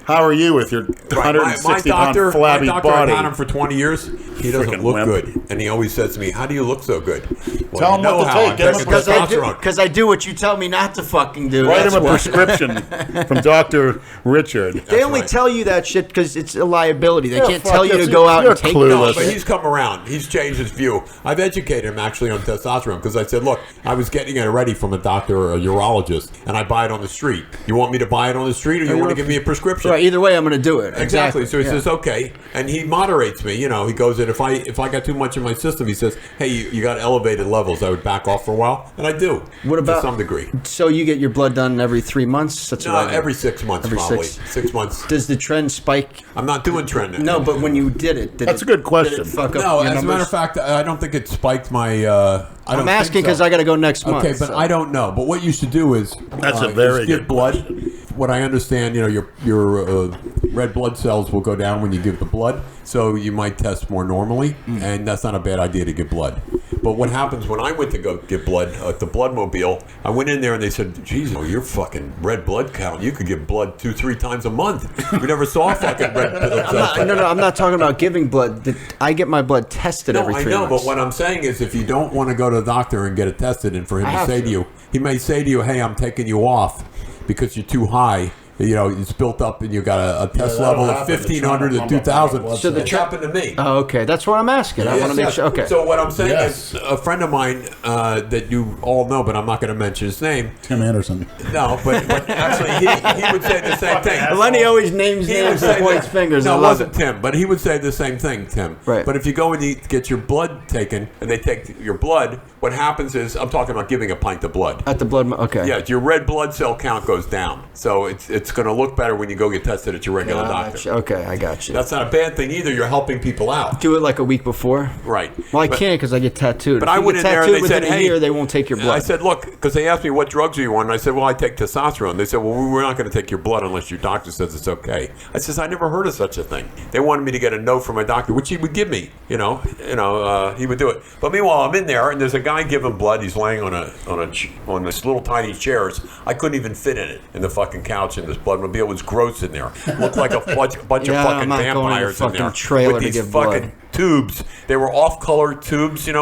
S5: How are you with your 160-pound flabby
S3: my doctor,
S5: body?
S3: I've had him for 20 years. He doesn't
S5: Frickin'
S3: look
S5: wimp.
S3: good, and he always says to me, "How do you look so good?" Well,
S5: Tell
S3: you
S5: him
S3: know
S5: what to
S3: how.
S5: take.
S3: I'm
S5: Get him
S3: taking
S5: a
S3: testosterone.
S4: Because I do what you tell me not to fucking do.
S5: Write
S4: That's
S5: him a
S4: why.
S5: prescription from Dr. Richard.
S4: They only
S3: right.
S4: tell you that shit because it's a liability. They
S5: Yeah,
S4: can't
S5: fuck
S4: tell you
S5: this.
S4: to go out
S5: You're
S4: and take
S5: clueless.
S3: No,
S4: that
S3: but
S4: shit.
S3: he's come around. He's changed his view. I've educated him actually on testosterone because I said, look, I was getting it already from a doctor or a urologist, and I buy it on the street. You want me to buy it on the street, or you want to give me a prescription?
S4: Right, either way, I'm going to do it.
S3: Exactly. So he
S4: Yeah.
S3: says, okay, and he moderates me. You know, he goes in if I got too much in my system, he says, hey, you got elevated levels. I would back off for a while, and I do.
S4: What about-
S3: to some degree?
S4: So you get your blood done every 3 months? That's
S3: No,
S4: what I do.
S3: every 6 months
S4: Every
S3: probably.
S4: 6.
S3: 6 months.
S4: Does the trend spike?
S3: I'm not doing trend.
S4: No, but when you did it,
S5: That's a good question.
S4: Did it fuck up
S3: No,
S4: your
S3: as a matter
S4: numbers?
S3: of fact, I don't think it spiked my. I don't
S4: I'm asking
S3: think
S4: because
S3: so.
S4: I got to go next month.
S3: Okay, but
S4: so.
S3: I don't know. But what you should do is
S5: That's a
S3: is
S5: very
S3: give
S5: good
S3: blood.
S5: question.
S3: What I understand, your red blood cells will go down when you give the blood, so you might test more normally, and that's not a bad idea to give blood. But what happens when I went to go get blood at the bloodmobile? I went in there and they said, "Geez, you're fucking red blood count. You could give blood 2-3 times a month. We never saw a fucking red blood cell."
S4: No, I'm not talking about giving blood. I get my blood tested every 3
S3: I know,
S4: months.
S3: but what I'm saying is if you don't want to go to the doctor and get it tested and for him
S4: I
S3: to
S4: have
S3: say
S4: to.
S3: to you, he may say to you, hey, I'm taking you off because you're too high. You know, it's built up and you got a test
S5: Yeah,
S3: level
S5: that'll
S3: of
S5: happen.
S3: 1,500 to
S5: It's
S3: 2,000.
S4: So the
S3: It's happened to me.
S4: Oh, okay. That's what I'm asking. I want to make sure. Okay.
S3: So what I'm saying
S5: Yes.
S3: is a friend of mine that you all know, but I'm not going to mention his name.
S6: Tim Anderson.
S3: No, but actually he would say the same thing.
S4: Lenny always names
S3: He would
S4: names
S3: say
S4: and points
S3: that-
S4: fingers.
S3: No,
S4: I
S3: it
S4: love
S3: wasn't Tim, but he would say the same thing, Tim.
S4: Right.
S3: But if you go and you get your blood taken and they take your blood, what happens is, I'm talking about giving a pint of blood.
S4: At the blood. Okay.
S3: Yeah, your red blood cell count goes down. So it's going to look better when you go get tested at your regular doctor.
S4: Gotcha. Okay, I got you.
S3: That's not a bad thing either. You're helping people out.
S4: Do it like a week before.
S3: Right.
S4: Well, I
S3: But-
S4: can't because I get tattooed.
S3: But
S4: If
S3: I
S4: you
S3: went
S4: get
S3: in there and
S4: tattooed
S3: they said,
S4: within a
S3: hey,
S4: year, they won't take your blood.
S3: I said, look, because they asked me what drugs are you on, and I said, well, I take testosterone. They said, well, we're not going to take your blood unless your doctor says it's okay. I says, I never heard of such a thing. They wanted me to get a note from my doctor, which he would give me. He would do it. But meanwhile, I'm in there, and there's a guy giving blood. He's laying on this little tiny chairs. I couldn't even fit in it in the fucking couch in this bloodmobile. It was gross in there. It looked like a bunch of
S4: Yeah,
S3: fucking
S4: I'm not going in the
S3: vampires in
S4: fucking
S3: there
S4: trailer
S3: with
S4: to
S3: these
S4: give
S3: fucking
S4: blood.
S3: tubes. They were off-colored tubes. It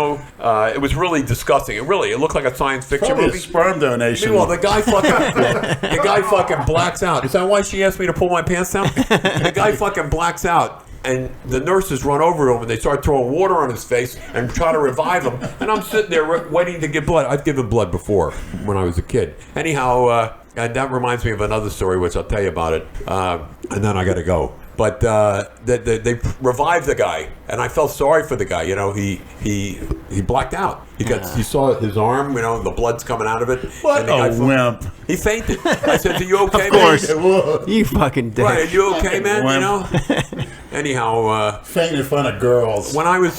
S3: was really disgusting. It looked like a science fiction
S5: Probably a
S3: movie.
S5: sperm donation.
S3: Meanwhile, the guy fucking blacks out. Is that why she asked me to pull my pants down? The guy fucking blacks out. And the nurses run over to him and they start throwing water on his face and try to revive him. And I'm sitting there waiting to give blood. I've given blood before when I was a kid. Anyhow, and that reminds me of another story, which I'll tell you about it. And then I got to go. But they revived the guy, and I felt sorry for the guy. He blacked out. You saw his arm. The blood's coming out of it.
S5: What
S3: and the guy
S5: a wimp.
S3: He fainted. I said, "Are you okay,
S4: Of course.
S3: man?"
S4: You fucking dick.
S3: Right? Are you okay, man?
S5: Wimp.
S3: Anyhow,
S5: Faint in front of girls.
S3: when I was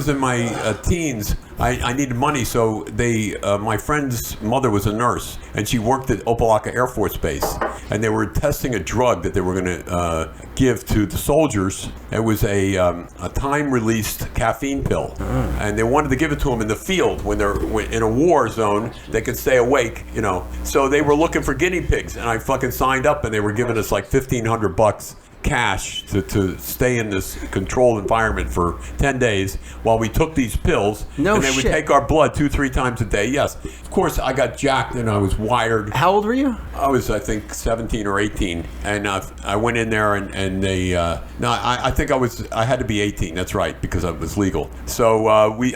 S3: in my teens, I needed money, so my friend's mother was a nurse, and she worked at Opelika Air Force Base, and they were testing a drug that they were going to give to the soldiers. It was a time-released caffeine pill, and they wanted to give it to them in the field when they're in a war zone. They could stay awake, So they were looking for guinea pigs, and I fucking signed up, and they were giving us like $1,500 cash to stay in this controlled environment for 10 days while we took these pills.
S4: No
S3: and they would
S4: shit.
S3: take our blood 2-3 times a day. Yes, of course I got jacked and I was wired.
S4: How old were you?
S3: I was, I think, 17 or 18, and I went in there and they I think I had to be 18. That's right, because I was legal. So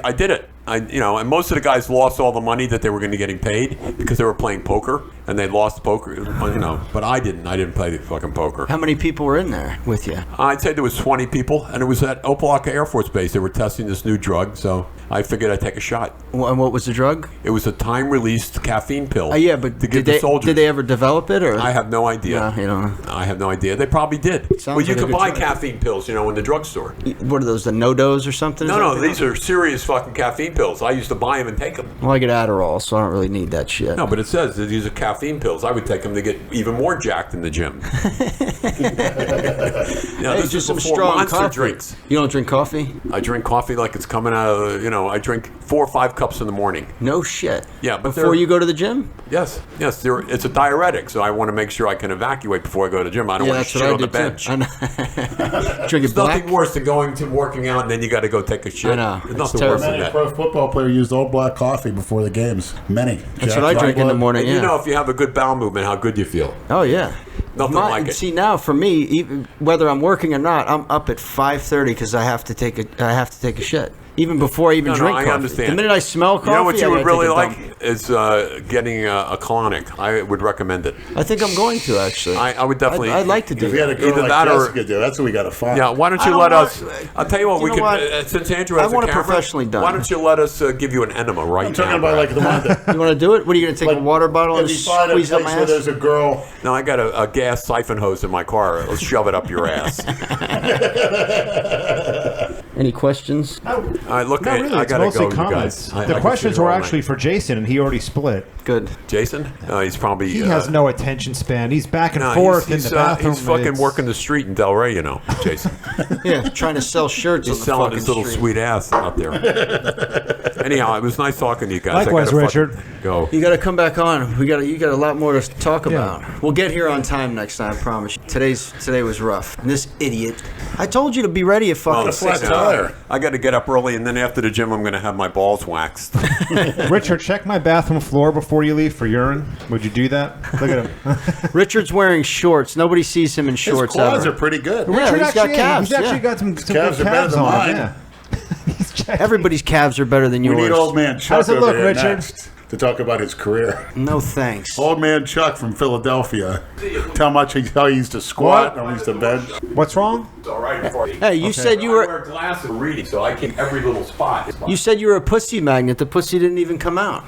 S3: I did it. And most of the guys lost all the money that they were going to getting paid because they were playing poker, and they lost poker. But I didn't. I didn't play the fucking poker.
S4: How many people were in there with you?
S3: I'd say there was 20 people, and it was at Opelika Air Force Base. They were testing this new drug, so I figured I'd take a shot.
S4: And what was the drug?
S3: It was a time-released caffeine pill.
S4: Yeah, but
S3: to give the soldiers.
S4: did they ever develop it, or?
S3: I have no idea.
S4: No, you don't know.
S3: I have no idea. They probably did.
S4: Sounds
S3: Well, you
S4: like a
S3: can
S4: good
S3: buy
S4: drug.
S3: caffeine pills, in the drugstore.
S4: What are those? The no-dos or something?
S3: No, these are serious fucking caffeine caffeine pills. I used to buy them and take them.
S4: Well, I get Adderall, so I don't really need that shit.
S3: No, but it says that these are caffeine pills. I would take them to get even more jacked in the gym.
S4: Hey, just some strong
S3: Monster
S4: coffee.
S3: drinks.
S4: You don't drink coffee?
S3: I drink coffee like it's coming out of, I drink 4 or 5 cups in the morning.
S4: No shit.
S3: Yeah, but
S4: before you go to the gym?
S3: Yes. It's a diuretic, so I want to make sure I can evacuate before I go to the gym. I don't want to shit on the bench.
S4: Drink it black?
S3: Nothing worse than going to working out and then you got to go take a shit.
S4: I know.
S3: There's nothing worse than
S6: Many
S3: that.
S6: pro football player used old black coffee before the games. Many.
S4: That's what I drink in the morning.
S3: And
S4: Yeah.
S3: if you have a good bowel movement, how good you feel.
S4: Oh yeah.
S3: Nothing like it.
S4: See now, for me, even whether I'm working or not, I'm up at 5:30 because I have to take a shit. Even before I even drink
S3: I
S4: coffee.
S3: understand.
S4: The minute I smell coffee,
S3: You know what you
S4: I
S3: would
S4: gotta
S3: really
S4: take a
S3: like
S4: dump.
S3: is getting a colonic. I would recommend it.
S4: I think I'm going to actually.
S3: I would definitely.
S4: I'd like to do
S6: If we had a
S4: it.
S6: girl
S3: Either
S6: like
S3: that or-
S6: Jessica do, that's what we got to find.
S3: Yeah, why don't
S4: I
S3: you
S4: don't
S3: let
S4: want-
S3: us? I'll tell you what,
S4: You
S3: we
S4: know
S3: can.
S4: what?
S3: Since Andrew has
S4: I want
S3: a
S4: it
S3: camera,
S4: professionally done.
S3: Why don't you let us give you an enema right
S6: I'm talking
S3: now?
S6: about like the one that.
S4: You want to do it? What are you going to take a water bottle and
S6: If you find a
S4: squeeze up
S6: place
S4: my
S6: where
S4: ass?
S6: there's a girl.
S3: No, I got a gas siphon hose in my car. Let's shove it up your ass.
S4: Any questions?
S3: All right, look,
S1: Not really.
S3: I
S1: It's
S3: gotta
S1: mostly
S3: go, you
S1: comments.
S3: guys. I
S1: The
S3: could
S1: questions
S3: sit here
S1: were
S3: all
S1: actually
S3: night.
S1: for Jason, and he already split.
S4: Good.
S3: Jason. He's probably
S1: He has no attention span. He's back and
S3: no,
S1: forth
S3: he's,
S1: in the bathroom.
S3: He's fucking
S1: It's-
S3: working the street in Delray, Jason.
S4: Yeah, trying to sell shirts
S3: He's
S4: on the
S3: selling
S4: fucking
S3: his little
S4: street.
S3: sweet ass out there. Anyhow, it was nice talking to you guys.
S1: Likewise,
S3: I gotta
S1: Richard.
S3: fucking Go.
S4: You got to come back on. You got a lot more to talk about. We'll get here on time next time, I promise you. Today was rough. And this idiot. I told you to be ready at fucking
S3: Well,
S4: 6.
S3: I got to get up early, and then after the gym, I'm going to have my balls waxed.
S1: Richard, check my bathroom floor before you leave for urine. Would you do that? Look at him.
S4: Richard's wearing shorts. Nobody sees him in
S6: His
S4: shorts
S6: quads
S4: ever.
S6: are pretty good.
S4: Yeah,
S1: Richard
S4: he's got calves.
S1: He's actually
S4: yeah.
S1: got some
S6: calves
S1: good
S6: are better
S1: calves
S6: than
S1: on
S6: mine.
S1: him. Yeah. He's checking.
S4: Everybody's calves are better than
S6: We
S4: yours.
S6: need old man Chuck
S1: does it
S6: over
S1: look,
S6: here
S1: Richard?
S6: next to talk about his career.
S4: No thanks.
S6: Old man Chuck from Philadelphia. Tell how he used to squat, how he used to bench.
S1: What's wrong?
S3: It's all right for you.
S4: Hey, you said you
S3: I
S4: were.
S3: wear glasses reading, so I keep every little spot.
S4: You said you were a pussy magnet. The pussy didn't even come out.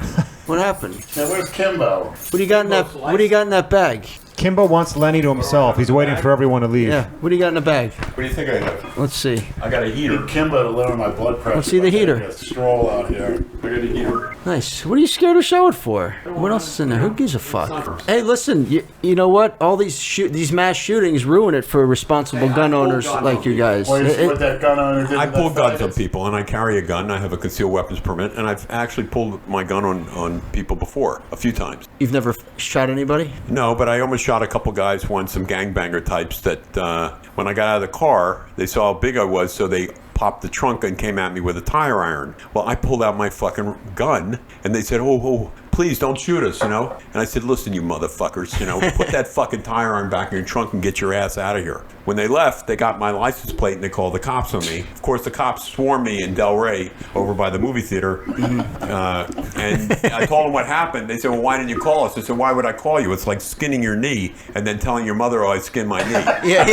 S4: What happened?
S6: Now where's Kimbo?
S4: What do you got in that? What do you got in that bag?
S1: Kimbo wants Lenny to himself. He's waiting for everyone to leave.
S4: Yeah. What do you got in the bag?
S3: What do you think I have?
S4: Let's see.
S3: I got a heater.
S6: Need Kimbo to lower my blood pressure.
S4: Let's see the
S6: I gotta
S4: heater.
S6: get a stroll out here.
S3: I got a heater.
S4: Nice. What are you scared to show it for? What else is in there? Who gives a fuck? Hey, listen. You know what? All these mass shootings ruin it for responsible gun owners like you guys.
S6: Well, you see what that gun owner did
S3: I
S6: to
S3: pull
S6: that
S3: guns on
S6: faggot?
S3: people, and I carry a gun. I have a concealed weapons permit, and I've actually pulled my gun on people before, a few times.
S4: You've never shot anybody?
S3: No, but I almost shot a couple guys once, some gangbanger types that when I got out of the car, they saw how big I was, so they popped the trunk and came at me with a tire iron. Well, I pulled out my fucking gun, and they said, oh, please don't shoot us, And I said, listen, you motherfuckers, put that fucking tire iron back in your trunk and get your ass out of here. When they left, they got my license plate and they called the cops on me. Of course, the cops swarmed me in Delray over by the movie theater. And I told them what happened. They said, well, why didn't you call us? I said, why would I call you? It's like skinning your knee and then telling your mother, oh, I skinned my knee.
S4: Yeah.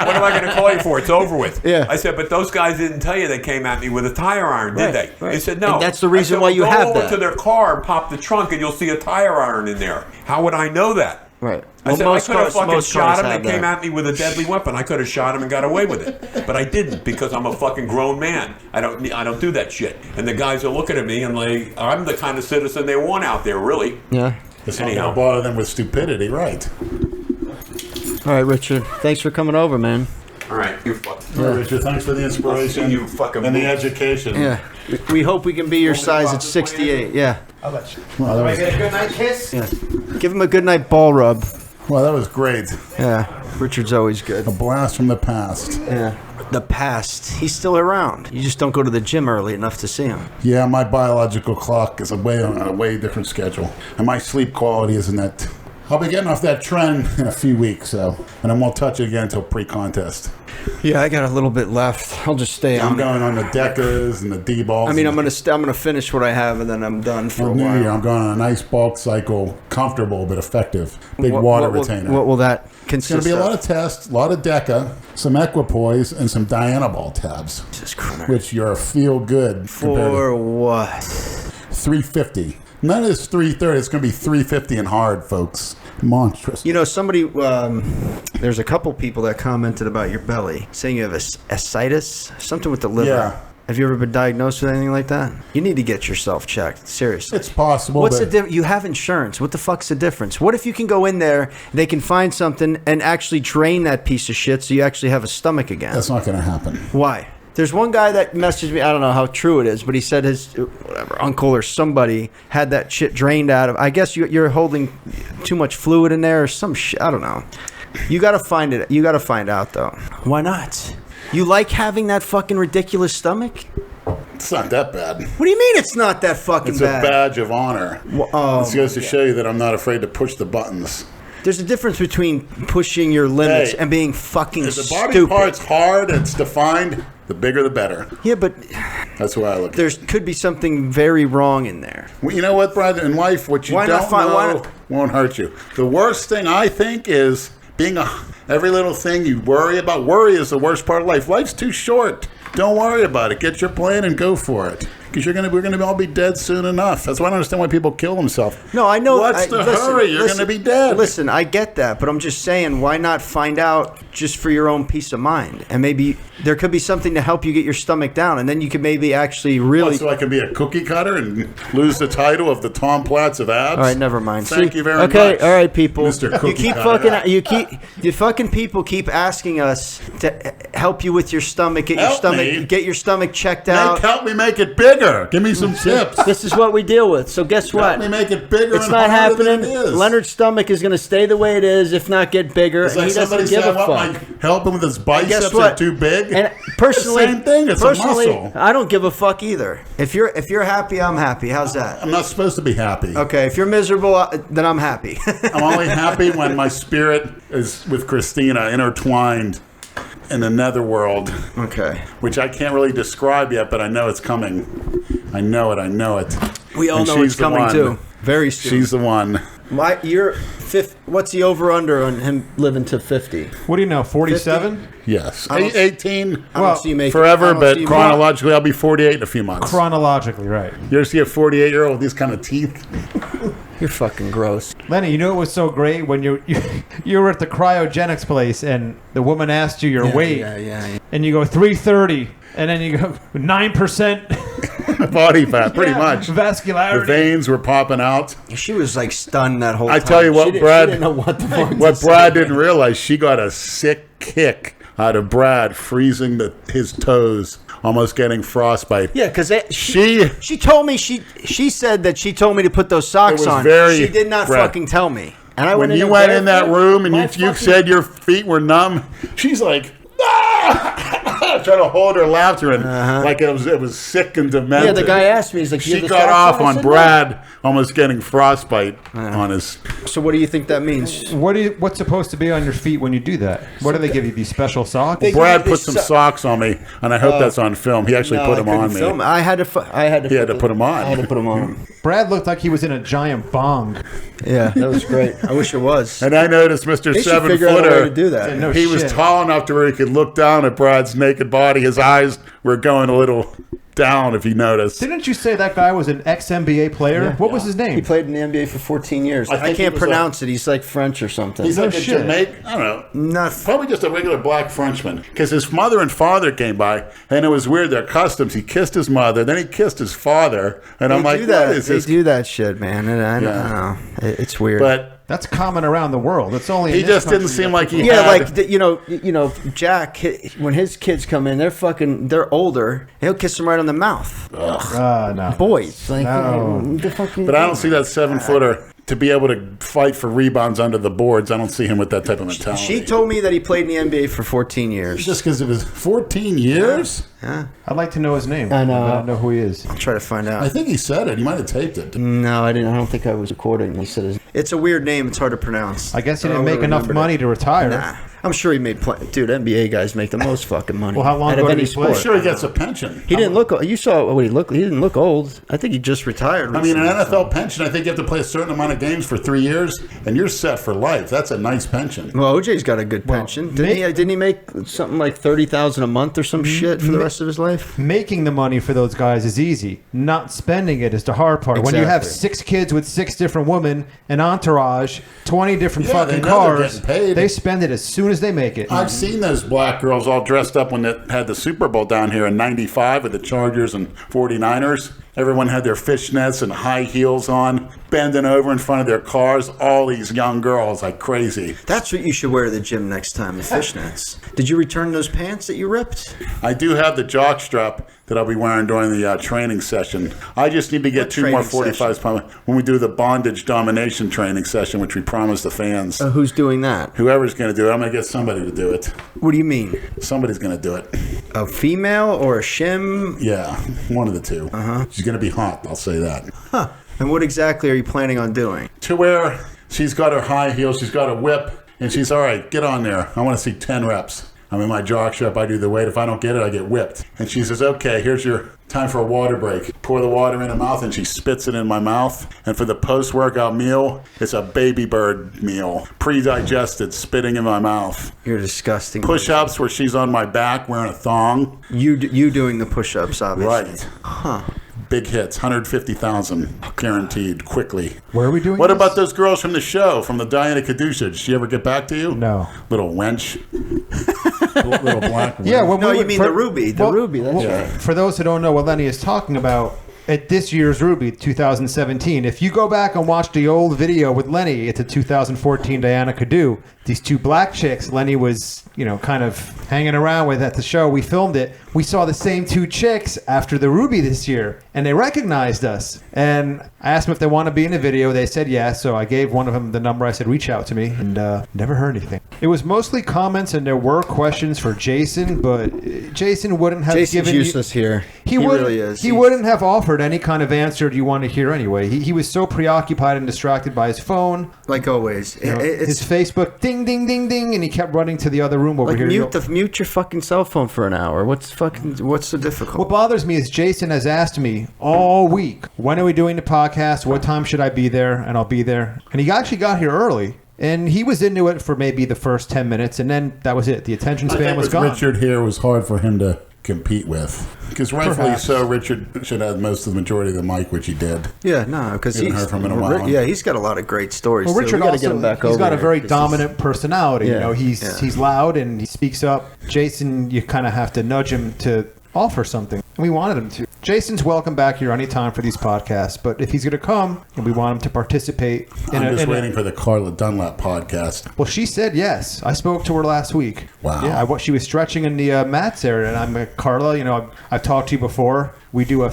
S3: What am I going to call you for? It's over with.
S4: Yeah.
S3: I said, but those guys didn't tell you they came at me with a tire iron, did
S4: Right,
S3: they?
S4: right.
S3: They said, no.
S4: And that's the reason
S3: I said,
S4: why you
S3: go
S4: have
S3: over
S4: that.
S3: to their car and pop the trunk and you'll see a tire iron in there. How would I know that?
S4: Right.
S3: I said, I could have fucking
S4: most
S3: shot
S4: cars
S3: him. They
S4: have
S3: came
S4: that.
S3: at me with a deadly weapon. I could have shot him and got away with it, but I didn't because I'm a fucking grown man. I don't do that shit. And the guys are looking at me and like, I'm the kind of citizen they want out there, really.
S4: Yeah.
S6: It's not
S3: Anyhow.
S6: going to bother them with stupidity, right?
S4: All right, Richard. Thanks for coming over, man.
S3: All right, you fuck.
S6: Well, Richard, thanks for the inspiration
S3: You fucking
S6: and the
S3: moves.
S6: education.
S4: Yeah. We hope we can be your size at 68. Yeah.
S6: Well, that was,
S7: Get a good night kiss?
S4: Yeah. Give him a good night ball rub.
S6: well, that was great.
S4: Yeah. Richard's always good.
S6: A blast from the past.
S4: Yeah. The past. He's still around. You just don't go to the gym early enough to see him.
S6: Yeah, my biological clock is on a way different schedule. And my sleep quality isn't that. I'll be getting off that trend in a few weeks, and I won't touch it again until pre-contest.
S4: Yeah, I got a little bit left. I'll just stay
S6: I'm
S4: on.
S6: going on the Decas and the D-balls.
S4: I mean, I'm gonna finish what I have, and then I'm done for a
S6: New
S4: while.
S6: Year, I'm going on a nice bulk cycle, comfortable but effective. Big water retainer.
S4: What will that
S6: It's
S4: consist
S6: going to be a
S4: of?
S6: lot of tests, a lot of Deca, some Equipoise, and some Dianabol tabs,
S4: Jesus Christ.
S6: which you're feel good
S4: For what?
S6: 350. None of this 330. It's going to be 350 and hard, folks. Monstrous.
S4: You know, somebody, there's a couple people that commented about your belly, saying you have ascites, something with the liver.
S6: Yeah.
S4: Have you ever been diagnosed with anything like that? You need to get yourself checked. Seriously.
S6: It's possible.
S4: What's the difference? You have insurance. What the fuck's the difference? What if you can go in there, they can find something and actually drain that piece of shit so you actually have a stomach again?
S6: That's not going to happen.
S4: Why? There's one guy that messaged me. I don't know how true it is, but he said his uncle or somebody had that shit drained out of. I guess you're holding too much fluid in there or some shit. I don't know. You got to find it. You got to find out though. Why not? You like having that fucking ridiculous stomach?
S5: It's not that bad.
S4: What do you mean it's not that fucking bad?
S5: It's a badge of honor. This goes to show you that I'm not afraid to push the buttons.
S4: There's a difference between pushing your limits and being fucking
S5: if the
S4: stupid.
S5: body part's hard, it's defined, the bigger the better.
S4: Yeah, but
S5: that's why I look at
S4: there could be something very wrong in there.
S5: Well, you know what, brother? In life, what you don't know won't hurt you. The worst thing, I think, is being every little thing you worry about. Worry is the worst part of life. Life's too short. Don't worry about it. Get your plan and go for it. Because we're gonna all be dead soon enough. That's why I don't understand why people kill themselves.
S4: No, I know.
S5: What's the hurry? You're gonna be dead.
S4: Listen, I get that, but I'm just saying, why not find out just for your own peace of mind? And maybe there could be something to help you get your stomach down, and then you could maybe actually really.
S5: So I can be a cookie cutter and lose the title of the Tom Platz of abs.
S4: All right, never mind.
S5: Thank you very much.
S4: Okay, all right, people.
S5: Mr. Cookie
S4: You fucking people keep asking us to help you with your stomach, get your stomach checked out.
S5: Help me make it bigger. Give me some tips.
S4: This is what we deal with. So guess what?
S5: Help me make it bigger.
S4: It's
S5: and
S4: not
S5: harder
S4: happening.
S5: than it is.
S4: Leonard's stomach is going to stay the way it is, if not get bigger.
S5: It's
S4: And
S5: like
S4: he doesn't
S5: somebody
S4: give
S5: said,
S4: a
S5: "What,
S4: fuck.
S5: help him with his biceps are too big."
S4: And personally,
S5: Same thing. It's a muscle.
S4: I don't give a fuck either. If you're happy, I'm happy. How's that?
S5: I'm not supposed to be happy.
S4: Okay, if you're miserable, then I'm happy.
S5: I'm only happy when my spirit is with Christina intertwined in the netherworld.
S4: Okay.
S5: Which I can't really describe yet, but I know it's coming. I know it.
S4: We all know it's coming too. Very soon.
S5: She's the one.
S4: What's the over-under on him living to 50?
S1: What do you know, 47?
S5: Yes. 18.
S4: I don't see you making
S5: forever, but chronologically, I'll be 48 in a few months.
S1: Chronologically, right.
S5: You ever see a 48-year-old with these kind of teeth?
S4: You're fucking gross.
S1: Lenny, you know it was so great when you were at the cryogenics place and the woman asked you your weight.
S4: Yeah.
S1: And you go 330, and then you go 9%.
S5: Body fat, pretty much.
S1: Vascularity.
S5: The veins were popping out.
S4: She was like stunned that whole time.
S5: I tell you what, Brad.
S4: She didn't know what the fuck
S5: what Brad didn't realize, she got a sick kick out of Brad freezing his toes, almost getting frostbite.
S4: Yeah, because she told me she said that she told me to put those socks on. She did not fucking tell me. And I
S5: when you went in that room and you said your feet were numb, she's like, trying to hold her laughter and like it was sick and demented.
S4: Yeah, the guy asked me, he's like,
S5: she got off on Brad almost getting frostbite on his.
S4: So what do you think that means?
S1: What's supposed to be on your feet when you do that? What do they give you? These special socks?
S5: Brad put some socks on me, and I hope that's on film. He actually put them on me.
S4: I had to
S5: put them on.
S4: I had to put them on.
S1: Brad looked like he was in a giant bong.
S4: Yeah, that was great. I wish it was.
S5: And I noticed Mr.
S4: 7-footer to do that.
S1: No
S5: he was tall enough to where he could look down at Brad's naked body. His eyes were going a little down, if you noticed.
S1: Didn't you say that guy was an ex-NBA player?
S4: Yeah.
S1: What was his name?
S4: He played in the NBA for 14 years. I can't pronounce it. He's like French or something.
S5: He's like a Jamaican, I don't know. Probably just a regular black Frenchman. Because his mother and father came by, and it was weird. Their customs. He kissed his mother, then he kissed his father. And I'm like, what is this?
S4: They do that shit, man. And I don't know. It's weird.
S5: But
S1: that's common around the world. It's only
S5: he just didn't seem like he.
S4: Yeah, like you know, Jack. When his kids come in, they're older. He'll kiss them right on the mouth.
S1: No.
S4: Boys, like,
S1: no.
S5: But I don't see that 7-footer to be able to fight for rebounds under the boards. I don't see him with that type of mentality.
S4: She told me that he played in the NBA for 14 years.
S6: Just because it was 14 years?
S4: Yeah.
S1: I'd like to know his name.
S4: I know.
S1: I don't know who he is.
S4: I'll try to find out.
S6: I think he said it. He might have taped it.
S4: No, I didn't. I don't think I was recording. He said it's a weird name. It's hard to pronounce.
S1: I guess he didn't make enough money to retire.
S4: Nah. I'm sure he made dude, NBA guys make the most fucking money.
S1: Well, how long ago did he play?
S5: I'm sure he gets a pension.
S4: He didn't look. You saw what he looked. He didn't look old. I think he just retired.
S5: I mean, an NFL pension. I think you have to play a certain amount of games for 3 years, and you're set for life. That's a nice pension.
S4: Well, OJ's got a good pension. Didn't he make something like $30,000 a month or some shit for the rest of his life?
S1: Making the money for those guys is easy. Not spending it is the hard part.
S4: Exactly.
S1: When you have 6 kids with 6 different women, an entourage, 20 different fucking
S5: they know they're
S1: cars,
S5: getting paid.
S1: they spend it as soon as they make it.
S6: I've seen those black girls all dressed up when they had the Super Bowl down here in '95 with the Chargers and 49ers. Everyone had their fishnets and high heels on, bending over in front of their cars. All these young girls like crazy.
S4: That's what you should wear to the gym next time, the fishnets. Did you return those pants that you ripped?
S6: I do have the jock strap that I'll be wearing during the training session. I just need to get two more 45s when we do the bondage domination training session, which we promised the fans.
S4: Who's doing that?
S6: Whoever's going to do it. I'm going to get somebody to do it.
S4: What do you mean?
S6: Somebody's going to do it.
S4: A female or a shim?
S6: Yeah, one of the two. She's going to be hot, I'll say that.
S4: Huh. And what exactly are you planning on doing?
S6: To where she's got her high heels, she's got a whip, and she's, all right, get on there. I want to see 10 reps. I'm in my jock strap, I do the weight. If I don't get it, I get whipped. And she says, okay, here's your time for a water break. Pour the water in her mouth, and she spits it in my mouth. And for the post-workout meal, it's a baby bird meal. Pre-digested, spitting in my mouth.
S4: You're disgusting.
S6: Push-ups where she's on my back wearing a thong.
S4: You doing the push-ups, obviously.
S6: Right.
S4: Huh.
S6: Big hits, 150,000 guaranteed quickly.
S1: Where are we doing
S6: What
S1: this?
S6: about those girls from the show, from the Diana Kadusha? Did she ever get back to you?
S1: No.
S6: Little wench. Little black wench.
S1: Yeah,
S4: No, you mean the Ruby. The Ruby. That's right.
S1: For those who don't know what Lenny is talking about, at this year's Ruby 2017, if you go back and watch the old video with Lenny, it's a 2014 Diana Cadu. These two black chicks Lenny was, kind of hanging around with at the show. We filmed it. We saw the same two chicks after the Ruby this year, and they recognized us. And I asked them if they want to be in the video. They said yes, so I gave one of them the number. I said, reach out to me, and never heard anything. It was mostly comments, and there were questions for Jason, but Jason wouldn't have
S4: Jason's
S1: given
S4: useless here. He
S1: wouldn't,
S4: really is.
S1: He wouldn't have offered any kind of answer you want to hear anyway. He was so preoccupied and distracted by his phone.
S4: Like always.
S1: His Facebook, ding, ding, ding, ding, and he kept running to the other room over here.
S4: Mute your fucking cell phone for an hour. What's so difficult?
S1: What bothers me is Jason has asked me all week, when are we doing the podcast? What time should I be there? And I'll be there. And he actually got here early. And he was into it for maybe the first 10 minutes, and then that was it. The attention span was gone.
S6: Richard here was hard for him to compete with. Because rightfully
S1: Perhaps.
S6: so, Richard should have most of the majority of the mic, which he did.
S4: Yeah, no, because
S6: Haven't heard from him in a while.
S4: Yeah, he's got a lot of great stories.
S1: Well,
S4: too.
S1: Richard
S4: We gotta
S1: also,
S4: get him back
S1: he's
S4: over
S1: got a
S4: here.
S1: very dominant personality.
S4: Yeah,
S1: He's loud and he speaks up. Jason, you kind of have to nudge him to offer something. And we wanted him to. Jason's welcome back here anytime for these podcasts, but if he's going to come, and we want him to participate.
S6: I'm just waiting for the Carla Dunlap podcast.
S1: Well, she said yes. I spoke to her last week.
S6: Wow.
S1: Yeah, she was stretching in the mats area, and I'm like, Carla, I've talked to you before. We do a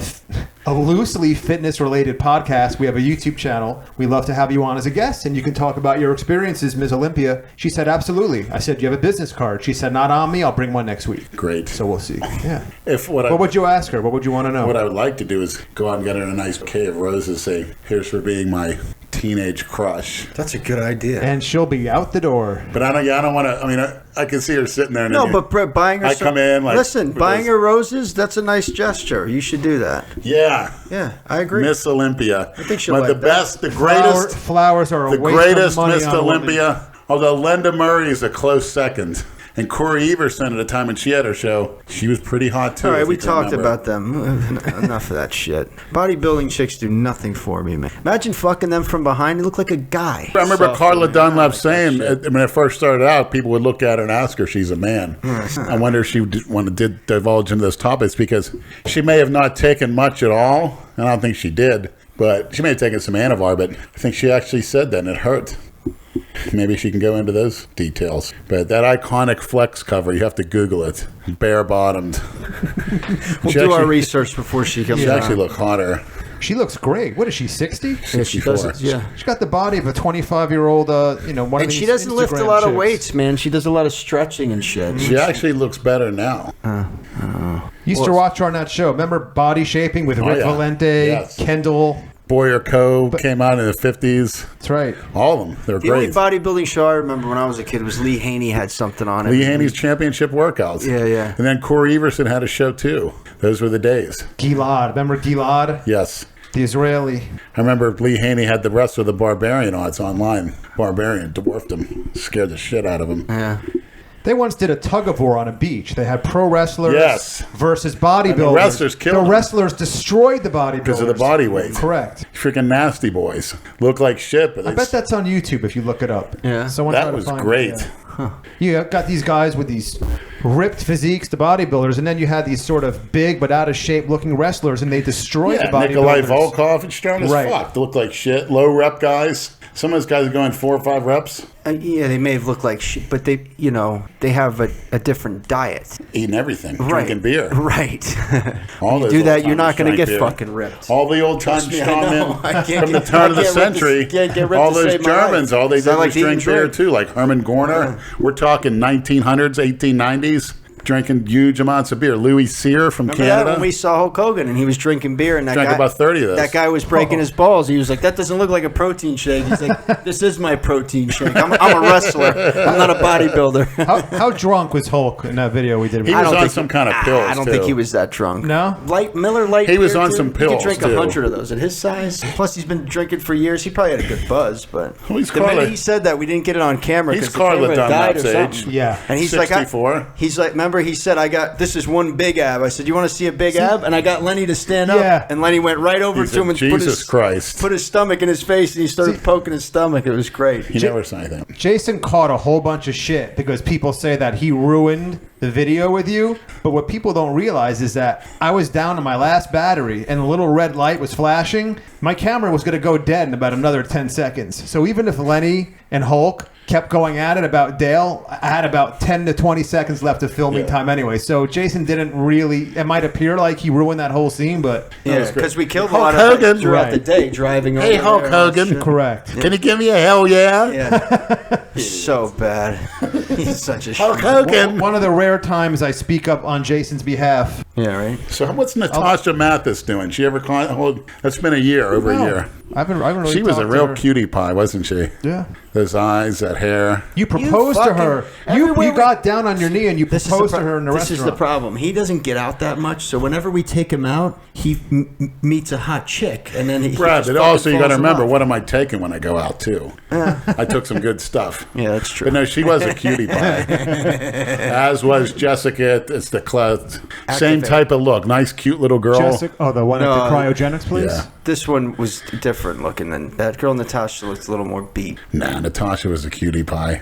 S1: loosely fitness-related podcast. We have a YouTube channel. We love to have you on as a guest, and you can talk about your experiences, Ms. Olympia. She said, absolutely. I said, do you have a business card? She said, not on me. I'll bring one next week.
S6: Great.
S1: So we'll see. Yeah.
S6: What
S1: would you ask her? What would you want to know?
S6: What I would like to do is go out and get her a nice bouquet of roses, say, here's for being my teenage crush.
S4: That's a good idea.
S1: And she'll be out the door.
S6: But I don't want to, I can see her sitting there. And
S4: but buying her
S6: I come in like...
S4: Listen, buying her roses, that's a nice gesture. You should do that.
S6: Yeah.
S4: Yeah, I agree.
S6: Miss Olympia.
S4: I think she'll
S6: But
S4: like
S6: the
S4: that.
S6: best, the greatest...
S1: Flowers are a
S6: the
S1: waste
S6: greatest
S1: of money
S6: Miss
S1: on women.
S6: Olympia, although Linda Murray is a close second. And Corey Everson at a time when she had her show, she was pretty hot too.
S4: All right,
S6: if
S4: we
S6: you can
S4: talked
S6: remember.
S4: about them. Enough of that shit. Bodybuilding chicks do nothing for me, man. Imagine fucking them from behind. You look like a guy.
S6: I remember
S4: Soft
S6: Carla
S4: man.
S6: Dunlap saying, when it first started out, people would look at her and ask her if she's a man. I wonder if she did divulge into those topics because she may have not taken much at all. I don't think she did, but she may have taken some Anavar, but I think she actually said that and it hurt. Maybe she can go into those details. But that iconic Flex cover, you have to Google it. Bare-bottomed.
S4: We'll do our research before she comes
S6: She
S4: on.
S6: actually looked hotter.
S1: She looks great. What is she, 60?
S4: Yeah, she does it. Yeah.
S1: She's got the body of a 25-year-old, one of
S4: And
S1: these
S4: she doesn't lift a
S1: Instagram
S4: lot of
S1: chicks.
S4: weights, man. She does a lot of stretching and shit.
S6: She actually looks better now.
S1: Used to watch her on that show. Remember Body Shaping with Rick
S6: yeah.
S1: Valente,
S6: Yes.
S1: Kendall?
S6: Boyer Cove came out in the 50s.
S1: That's right.
S6: All of them. They're
S4: The only
S6: great.
S4: bodybuilding show I remember when I was a kid was Lee Haney had something on it.
S6: Lee Haney's championship workouts.
S4: Yeah, yeah.
S6: And then Corey Everson had a show too. Those were the days.
S1: Gilad. Remember Gilad?
S6: Yes.
S1: The Israeli.
S6: I remember Lee Haney had the wrestler, the Barbarian, odds online. Barbarian dwarfed him. Scared the shit out of him.
S4: Yeah.
S1: They once did a tug-of-war on a beach. They had pro wrestlers
S6: Yes.
S1: versus bodybuilders.
S6: And the wrestlers killed
S1: The
S6: them.
S1: wrestlers destroyed the bodybuilders.
S6: Because of the body weight.
S1: Correct.
S6: Freaking nasty boys. Look like shit, but
S1: I bet that's on YouTube if you look it up.
S4: Yeah.
S1: Someone
S6: that
S1: try to
S6: was
S1: find it,
S6: great.
S1: yeah. You got these guys with these ripped physiques, the bodybuilders, and then you had these sort of big but out of shape looking wrestlers, and they destroyed the bodybuilders.
S5: Nikolai Volkov and strong as fuck. They look like shit. Low rep guys. Some of those guys are going 4 or 5 reps.
S4: Yeah, they may have looked like shit, but they, they have a different diet.
S5: Eating everything. Drinking beer.
S4: Right.
S5: All
S4: you do that, you're not going to get fucking ripped.
S5: All the old time strongmen from the turn of the century. All those Germans, all they did was drink beer too, like Hermann Gorner. We're talking 1900s, 1890s. Drinking huge amounts of beer. Louis Cyr from Canada.
S4: That when we saw Hulk Hogan and he was drinking beer and that
S5: drank
S4: guy,
S5: about 30 of those.
S4: That guy was breaking his balls. He was like, "That doesn't look like a protein shake." He's like, "This is my protein shake. I'm a wrestler. I'm not a bodybuilder."
S1: How drunk was Hulk in that video we did?
S5: He was on some kind of pills.
S4: I don't think he was that drunk.
S1: No,
S4: Miller Lite.
S5: He was on some pills.
S4: He could drink 100 of those at his size. Plus, he's been drinking for years. He probably had a good buzz, but the minute he said that, we didn't get it on camera because the camera died or something.
S1: Yeah,
S4: and he's
S5: 64.
S4: like, remember he said, this is one big ab. I said, "You want to see a big ab?" And I got Lenny to stand up, and Lenny went right over to him and put his stomach in his face, and he started poking his stomach. It was great.
S5: He never said anything.
S1: Jason caught a whole bunch of shit because people say that he ruined the video with you, but what people don't realize is that I was down to my last battery and the little red light was flashing. My camera was going to go dead in about another 10 seconds. So even if Lenny and Hulk kept going at it about Dale, I had about 10 to 20 seconds left of filming time anyway. So Jason didn't really, it might appear like he ruined that whole scene, but
S4: because we killed a lot of them throughout the day driving over.
S5: Hey, Hulk Hogan.
S1: Correct.
S5: Can you give me a hell yeah?
S4: Yeah. He's so bad. He's such a
S5: Hulk Hogan.
S1: One of the rare times I speak up on Jason's behalf.
S4: Yeah, right.
S5: So what's Natasha Mathis doing? She ever that's been a year, over a year.
S1: I haven't really
S5: She was a real cutie pie, wasn't she?
S1: Yeah.
S5: Those eyes, that hair.
S1: You proposed to her. You got down on your knee and you proposed to her in the restaurant.
S4: This is the problem. He doesn't get out that much, so whenever we take him out, he meets a hot chick, and then
S5: Brad, but also you got to remember, what am I taking when I go out too? I took some good stuff.
S4: Yeah, that's true.
S5: But no, she was a cutie pie. As was Jessica. It's the same type of look. Nice, cute little girl.
S1: Jessica, the one at the cryogenics place?
S5: Yeah.
S4: This one was different looking than that girl. Natasha looked a little more beat.
S5: Nah, Natasha was a cutie pie.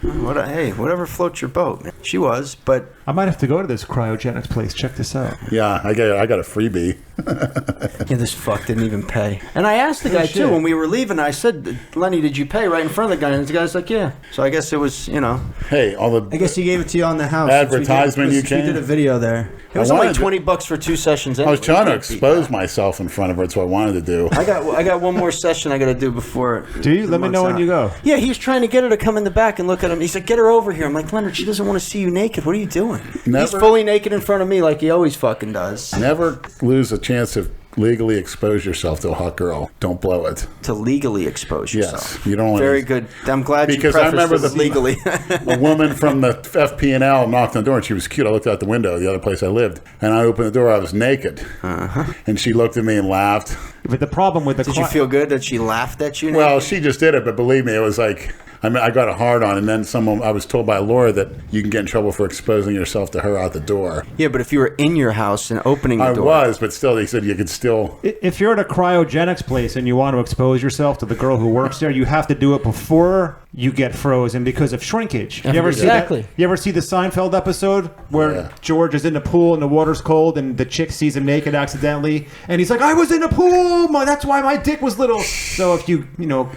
S4: Hey, whatever floats your boat, man. She was, but
S1: I might have to go to this cryogenics place. Check this out.
S5: Yeah, I got a freebie.
S4: Yeah, this fuck didn't even pay. And I asked the guy too when we were leaving. I said, "Lenny, did you pay?" Right in front of the guy, and the guy's like, "Yeah." So I guess it was,
S5: Hey, all the
S4: I guess he gave it to you on the house.
S5: advertisement you
S4: We
S5: came.
S4: did a video there. It was only $20 for 2 sessions.
S5: I was trying to expose myself in front of her. That's what I wanted to do.
S4: I got one more session I got to do before.
S1: Do you? Let me know when you go.
S4: Yeah, he was trying to get her to come in the back and look at him. He's like, "Get her over here." I'm like, "Leonard, she doesn't want to see you naked. What are you doing?" He's fully naked in front of me like he always fucking does.
S5: Never lose a chance to legally expose yourself to a hot girl. Don't blow it.
S4: To legally expose yourself.
S5: Yes, you don't want
S4: Very good. I'm glad you
S5: because I remember
S4: legally.
S5: A woman from the FP&L knocked on the door and she was cute. I looked out the window, the other place I lived, and I opened the door. I was naked, and she looked at me and laughed.
S1: But the problem with the
S4: Did you feel good that she laughed at you?
S5: Well, she just did it, but believe me, it was like I got a hard on, and then I was told by Laura that you can get in trouble for exposing yourself to her out the door.
S4: Yeah, but if you were in your house and opening the door.
S5: I was, but still, they said you could still.
S1: If you're at a cryogenics place and you want to expose yourself to the girl who works there, you have to do it before you get frozen because of shrinkage. You ever see that? You ever see the Seinfeld episode where George is in the pool and the water's cold and the chick sees him naked accidentally and he's like, "I was in the pool. That's why my dick was little." So if you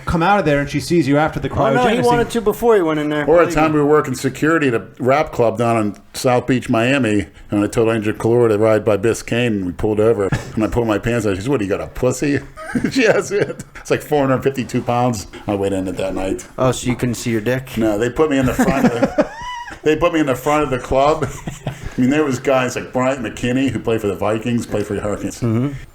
S1: come out of there and she sees you after the cryogenics,
S4: no, he wanted to before he went in there.
S5: Or a time we were working security at a rap club down in South Beach, Miami, and I told Angel Calora to ride by Biscayne, and we pulled over, and I pulled my pants out. She said, "What, you got a pussy?" She has it. It's like 452 pounds. I weighed in it that night.
S4: Oh, so you couldn't see your dick?
S5: No, they put me in the front of the... They put me in the front of the club. I mean, there was guys like Bryant McKinney, who played for the Vikings, played for the Hurricanes.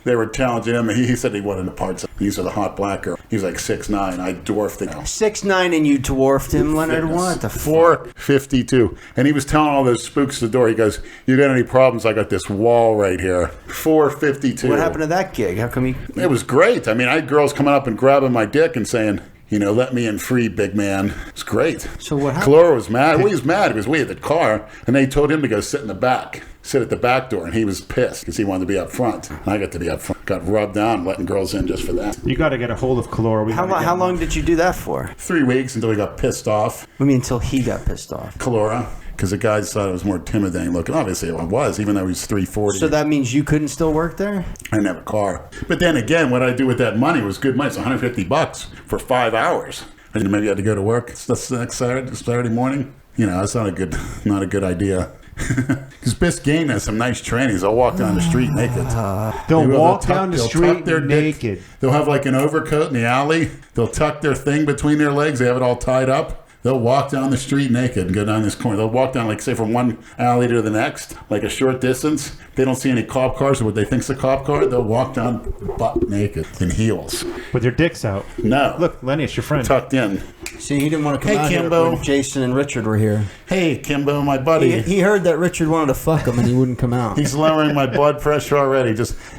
S5: They were challenging him, and he said he wanted the parts. These are the hot black girl. He was like 6'9". I dwarfed him.
S4: 6'9", and you dwarfed him, Leonard? What the
S5: 452. And he was telling all those spooks at the door, he goes, "You got any problems? I got this wall right here." 452.
S4: What happened to that gig? How come he...
S5: It was great. I mean, I had girls coming up and grabbing my dick and saying,
S6: let me in free, big man. It's great.
S4: So what happened?
S6: Kalora was mad. Well, he was mad because we had the car, and they told him to go sit in the back. Sit at the back door, and he was pissed because he wanted to be up front. And I got to be up front. Got rubbed down, letting girls in just for that.
S1: You got to get a hold of Kalora.
S4: How long did you do that for?
S6: 3 weeks until he got pissed off.
S4: I mean, until he got pissed off.
S6: Kalora. Because the guys thought it was more intimidating looking. Obviously, it was, even though he was 340.
S4: So that means you couldn't still work there?
S6: I didn't have a car. But then again, what I do with that money was good money. It's $150 for 5 hours. And maybe I had to go to work. That's the next Saturday morning. That's not a good idea. Because Biscayne has some nice trainings. They'll walk down the street naked.
S1: They'll walk down the street naked.
S6: They'll have like an overcoat in the alley. They'll tuck their thing between their legs. They have it all tied up. They'll walk down the street naked and go down this corner. They'll walk down, like, say, from one alley to the next, like a short distance. They don't see any cop cars or what they think's a cop car. They'll walk down butt naked in heels.
S1: With their dicks out.
S6: No.
S1: Look, Lenny, it's your friend.
S6: Tucked in.
S4: See, he didn't want to come out
S6: Kimbo.
S4: here when Jason and Richard were here.
S6: Hey, Kimbo, my buddy.
S4: He heard that Richard wanted to fuck him and he wouldn't come out.
S6: He's lowering my blood pressure already.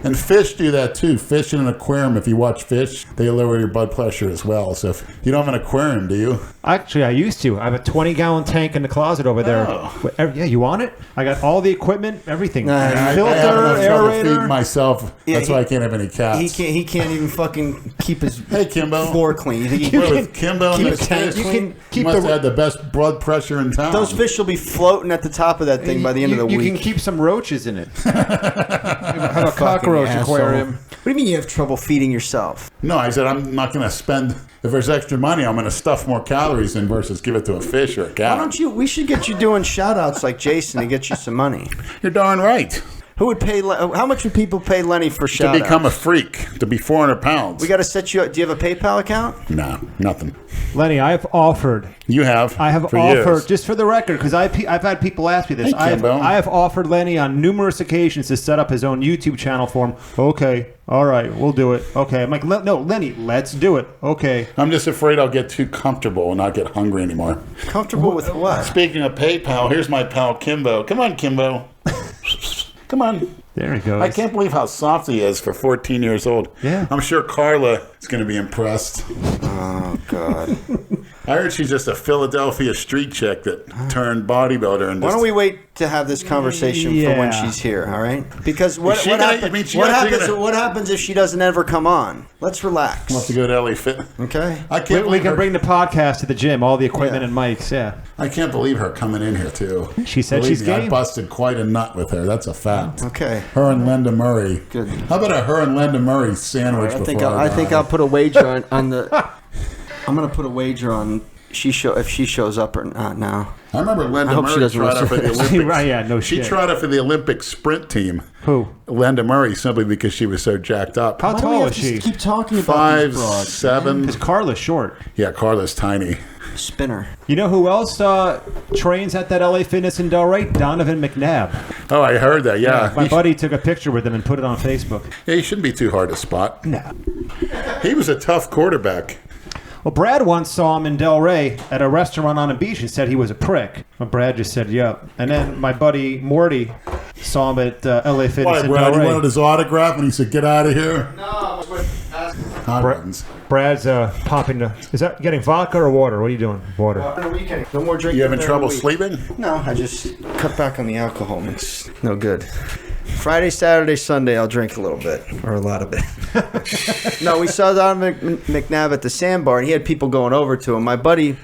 S6: And fish do that too. Fish in an aquarium, if you watch fish, they lower your blood pressure as well. So if you don't have an aquarium, do you?
S1: Actually, I used to. I have a 20-gallon tank in the closet over there.
S6: Oh.
S1: Yeah, you want it? I got all the equipment, everything.
S6: Filter,
S1: Filter,
S6: I have enough trouble feeding
S1: aerator.
S6: Myself. That's why I can't have any cats.
S4: He can't even fucking keep his
S6: Kimbo.
S4: floor clean. You think he
S6: Well,
S4: can
S6: with Kimbo and
S4: keep
S6: his
S4: his tank
S6: fish,
S4: clean?
S6: he must have had the best blood pressure in town.
S4: Those fish will be floating at the top of that thing by the end of the
S1: You
S4: week.
S1: can keep some roaches in it. Have a cockroach
S4: asshole.
S1: aquarium.
S4: What do you mean you have trouble feeding yourself?
S6: No, I said I'm not going to spend. If there's extra money, I'm going to stuff more calories in versus give it to a fish or a cat.
S4: Why don't you? We should get you doing shout outs like Jason to get you some money.
S6: You're darn right.
S4: Who would pay? How much would people pay Lenny for shout
S6: To become a freak, to be 400 pounds.
S4: We got to set you up. Do you have a PayPal account?
S6: No, nothing.
S1: Lenny, I have offered.
S6: You have.
S1: I have
S6: for
S1: offered,
S6: years.
S1: just for the record, because I've had people ask me this.
S6: Hey, Kimbo.
S1: I have offered Lenny on numerous occasions to set up his own YouTube channel for him. Okay, all right, we'll do it. Okay, I'm like, no, Lenny, let's do it. Okay.
S6: I'm just afraid I'll get too comfortable and not get hungry anymore.
S4: Comfortable with what?
S6: Speaking of PayPal, here's my pal Kimbo. Come on, Kimbo. Come on.
S1: There he goes.
S6: I can't believe how soft he is for 14 years old.
S1: Yeah.
S6: I'm sure Carla is going to be impressed.
S4: Oh God.
S6: I heard she's just a Philadelphia street chick that turned bodybuilder. And
S4: Why don't we wait to have this conversation for when she's here? All right? Because what happens if she doesn't ever come on? Let's relax.
S6: We'll have to go to LA Fit.
S4: Okay.
S6: I can't.
S1: We can bring the podcast to the gym, all the equipment and mics. Yeah.
S6: I can't believe her coming in here too.
S1: She said
S6: Believe
S1: she's
S6: me, I
S1: game.
S6: busted quite a nut with her. That's a fact.
S4: Okay.
S6: Her and Linda Murray.
S4: Good.
S6: How about a her and Linda Murray sandwich?
S4: I think I'll put a wager on the. I'm gonna put a wager on if she shows up or not now.
S6: I remember Linda
S4: I hope
S6: Murray
S4: she doesn't
S6: tried out for the
S4: listen.
S6: Olympics.
S1: Right, yeah, no
S6: She
S1: shit.
S6: tried out for the Olympic sprint team.
S1: Who?
S6: Linda Murray, simply because she was so jacked up.
S1: How tall is she?
S4: Keep talking about these
S6: 5'7".
S1: Because Carla's short.
S6: Yeah, Carla's tiny.
S4: Spinner.
S1: You know who else trains at that LA Fitness in Delray? Donovan McNabb.
S6: Oh, I heard that. Yeah,
S1: My buddy took a picture with him and put it on Facebook.
S6: Yeah, he shouldn't be too hard to spot.
S1: No.
S6: He was a tough quarterback.
S1: Well, Brad once saw him in Delray at a restaurant on a beach and said he was a prick. Well, Brad just said, yep. And then my buddy Morty saw him at LA Fitness
S6: Why,
S1: in
S6: Brad? He
S1: Delray.
S6: wanted his autograph, and he said, "Get out of here."
S4: No,
S1: Brad's popping the... Is that getting vodka or water? What are you doing? Water.
S4: No more drinking.
S6: You having
S4: during
S6: trouble
S4: the week.
S6: sleeping?
S4: No, I just cut back on the alcohol. It's no good. Friday, Saturday, Sunday, I'll drink a little bit, or a lot of it. No, we saw Donovan McNabb at the sandbar, and he had people going over to him. My buddy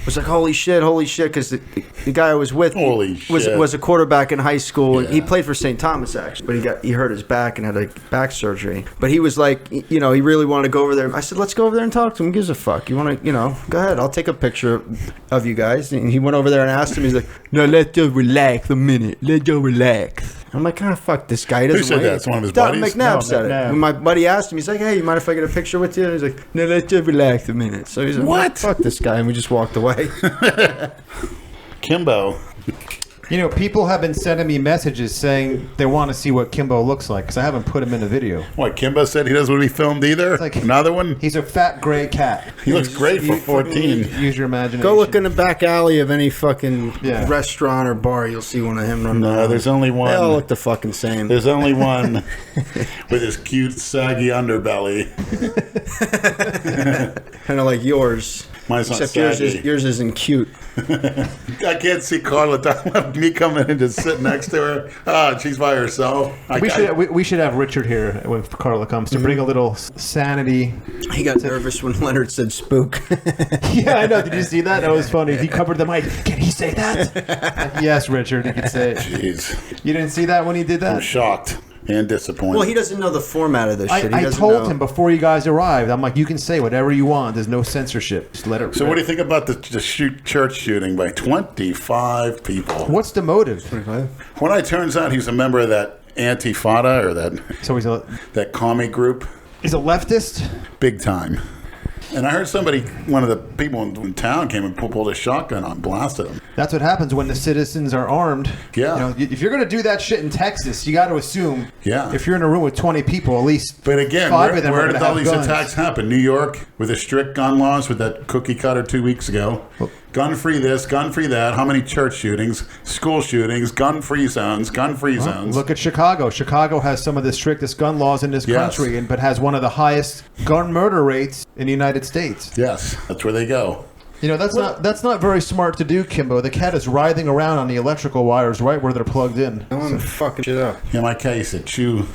S4: was like, holy shit, because the guy I was with was a quarterback in high school.
S6: Yeah.
S4: He played for St. Thomas, actually, but he hurt his back and had a back surgery. But he was like, he really wanted to go over there. I said, let's go over there and talk to him. Who gives a fuck? You want to, go ahead. I'll take a picture of you guys. And he went over there and asked him. He's like, no, let's just relax a minute. Let's just relax. I'm like, fuck this guy. He doesn't
S6: Who said
S4: want
S6: that?
S4: it.
S6: It's one of his
S4: Don
S6: buddies?
S4: McNabb
S1: No,
S4: said it.
S1: McNabb.
S4: When my buddy asked him, he's like, hey, you mind if I get a picture with you? And he's like, no, let's just relax a minute. So he's like,
S6: What?
S4: Fuck this guy. And we just walked away.
S6: Kimbo.
S1: People have been sending me messages saying they want to see what Kimbo looks like because I haven't put him in a video.
S6: What, Kimbo said he doesn't want to be filmed either?
S1: Like,
S6: another one?
S1: He's a fat gray cat.
S6: He looks great for 14.
S1: Use your imagination.
S4: Go look in the back alley of any fucking restaurant or bar. You'll see one of him running around.
S6: There's only one.
S4: They all look the fucking same.
S6: There's only one with his cute, saggy underbelly.
S4: Kind of like yours.
S6: Mine's not
S4: Except
S6: saggy.
S4: yours isn't cute.
S6: I can't see Carla talking about me coming in and just sitting next to her. She's by herself.
S1: We should have Richard here when Carla comes to bring a little sanity.
S4: He got nervous when Leonard said spook.
S1: Yeah, I know. Did you see that? That was funny. He covered the mic. Can he say that? Yes, Richard. He could say it.
S6: Jeez.
S1: You didn't see that when he did that?
S6: I'm shocked and disappointed.
S4: Well, he doesn't know the format of this shit.
S1: I told him before you guys arrived. I'm like, you can say whatever you want. There's no censorship. Just let it.
S6: So, what do you think about the church shooting by 25 people?
S1: What's the motive?
S6: Well, it turns out he's a member of that Antifada or that commie group.
S1: He's a leftist.
S6: Big time. And I heard one of the people in town came and pulled a shotgun on, blasted him.
S1: That's what happens when the citizens are armed.
S6: Yeah.
S1: If you're going to do that shit in Texas, you got to assume.
S6: Yeah.
S1: If you're in a room with 20 people, at least.
S6: But again,
S1: five of them
S6: where
S1: are
S6: did
S1: gonna
S6: all
S1: have
S6: these
S1: guns.
S6: attacks happen? New York with the strict gun laws with that cookie cutter 2 weeks ago. Gun free this, gun free that. How many church shootings, school shootings, gun free zones, zones.
S1: Look at Chicago. Chicago has some of the strictest gun laws in this country, but has one of the highest gun murder rates in the United States.
S6: Yes, that's where they go.
S1: That's not very smart to do, Kimbo. The cat is writhing around on the electrical wires right where they're plugged in.
S4: I want to fucking shit up.
S6: In my case, it chew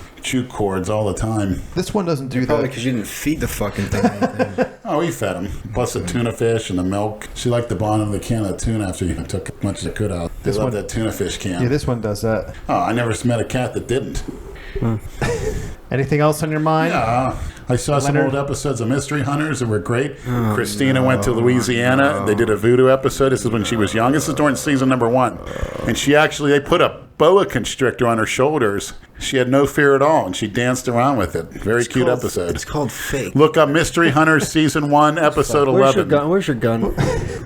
S6: cords all the time.
S1: This one doesn't do
S4: Probably
S1: that.
S4: because you didn't feed the fucking thing.
S6: Oh, we fed him. Plus the tuna fish and the milk. She liked the bottom of the can of tuna after you took as much as it could out. They love that tuna fish can.
S1: Yeah, this one does that.
S6: Oh, I never met a cat that didn't.
S1: Anything else on your mind?
S6: Yeah. I saw some old episodes of Mystery Hunters that were great. Christina went to Louisiana. They did a voodoo episode. This is when she was young. This is during season number 1. And they put a boa constrictor on her shoulders. She had no fear at all, and she danced around with it. Very cute episode.
S4: It's called Fake.
S6: Look up Mystery Hunters season 1, episode 11.
S4: Where's your gun?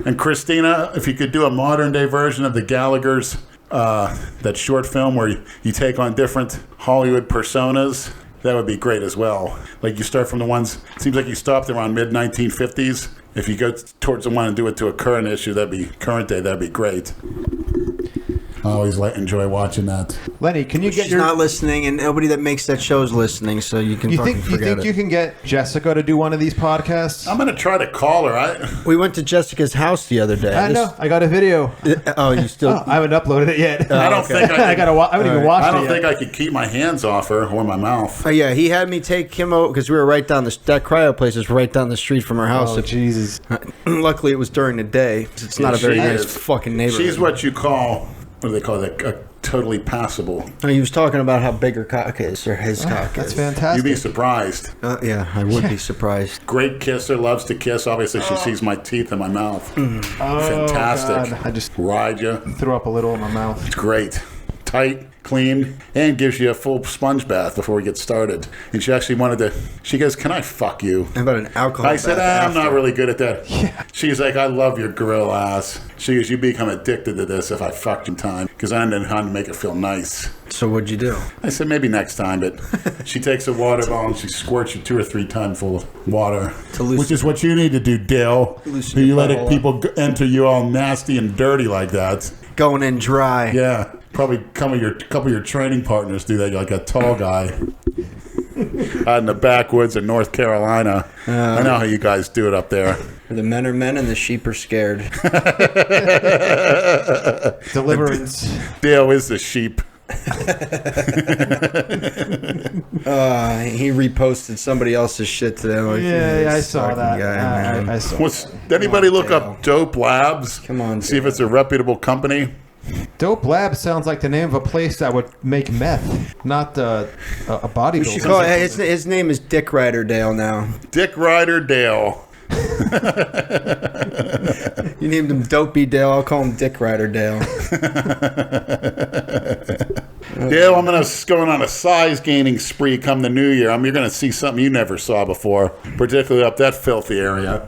S6: And Christina, if you could do a modern day version of the Gallagher's, that short film where you take on different Hollywood personas, that would be great as well. Like you start from the ones, it seems like you stopped around mid-1950s. If you go towards the one and do it to a current issue, current day, that'd be great. I always enjoy watching that.
S1: Lenny, can you get
S4: She's not listening, and nobody that makes that show is listening, so you can forget it.
S1: You think you can get Jessica to do one of these podcasts?
S6: I'm going to try to call her.
S4: We went to Jessica's house the other day.
S1: I know. I got a video.
S4: You still...
S1: I haven't uploaded it yet.
S6: I don't think I
S1: haven't even watched it yet.
S6: I don't think I could keep my hands off her or my mouth.
S4: Oh, yeah, he had me take him out because we were right down that cryo place is right down the street from our house.
S1: Oh, Jesus.
S4: Luckily, it was during the day. It's not a very nice fucking neighborhood.
S6: She's what you call... What do they call it? Totally passable.
S4: He was talking about how big her cock is, or his cock
S1: That's
S4: is.
S1: fantastic.
S6: You'd be surprised.
S4: Yeah, I would be surprised.
S6: Great kisser, loves to kiss. Obviously, she sees my teeth in my mouth. Fantastic.
S1: God. I just
S6: ride you.
S1: Threw up a little in my mouth.
S6: It's great. Tight, clean, and gives you a full sponge bath before we get started. And she actually wanted to, she goes, "Can I fuck you?"
S4: How about an alcohol
S6: I said,
S4: bath
S6: I'm not
S4: after?
S6: really good at that. Yeah. She's like, "I love your grill ass." She goes, "You become addicted to this if I fucked in time." Because I didn't know how to make it feel nice.
S4: So what'd you do?
S6: I said, maybe next time, but she takes a water bottle and she squirts you 2 or 3 times full of water.
S5: Which is what you need to do, Dill. You let people enter you all nasty and dirty like that.
S4: Going in dry.
S5: Yeah. Probably a couple of your training partners do that. You're like a tall guy.
S6: Out in the backwoods of North Carolina. I know how you guys do it up there.
S4: The men are men and the sheep are scared.
S1: Deliverance.
S6: Dale is the sheep.
S4: He reposted somebody else's shit today. Like,
S1: Yeah, I saw that.
S4: Guy,
S1: I saw
S6: Did anybody look up Dope Labs?
S4: Come on,
S6: see if it's a reputable company.
S1: Dope Lab sounds like the name of a place that would make meth, not a bodybuilder.
S4: His name is Dick Ryder Dale now.
S6: Dick Ryder Dale.
S4: You named him Dopey Dale. I'll call him Dick Ryder Dale.
S6: Dale, I'm going on a size gaining spree come the new year. You're going to see something you never saw before, particularly up that filthy area.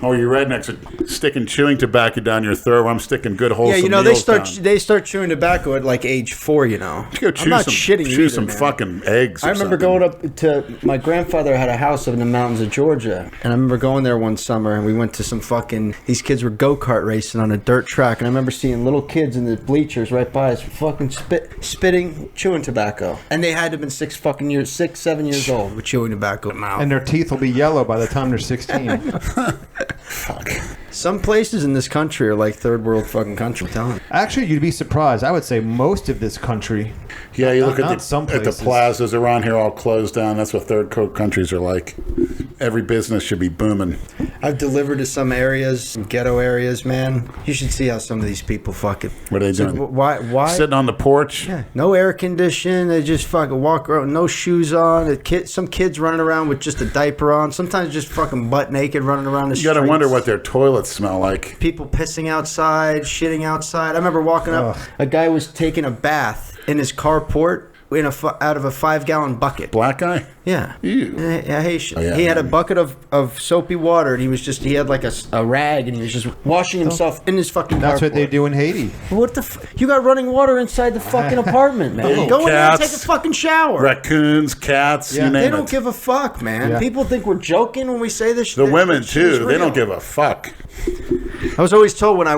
S6: Oh, you rednecks are
S5: sticking chewing tobacco down your throat. Where I'm sticking good wholesome.
S4: Yeah, you know
S5: meals down.
S4: they start chewing tobacco at like age 4. You know,
S5: Go chew
S4: I'm not
S5: some,
S4: shitting
S5: chew
S4: either,
S5: some
S4: man.
S5: fucking eggs.
S4: I remember going up to my grandfather had a house up in the mountains of Georgia, and I remember going there one summer, and we went to some fucking. These kids were go-kart racing on a dirt track, and I remember seeing little kids in the bleachers right by us, fucking spitting, chewing tobacco, and they had to have been 6, 7 years old with chewing tobacco.
S1: And their teeth will be yellow by the time they're 16.
S5: Fuck.
S4: Some places in this country are like third world fucking country. I'm telling you.
S1: Actually, you'd be surprised. I would say most of this country.
S5: Yeah, you look
S1: Not
S5: at
S1: some
S5: the
S1: places.
S5: plazas around here all closed down. That's what third world countries are like. Every business should be booming.
S4: I've delivered to some areas, some ghetto areas, man. You should see how some of these people fucking.
S5: What are they doing?
S4: Why?
S5: Sitting on the porch?
S4: Yeah, no air condition. They just fucking walk around, no shoes on. Some kids running around with just a diaper on. Sometimes just fucking butt naked running around the
S5: You
S4: streets.
S5: got to wonder what their toilets smell like.
S4: People pissing outside, shitting outside. I remember walking up. A guy was taking a bath in his carport out of a 5-gallon bucket.
S5: Black guy?
S4: Yeah.
S5: Ew.
S4: Yeah, Haitian.
S5: Oh, yeah.
S4: He had a bucket of soapy water, and he had like a rag, and he was just washing himself in his fucking
S1: That's what
S4: carport.
S1: they do in Haiti.
S4: What the you got running water inside the fucking apartment, man.
S5: Little
S4: Go in there and
S5: cats,
S4: take a fucking shower.
S5: Raccoons, cats, you name
S4: They
S5: it.
S4: don't give a fuck, man.
S1: Yeah.
S4: People think we're joking when we say this shit.
S5: The women,
S4: This shit is
S5: too. They
S4: real.
S5: don't give a fuck.
S4: I was always told when I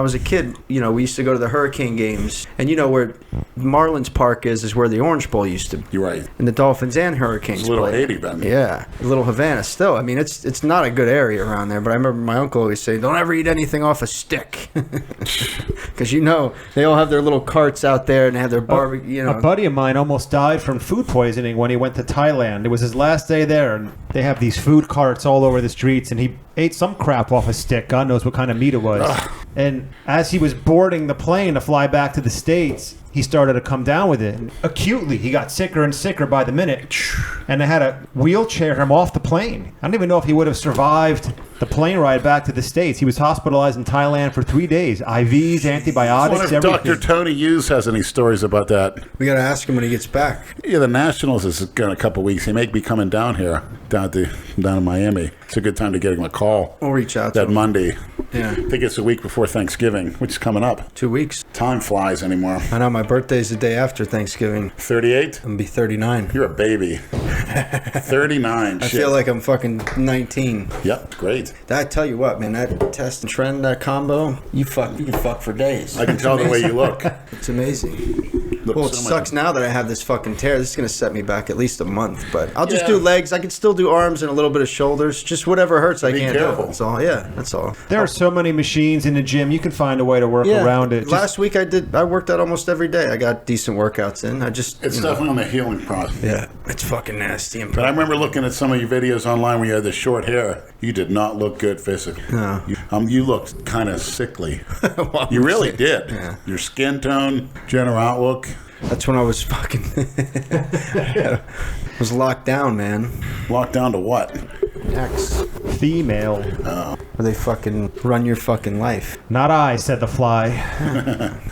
S4: was a kid, you know, we used to go to the Hurricane games, and you know where Marlins Park is where the Orange Bowl used to be.
S5: You're right.
S4: And the Dolphins and Hurricanes
S5: It's a little
S4: played.
S5: Haiti, then.
S4: Yeah, Little Havana. Still, I mean, it's not a good area around there. But I remember my uncle always saying, "Don't ever eat anything off a stick," because you know they all have their little carts out there and they have their barbecue. You know,
S1: A buddy of mine almost died from food poisoning when he went to Thailand. It was his last day there, and they have these food carts all over the streets, and he ate some crap off a stick. God knows what kind of meat it was. And as he was boarding the plane to fly back to the States, he started to come down with it. And acutely, he got sicker and sicker by the minute. And they had to wheelchair him off the plane. I don't even know if he would have survived the plane ride back to the States. He was hospitalized in Thailand for 3 days. IVs,
S5: I
S1: antibiotics,
S5: wonder if
S1: everything.
S5: Dr. Tony Hughes has any stories about that.
S4: we gotta ask him when he gets back.
S5: Yeah, the Nationals is in a couple weeks. He may be coming down here, down to Miami. It's a good time to get him a call.
S4: We'll reach out to
S5: That
S4: him.
S5: Monday.
S4: Yeah,
S5: I think it's the week before Thanksgiving, which is coming up.
S4: 2 weeks.
S5: Time flies anymore.
S4: I know my birthday's the day after Thanksgiving.
S5: 38?
S4: I'm gonna be 39.
S5: You're a baby. 39.
S4: I
S5: shit.
S4: feel like I'm fucking 19.
S5: Yep, great.
S4: I tell you what, man, that test and trend, that combo, you can fuck for days.
S5: I can tell the way you look.
S4: It's amazing.
S5: Look
S4: Well, it
S5: so much-
S4: sucks now that I have this fucking tear. This is going to set me back at least a month. But I'll just
S5: Yeah.
S4: do legs. I can still do arms and a little bit of shoulders. Just whatever hurts, I
S5: Be
S4: can't
S5: careful.
S4: do. That's all. Yeah, that's all.
S1: There are so many machines in the gym. You can find a way to work around it. Just-
S4: Last week I worked out almost every day. I got decent workouts in.
S5: It's
S4: you know.
S5: definitely on the healing process.
S4: Yeah, it's fucking nasty.
S5: But I remember looking at some of your videos online when you had the short hair. You did not look good physically.
S4: No.
S5: You looked kind of sickly.
S4: Well,
S5: You really did.
S4: Yeah.
S5: Your skin tone, general outlook.
S4: That's when I was fucking was locked down, man.
S5: Locked down to what?
S4: X.
S1: Female.
S4: Where they fucking run your fucking life.
S1: Not I, said the fly.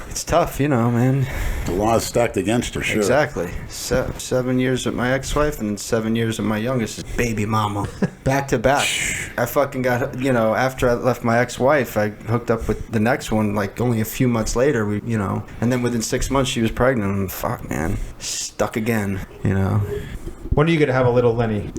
S4: It's tough, you know, man.
S5: The law is stacked against you, sure.
S4: Exactly. 7 years with my ex-wife and 7 years with my youngest baby mama. Back to back. I fucking got, you know, after I left my ex-wife, I hooked up with the next one like only a few months later, you know. And then within 6 months she was pregnant. And fuck, man. Stuck again, you know.
S1: When are you going to have a little Lenny?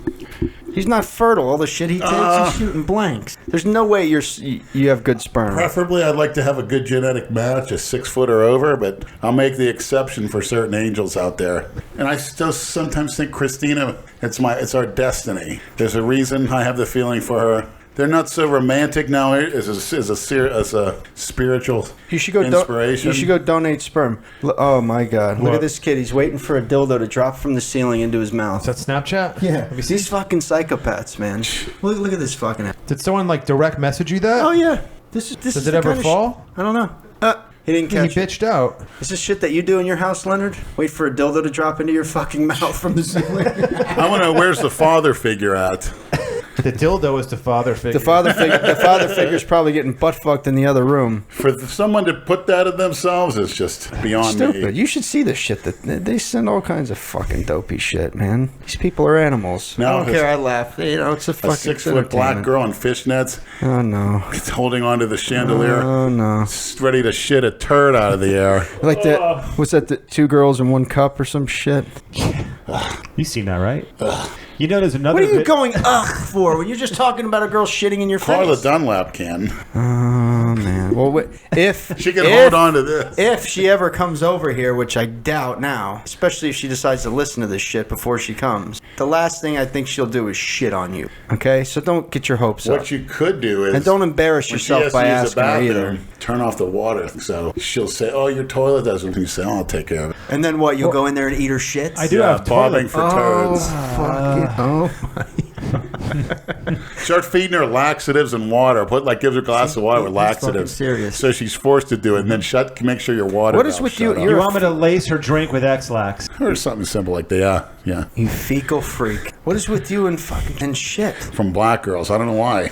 S4: He's not fertile. All the shit he takes, he's shooting blanks. There's no way you have good sperm.
S5: Preferably, I'd like to have a good genetic match, a 6 foot or over, but I'll make the exception for certain angels out there. And I still sometimes think Christina, it's our destiny. There's a reason I have the feeling for her. They're not so romantic now as a spiritual
S4: You should go.
S5: inspiration.
S4: You should go donate sperm. Oh my God! Look
S1: What?
S4: at this kid. He's waiting for a dildo to drop from the ceiling into his mouth.
S1: Is that Snapchat?
S4: Yeah,
S1: Have you seen?
S4: these fucking psychopaths, man. Look at this fucking.
S1: Did someone like direct message you that?
S4: Oh yeah, this is.
S1: Does
S4: is
S1: it
S4: the
S1: ever
S4: kind of
S1: fall?
S4: I don't know. He didn't
S1: He
S4: catch it.
S1: bitched out.
S4: Is this shit that you do in your house, Leonard? Wait for a dildo to drop into your fucking mouth from the ceiling.
S5: I want to know, where's the father figure at?
S1: The dildo is the father figure.
S4: The father figure's probably getting butt fucked in the other room.
S5: For someone to put that in themselves is just beyond
S4: Stupid.
S5: me.
S4: You should see the shit that they send all kinds of fucking dopey shit, man. These people are animals.
S5: No,
S4: I don't care. I laugh. You know, it's a fucking
S5: 6-foot black girl in fishnets.
S4: Oh no.
S5: It's holding onto the chandelier.
S4: Oh no.
S5: It's ready to shit a turd out of the air.
S4: Like that. What's that? The 2 girls in 1 cup or some shit.
S1: You seen that, right? You know, there's another.
S4: What are you going for when you're just talking about a girl shitting in your
S5: Carla
S4: face?
S5: Dunlap can.
S4: Oh man. Well, if
S5: She can hold on to this.
S4: If she ever comes over here, which I doubt now, especially if she decides to listen to this shit before she comes, the last thing I think she'll do is shit on you. Okay, so don't get your hopes up.
S5: What you could do is,
S4: and don't embarrass
S5: when
S4: yourself
S5: she has
S4: by
S5: to use the
S4: asking her either.
S5: bathroom, turn off the water. So she'll say, "Oh, your toilet doesn't." You say, "Oh, I'll take care of it."
S4: And then what? You'll go in there and eat her shit?
S1: I do have
S5: bobbing for turds.
S4: Fuck it. Oh my.
S5: Start feeding her laxatives and water. Gives her a glass of water with
S4: That's fucking
S5: laxatives.
S4: serious.
S5: So she's forced to do it, and then make sure your water.
S4: What is
S5: valve's
S4: with you?
S5: shut
S1: You
S5: off.
S1: want me to lace her drink with X-Lax?
S5: Or something simple like that. Yeah.
S4: You fecal freak. What is with you and fucking shit?
S5: From black girls. I don't know why.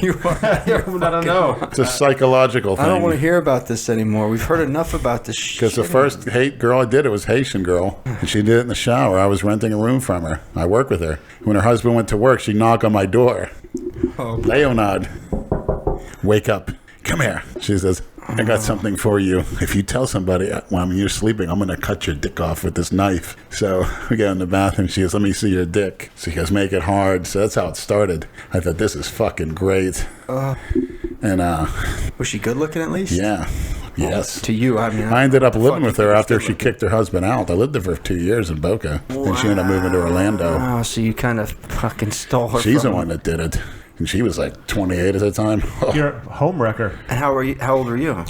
S4: You are.
S1: I don't know.
S5: It's a psychological thing.
S4: I don't want to hear about this anymore. We've heard enough about this shit.
S5: Because the first girl I did, it was Haitian girl. And she did it in the shower. I was renting a room from her. I worked with her. When her husband went to work, she'd knock on my door.
S4: Oh,
S5: Leonard, wake up. Come here. She says, I got something for you. If you tell somebody when you're sleeping, I'm going to cut your dick off with this knife. So we get in the bathroom. She goes, let me see your dick. So he goes, make it hard. So that's how it started. I thought, this is fucking great. And
S4: was she good looking at least?
S5: yeah. Yes.
S4: To you, I mean.
S5: I ended up living with her after she kicked her husband out. I lived there for 2 years in Boca. And she ended up moving to Orlando.
S4: Oh, so you kind of fucking stole her
S5: She's
S4: from
S5: the one that did it. And she was like 28 at the time.
S1: You're a home wrecker.
S4: And how old were you?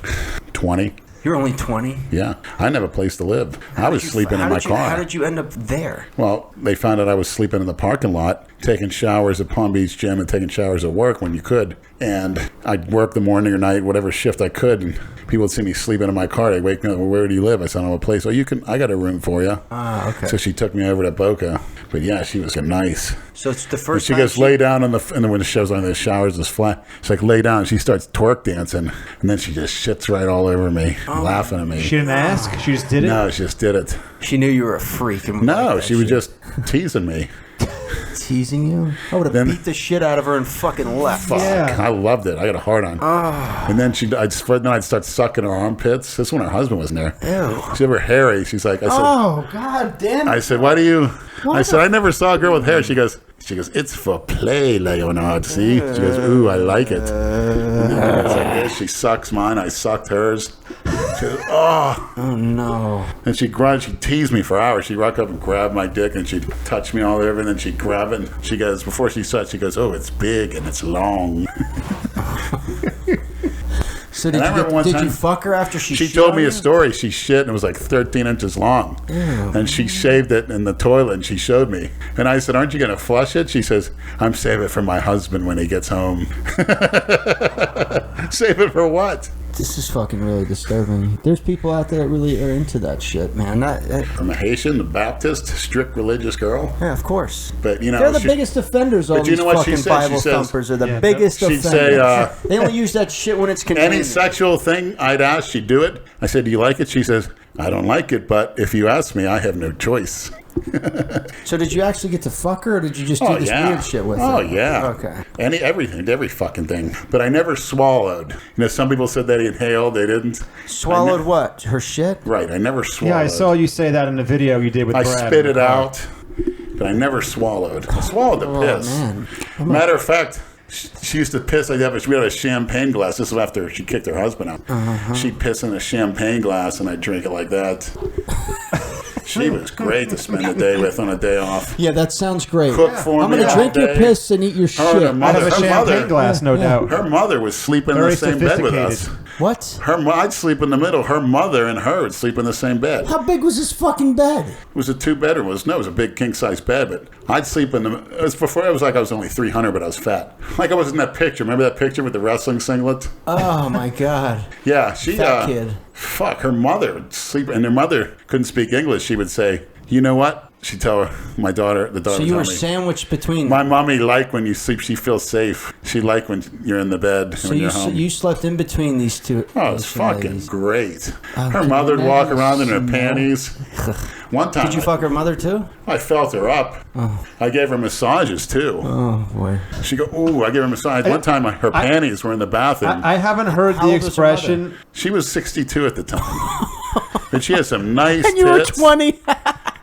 S5: 20.
S4: You're only 20?
S5: Yeah. I didn't have a place to live. I was sleeping in my car.
S4: How did you end up there?
S5: Well, they found out I was sleeping in the parking lot, taking showers at Palm Beach Gym and taking showers at work when you could. And I'd work the morning or night, whatever shift I could, and people would see me sleeping in my car. They'd wake me up, well, where do you live? I said, I don't have a place. Well, I got a room for you.
S4: Ah, okay.
S5: So she took me over to Boca. But yeah, she was nice.
S4: So it's the
S5: And
S4: first
S5: she
S4: time
S5: goes, lay down and then when the show's on, the showers is flat. She's like, lay down. She starts twerk dancing. And then she just shits right all over me, laughing at me.
S1: She didn't ask. She just did it.
S5: No, she just did it.
S4: She knew you were a freak. And
S5: No,
S4: liked
S5: she
S4: that
S5: was
S4: shit.
S5: just teasing me.
S4: Teasing you? I would have
S5: Then-
S4: beat the shit out of her and fucking left.
S5: Fuck,
S1: Yeah.
S5: I loved it. I got a hard on. And then I'd start sucking her armpits. This is when her husband was in there.
S4: Ew.
S5: She had her hairy. She's like,
S4: Oh, god damn
S5: I said, why do you? I said, I never saw a girl with hair. She goes, it's for play, Leonard. See? She goes, ooh, I like it. And then it's like this. She sucks mine. I sucked hers. She goes, oh.
S4: Oh, no.
S5: And she teased me for hours. She'd rock up and grab my dick and she'd touch me all over. And then she'd grab it. And she goes, before she starts, she goes, oh, it's big and it's long.
S4: So
S5: And I remember one
S4: did
S5: time-
S4: you fuck her after she
S5: She
S4: shit
S5: told
S4: on
S5: me
S4: you?
S5: a story. She shit and it was like 13 inches long. And she shaved it in the toilet and she showed me. And I said, aren't you going to flush it? She says, I'm saving it for my husband when he gets home. Save it for what?
S4: This is fucking really disturbing. There's people out there that really are into that shit, man.
S5: From a Haitian, a Baptist, strict religious girl.
S4: Yeah, of course.
S5: But, you know,
S4: They're the biggest offenders. All
S5: but you
S4: these
S5: know what she
S4: fucking
S5: said? She
S4: Bible
S5: says-
S4: thumpers are the
S1: Yeah,
S4: biggest
S5: she'd
S4: offenders.
S5: say,
S4: they only use that shit when it's convenient.
S5: any sexual thing I'd ask, she'd do it. I said, do you like it? She says, I don't like it, but if you ask me, I have no choice.
S4: So did you actually get to fuck her, or did you just do this weird shit with her?
S5: Oh, yeah.
S4: Okay.
S5: Everything, every fucking thing. But I never swallowed. You know, some people said they inhaled, they didn't.
S4: Swallowed what? Her shit?
S5: Right, I never swallowed.
S1: Yeah, I saw you say that in the video you did with
S5: I
S1: Brad.
S5: spit it out, but I never swallowed. I swallowed the piss.
S4: man.
S5: Matter of fact, she used to piss like that, but we had a champagne glass. This was after she kicked her husband out. She'd piss in a champagne glass, and I'd drink it like that. She was great to spend the day with on a day off.
S8: Yeah, that sounds great.
S5: Cook for
S8: I'm
S5: me
S8: gonna
S5: all
S8: drink your
S5: day.
S8: piss and eat your
S5: Her and
S8: shit.
S5: her mother,
S1: Out of a
S5: her
S1: champagne
S5: mother,
S1: glass, no doubt.
S5: her mother was sleeping in
S1: Very
S5: the same bed with us.
S1: sophisticated.
S8: What?
S5: I'd sleep in the middle. Her mother and her would sleep in the same bed.
S8: How big was this fucking bed?
S5: It was a 2-bedroom. It was a big king-size bed, but I'd sleep in the... It was before, it was like I was only 300, but I was fat. Like I was in that picture. Remember that picture with the wrestling singlet?
S8: Oh my god.
S5: Yeah, she...
S8: Fat kid.
S5: Fuck, her mother would sleep, and her mother couldn't speak English. She would say, you know what?
S6: She'd tell my daughter, the daughter
S8: So
S6: would
S8: you
S6: tell
S8: were
S6: me,
S8: sandwiched between.
S6: my mommy like when you sleep, she feels safe. She like when you're in the bed
S8: So
S6: when
S8: you
S6: you're home.
S8: you slept in between these two.
S6: Oh, it's
S8: these two
S6: fucking
S8: ladies.
S6: great.
S8: Oh,
S6: Her
S8: can
S6: mother would
S8: you
S6: walk
S8: imagine
S6: around in her
S8: smell?
S6: panties. One time,
S8: Did you fuck her mother too?
S6: I felt her up. I gave her massages too.
S8: Oh boy.
S6: She go, ooh, I gave her a massage. One time, her panties were in the bathroom.
S1: I haven't heard
S8: How
S1: the
S8: old was her
S1: expression.
S6: She was 62 at the time. And she had some nice
S8: And you were
S6: tits.
S8: 20.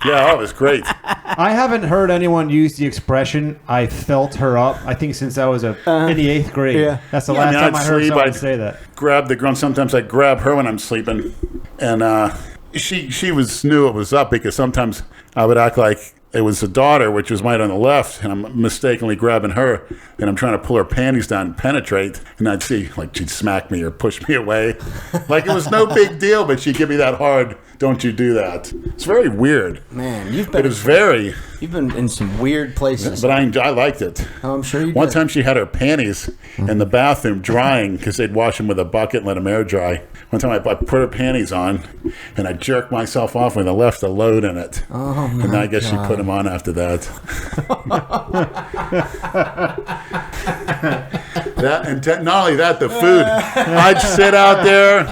S6: Yeah, oh, it was great.
S1: I haven't heard anyone use the expression "I felt her up." I think since I was in the 8th grade.
S8: Yeah.
S1: That's the
S6: Yeah, I
S1: last
S6: mean,
S1: time
S6: I'd
S1: I heard
S6: sleep,
S1: someone
S6: I'd
S1: say that.
S6: Grab the girl. Sometimes I grab her when I'm sleeping. And she knew it was up because sometimes I would act like it was the daughter, which was right on the left, and I'm mistakenly grabbing her, and I'm trying to pull her panties down and penetrate, and I'd see, like, she'd smack me or push me away. Like, it was no big deal, but she'd give me that hard, don't you do that. It's very weird.
S8: Man, you've
S6: It
S8: been
S6: was very,
S8: you've been in some weird places.
S6: but I liked it.
S8: Oh, I'm sure you
S6: One
S8: did.
S6: time she had her panties in the bathroom drying because they'd wash them with a bucket and let them air dry. One time I put her panties on and I jerked myself off when I left a load in it.
S8: Oh my
S6: And I guess she
S8: God.
S6: put them on after that. Not only that, the food. I'd sit out there.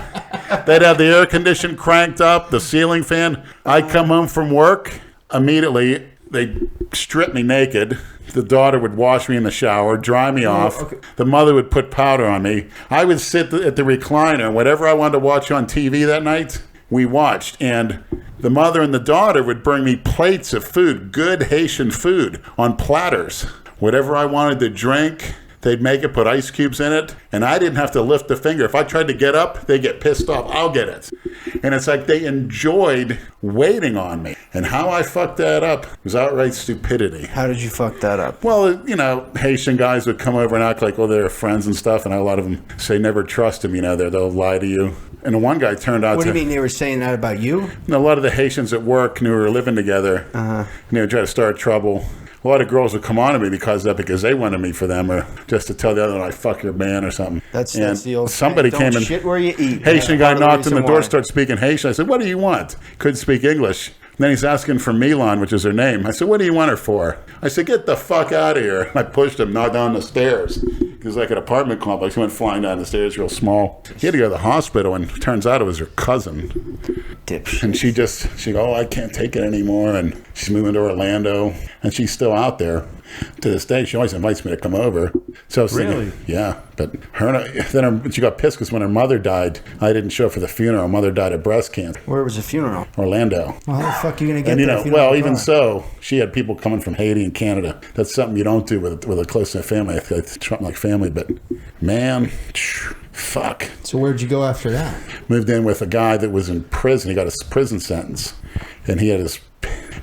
S6: They'd have the air condition cranked up, the ceiling fan. I'd come home from work. Immediately, they'd strip me naked. The daughter would wash me in the shower, dry me off. The mother would put powder on me. I would sit at the recliner, and whatever I wanted to watch on TV that night, we watched. And the mother and the daughter would bring me plates of food, good Haitian food, on platters. Whatever I wanted to drink, they'd make it, put ice cubes in it, and I didn't have to lift a finger. If I tried to get up, they'd get pissed off. I'll get it. And it's like they enjoyed waiting on me. And how I fucked that up was outright stupidity.
S4: How did you fuck that up?
S6: Well, you know, Haitian guys would come over and act like, well, they're friends and stuff, and a lot of them say never trust them, you know, they'll lie to you. And the one guy turned out
S4: What do
S6: to...
S4: you mean they were saying that about you?
S6: A lot of the Haitians at work knew we were living together. And they would try to start trouble. A lot of girls would come on to me because they wanted me for them, or just to tell the other one I fuck your man or something.
S4: That's
S6: And
S4: the old
S6: somebody
S4: saying,
S6: came
S4: don't
S6: in.
S4: shit where you eat.
S6: Haitian
S4: That's
S6: guy
S4: part of the
S6: knocked on the
S4: reason
S6: door,
S4: why.
S6: started speaking Haitian. I said, "What do you want?" Couldn't speak English. And then he's asking for Milan, which is her name. I said, "What do you want her for?" I said, "Get the fuck out of here." I pushed him, not down the stairs. It was like an apartment complex. He went flying down the stairs, real small. He had to go to the hospital, and it turns out it was her cousin.
S4: Dipshit.
S6: And she go, "Oh, I can't take it anymore." And she's moving to Orlando, and she's still out there. To this day, she always invites me to come over. So I was thinking,
S1: Really?
S6: yeah. But she got pissed because when her mother died, I didn't show up for the funeral. Her mother died of breast cancer.
S4: Where was the funeral?
S6: Orlando.
S4: Well, how the fuck are you going to get
S6: And, you
S4: there
S6: know,
S4: if you don't have a
S6: even
S4: car?
S6: so, she had people coming from Haiti and Canada. That's something you don't do with a close-knit family. It's something like family, but man, fuck.
S8: So where'd you go after that?
S6: Moved in with a guy that was in prison. He got a prison sentence. And he had his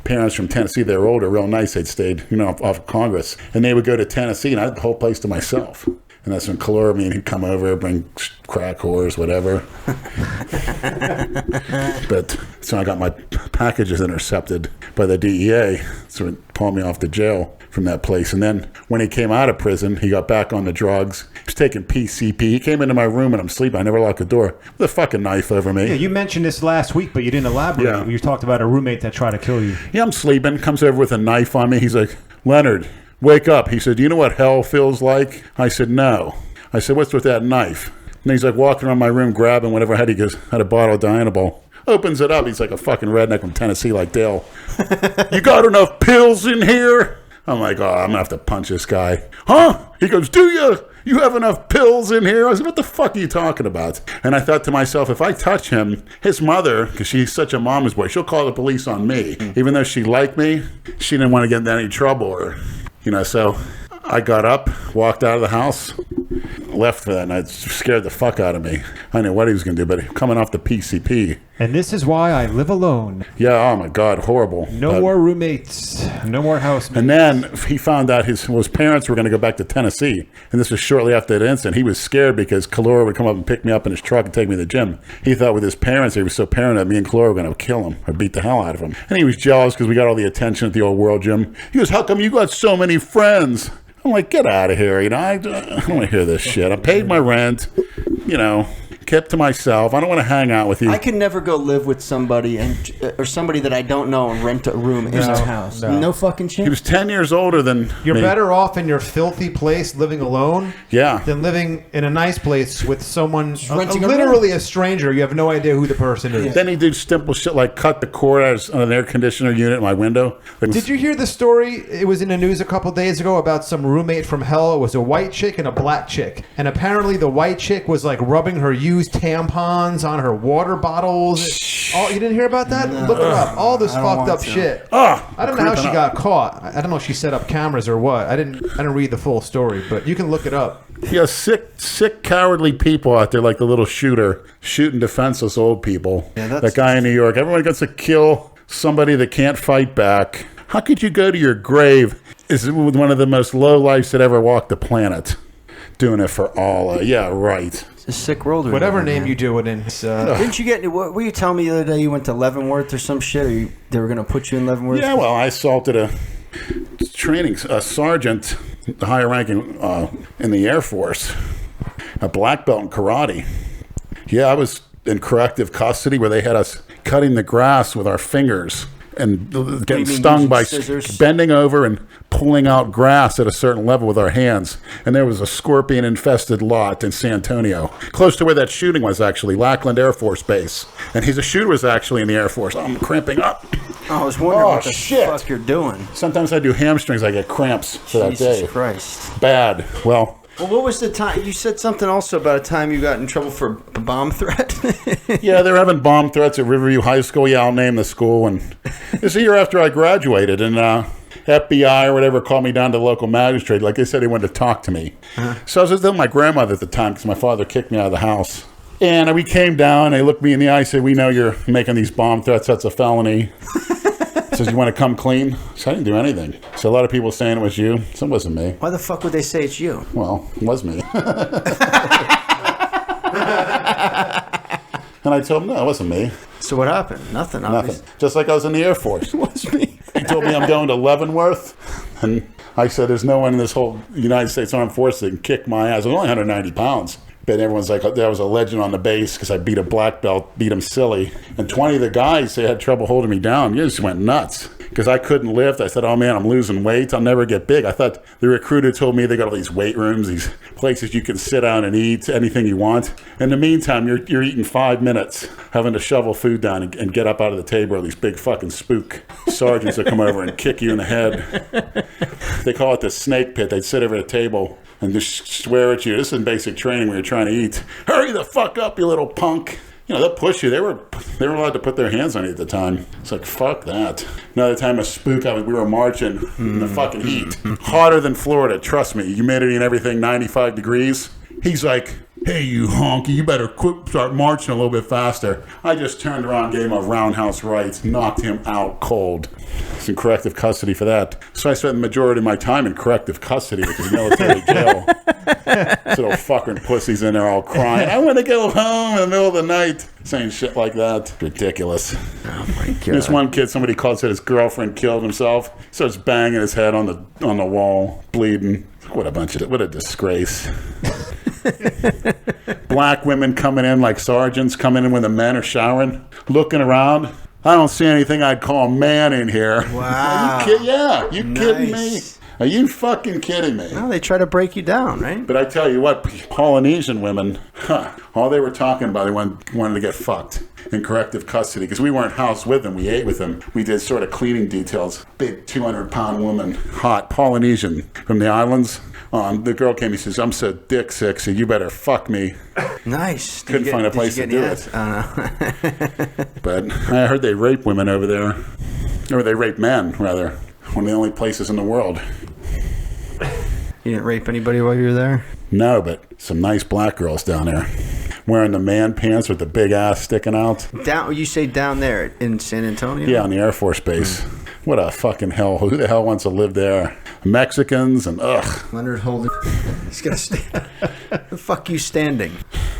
S6: parents from Tennessee. They were older, real nice. They'd stayed, off of Congress. And they would go to Tennessee, and I had the whole place to myself. And that's when Calora, me and he'd come over, bring crack whores, whatever. But so I got my packages intercepted by the DEA. So it pulled me off to jail from that place. And then when he came out of prison, he got back on the drugs. He was taking PCP. He came into my room and I'm sleeping. I never locked the door with a fucking knife over me.
S1: Yeah, you mentioned this last week, but you didn't elaborate.
S6: Yeah.
S1: You talked about a roommate that tried to kill you.
S6: Yeah, I'm sleeping. Comes over with a knife on me. He's like, "Leonard, wake up." He said, "Do you know what hell feels like?" I said, "No." I said, "What's with that knife?" And he's like walking around my room, grabbing whatever I had. He goes, had a bottle of Dianabol. Opens it up. He's like a fucking redneck from Tennessee like Dale. "You got enough pills in here?" I'm like, "Oh, I'm going to have to punch this guy." "Huh?" He goes, "Do you? You have enough pills in here?" I said, "What the fuck are you talking about?" And I thought to myself, if I touch him, his mother, because she's such a mama's boy, she'll call the police on me. Even though she liked me, she didn't want to get in any trouble. Or, so I got up, walked out of the house, left for that night. It scared the fuck out of me. I didn't know what he was going to do, but coming off the PCP.
S1: And this is why I live alone.
S6: Yeah, oh my God, horrible.
S1: No more roommates. No more housemates.
S6: And then he found out his parents were going to go back to Tennessee. And this was shortly after that incident. He was scared because Calora would come up and pick me up in his truck and take me to the gym. He thought with his parents, he was so paranoid, me and Calora were going to kill him or beat the hell out of him. And he was jealous because we got all the attention at the old World Gym. He goes, "How come you got so many friends?" I'm like, "Get out of here. I don't want to hear this shit. I paid my rent,
S5: kept to myself. I don't want to hang out with you.
S4: I could never go live with somebody or somebody that I don't know and rent a room in his house. No fucking chance.
S5: He was 10 years older than
S1: You're
S5: me.
S1: better off in your filthy place living alone than living in a nice place with someone, literally a stranger. You have no idea who the person is.
S5: Then he did simple shit like cut the cord out of an air conditioner unit in my window.
S1: Did you hear the story? It was in the news a couple days ago about some roommate from hell. It was a white chick and a black chick. And apparently the white chick was like rubbing her used tampons on her water bottles. You didn't hear about that? No. Look it up. All this fucked up shit. I don't know how she got caught. I don't know if she set up cameras or what. I didn't read the full story, but you can look it up.
S5: Yeah, sick, cowardly people out there like the little shooter shooting defenseless old people. Yeah, that guy in New York. Everyone gets to kill somebody that can't fight back. How could you go to your grave with one of the most low lives that ever walked the planet? Doing it for Allah. Yeah, right.
S4: It's a sick world.
S1: Whatever name you do it in.
S4: Didn't you get... What were you telling me the other day? You went to Leavenworth or some shit? Or they were going to put you in Leavenworth?
S5: Yeah, well, I assaulted a sergeant, the higher ranking in the Air Force, a black belt in karate. Yeah, I was in corrective custody where they had us cutting the grass with our fingers and getting stung by scissors? Bending over and pulling out grass at a certain level with our hands. And there was a scorpion-infested lot in San Antonio, close to where that shooting was, actually, Lackland Air Force Base. And the shooter was actually in the Air Force. I'm cramping up.
S4: I was wondering what the fuck you're doing.
S5: Sometimes I do hamstrings. I get cramps for that day.
S4: Jesus Christ.
S5: Bad. Well,
S4: what was the time? You said something also about a time you got in trouble for a bomb threat.
S5: Yeah, they're having bomb threats at Riverview High School. Yeah, I'll name the school. And it's a year after I graduated, and FBI or whatever called me down to the local magistrate. Like they said, they wanted to talk to me. So I was with my grandmother at the time because my father kicked me out of the house. And we came down. They looked me in the eye and said, "We know you're making these bomb threats. That's a felony." Says, "You want to come clean?" So I didn't do anything. So a lot of people saying it was you. So it wasn't me.
S4: Why the fuck would they say it's you?
S5: Well, it was me. And I told him, no, it wasn't me.
S4: So what happened? Nothing.
S5: Just like I was in the Air Force.
S4: It was me.
S5: He told me I'm going to Leavenworth. And I said, there's no one in this whole United States Armed Forces that can kick my ass. I was only 190 pounds. But everyone's like, there was a legend on the base because I beat a black belt, beat him silly. And 20 of the guys, they had trouble holding me down. You just went nuts. Because I couldn't lift. I said, oh man, I'm losing weight. I'll never get big. I thought the recruiter told me they got all these weight rooms, these places you can sit down and eat anything you want. In the meantime, you're eating 5 minutes, having to shovel food down and get up out of the table. These big fucking spook sergeants that come over and kick you in the head. They call it the snake pit. They'd sit over at a table and just swear at you. This is basic training when you're trying to eat. Hurry the fuck up, you little punk. You know, they'll push you. They were allowed to put their hands on you at the time. It's like, fuck that. Another time a spook, we were marching in the fucking heat. Hotter than Florida, trust me. Humidity and everything, 95 degrees. He's like, hey, you honky, you better start marching a little bit faster. I just turned around, gave him a roundhouse right, knocked him out cold. It's in corrective custody for that. So I spent the majority of my time in corrective custody, which is military jail. This little fucking pussies in there all crying. I want to go home in the middle of the night. Saying shit like that. Ridiculous.
S4: Oh my God.
S5: This one kid, somebody called, said his girlfriend killed himself. Starts banging his head on the wall, bleeding. What a disgrace. Black women coming in like sergeants, coming in when the men are showering, looking around. I don't see anything I'd call a man in here.
S4: Wow.
S5: You kidding me? Are you fucking kidding me?
S4: Well, they try to break you down, right?
S5: But I tell you what, Polynesian women, all they were talking about, they wanted to get fucked in corrective custody because we weren't housed with them. We ate with them. We did sort of cleaning details. Big 200-pound woman, hot, Polynesian from the islands. The girl came and says, I'm so dick sick, so you better fuck me.
S4: Nice.
S5: Couldn't find a place to do it. But I heard they rape women over there. Or they rape men, rather. One of the only places in the world.
S4: You didn't rape anybody while you were there?
S5: No, but some nice black girls down there. Wearing the man pants with the big ass sticking out.
S4: You say down there in San Antonio?
S5: Yeah, on the Air Force Base. What a fucking hell. Who the hell wants to live there? Mexicans and ugh.
S4: Leonard Holden. He's going to stand. The fuck you standing?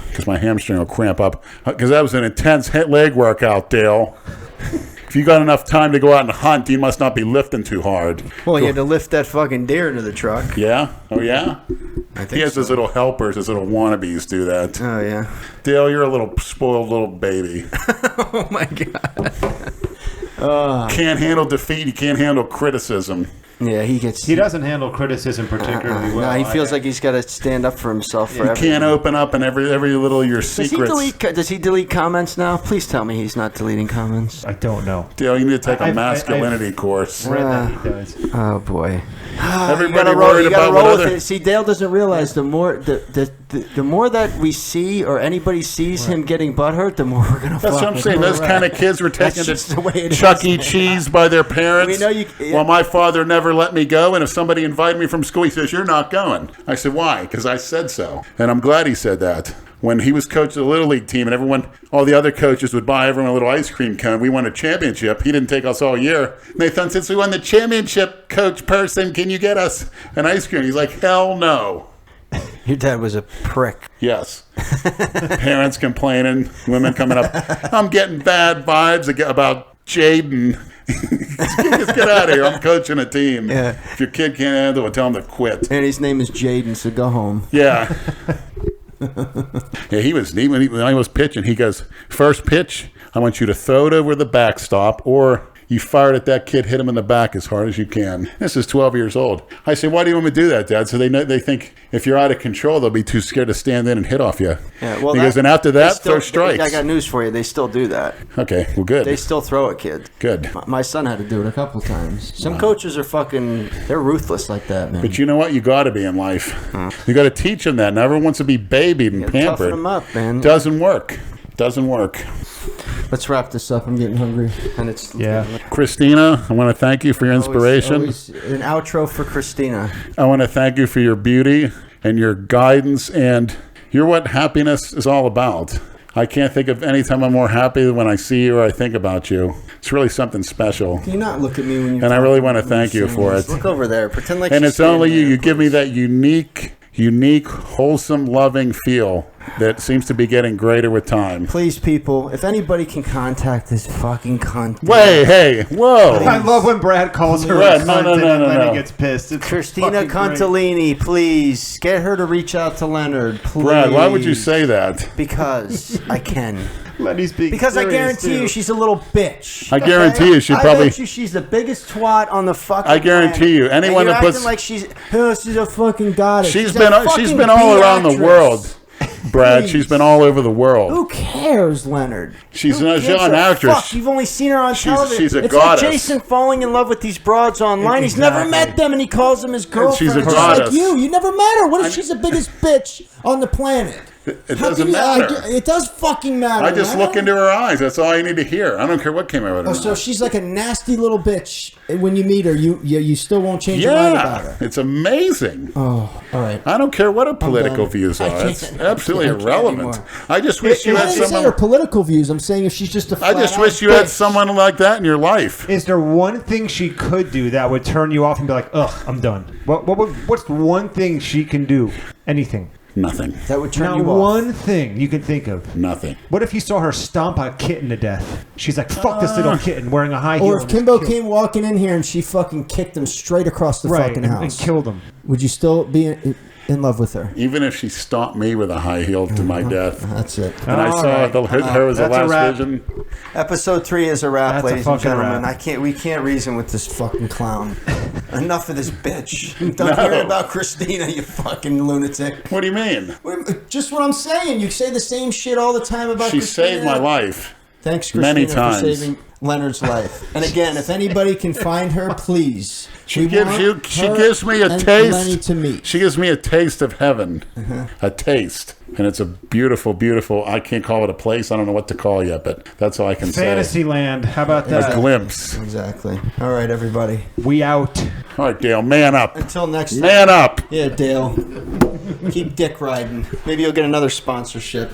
S5: Because my hamstring will cramp up. Because that was an intense leg workout, Dale. If you got enough time to go out and hunt, you must not be lifting too hard.
S4: Well, you had to lift that fucking deer into the truck.
S5: Yeah? Oh, yeah? He has his little helpers, his little wannabes do that.
S4: Oh, yeah.
S5: Dale, you're a little spoiled little baby.
S4: Oh, my God.
S5: Can't handle defeat. He can't handle criticism.
S4: Yeah, he
S1: doesn't handle criticism particularly well.
S4: No, he feels like he's got to stand up for himself for everything.
S5: You can't open up in every little of your secrets.
S4: Does he delete comments now? Please tell me he's not deleting comments.
S1: I don't know.
S5: Dale, you need to take a masculinity course.
S1: Read that he does.
S4: Oh boy.
S5: Everybody worried about what other...
S4: See, Dale doesn't realize the more that we see or anybody sees him getting butthurt, the more we're gonna.
S5: That's what I'm saying. Those kind of kids were taken to Chuck E. Cheese by their parents. Well, my father never let me go, and if somebody invited me from school, he says, "You're not going." I said, "Why?" Because I said so, and I'm glad he said that. When he was coach of the Little League team and all the other coaches would buy everyone a little ice cream cone, we won a championship. He didn't take us all year. And they thought, since we won the championship, coach person, can you get us an ice cream? He's like, hell no.
S4: Your dad was a prick.
S5: Yes. Parents complaining, women coming up. I'm getting bad vibes about Jaden. Just get out of here. I'm coaching a team.
S4: Yeah.
S5: If your kid can't handle it, tell him to quit.
S4: And his name is Jaden, so go home.
S5: Yeah. Yeah, when I was pitching, he goes, first pitch, I want you to throw it over the backstop, or you fire it at that kid, hit him in the back as hard as you can. This is 12 years old. I say, why do you want me to do that, Dad? So they think if you're out of control, they'll be too scared to stand in and hit off you.
S4: Yeah, well,
S5: he goes, and after that, throw strikes.
S4: I got news for you. They still do that.
S5: Okay, well, good.
S4: They still throw a kid.
S5: Good.
S4: My son had to do it a couple times. Some coaches are they're ruthless like that, man.
S5: But you know what? You got to be in life. You got to teach them that. And everyone wants to be babied and pampered.
S4: Toughen them up, man.
S5: Doesn't work. Doesn't work.
S4: Let's wrap this up. I'm getting hungry, and it's
S5: Christina, I want to thank you for your inspiration.
S4: Always an outro for Christina.
S5: I want to thank you for your beauty and your guidance, and you're what happiness is all about. I can't think of any time I'm more happy than when I see you or I think about you. It's really something special.
S4: Can you not look at me when you?
S5: And I really want to thank you for it.
S4: Look over there. Pretend like.
S5: And it's only you. You give me that unique, wholesome, loving feel that seems to be getting greater with time.
S4: Please, people, if anybody can contact this fucking cunt.
S5: Wait, hey, whoa.
S1: I love when Brad calls her a cunt and then Lenny gets pissed. It's
S4: Christina Contalini, please. Get her to reach out to Leonard, please.
S5: Brad, why would you say that?
S4: Because I can.
S1: Lenny's being
S4: because I guarantee you she's a little bitch.
S5: I guarantee you she probably...
S4: I bet you she's the biggest twat on the fucking
S5: I guarantee
S4: planet.
S5: you. Anyone that puts...
S4: like she's a fucking goddess.
S5: She's been all around the world. Brad, please. She's been all over the world.
S4: Who cares, Leonard?
S5: She's an actress.
S4: Fuck, you've only seen her on television.
S5: She's a
S4: it's
S5: goddess.
S4: Like Jason falling in love with these broads online. He's never met them, and he calls them his girlfriend.
S5: She's a goddess.
S8: Like you never met her. What if she's the biggest bitch on the planet?
S5: It doesn't matter.
S8: It does fucking matter.
S5: I just look into her eyes. That's all I need to hear. I don't care what came out of her.
S8: So she's like a nasty little bitch. When you meet her, you still won't change your mind about her.
S5: It's amazing.
S8: Oh, all right.
S5: I don't care what her political views are. It's absolutely irrelevant. I just wish you had someone. I didn't
S8: say her political views. I'm saying if she's just a.
S5: I just wish you had someone like that in your life.
S1: Is there one thing she could do that would turn you off and be like, ugh, I'm done? What's one thing she can do? Anything.
S5: Nothing.
S4: That would turn you off.
S1: Not one thing you can think of.
S5: Nothing.
S1: What if you saw her stomp a kitten to death? She's like, fuck this little kitten wearing a high heel.
S8: Or if Kimbo came walking in here and she fucking kicked him straight across the fucking house.
S1: And killed him.
S8: Would you still be in love with her?
S5: Even if she stomped me with a high heel to my death.
S8: That's it.
S5: And I saw her as the last vision.
S4: Episode 3 is a wrap, ladies and gentlemen.
S1: Wrap.
S4: We can't reason with this fucking clown. Enough of this bitch. Don't hear about Christina, you fucking lunatic.
S5: What do you mean?
S8: Just what I'm saying. You say the same shit all the time about
S5: Christina. She saved my life.
S8: Thanks, Christina,
S5: many times.
S8: for saving Leonard's life. And again, if anybody can find her, please.
S5: She gives me a taste. Lenny to meet. She gives me a taste of heaven. A taste. And it's a beautiful, beautiful, I can't call it a place. I don't know what to call yet, but that's all I can say.
S1: Fantasyland. How about that?
S5: A glimpse.
S8: Exactly. All right, everybody.
S1: We out.
S5: All right, Dale, man up.
S8: Until next time.
S5: Man up.
S8: Yeah, Dale. Keep dick riding.
S4: Maybe you'll get another sponsorship.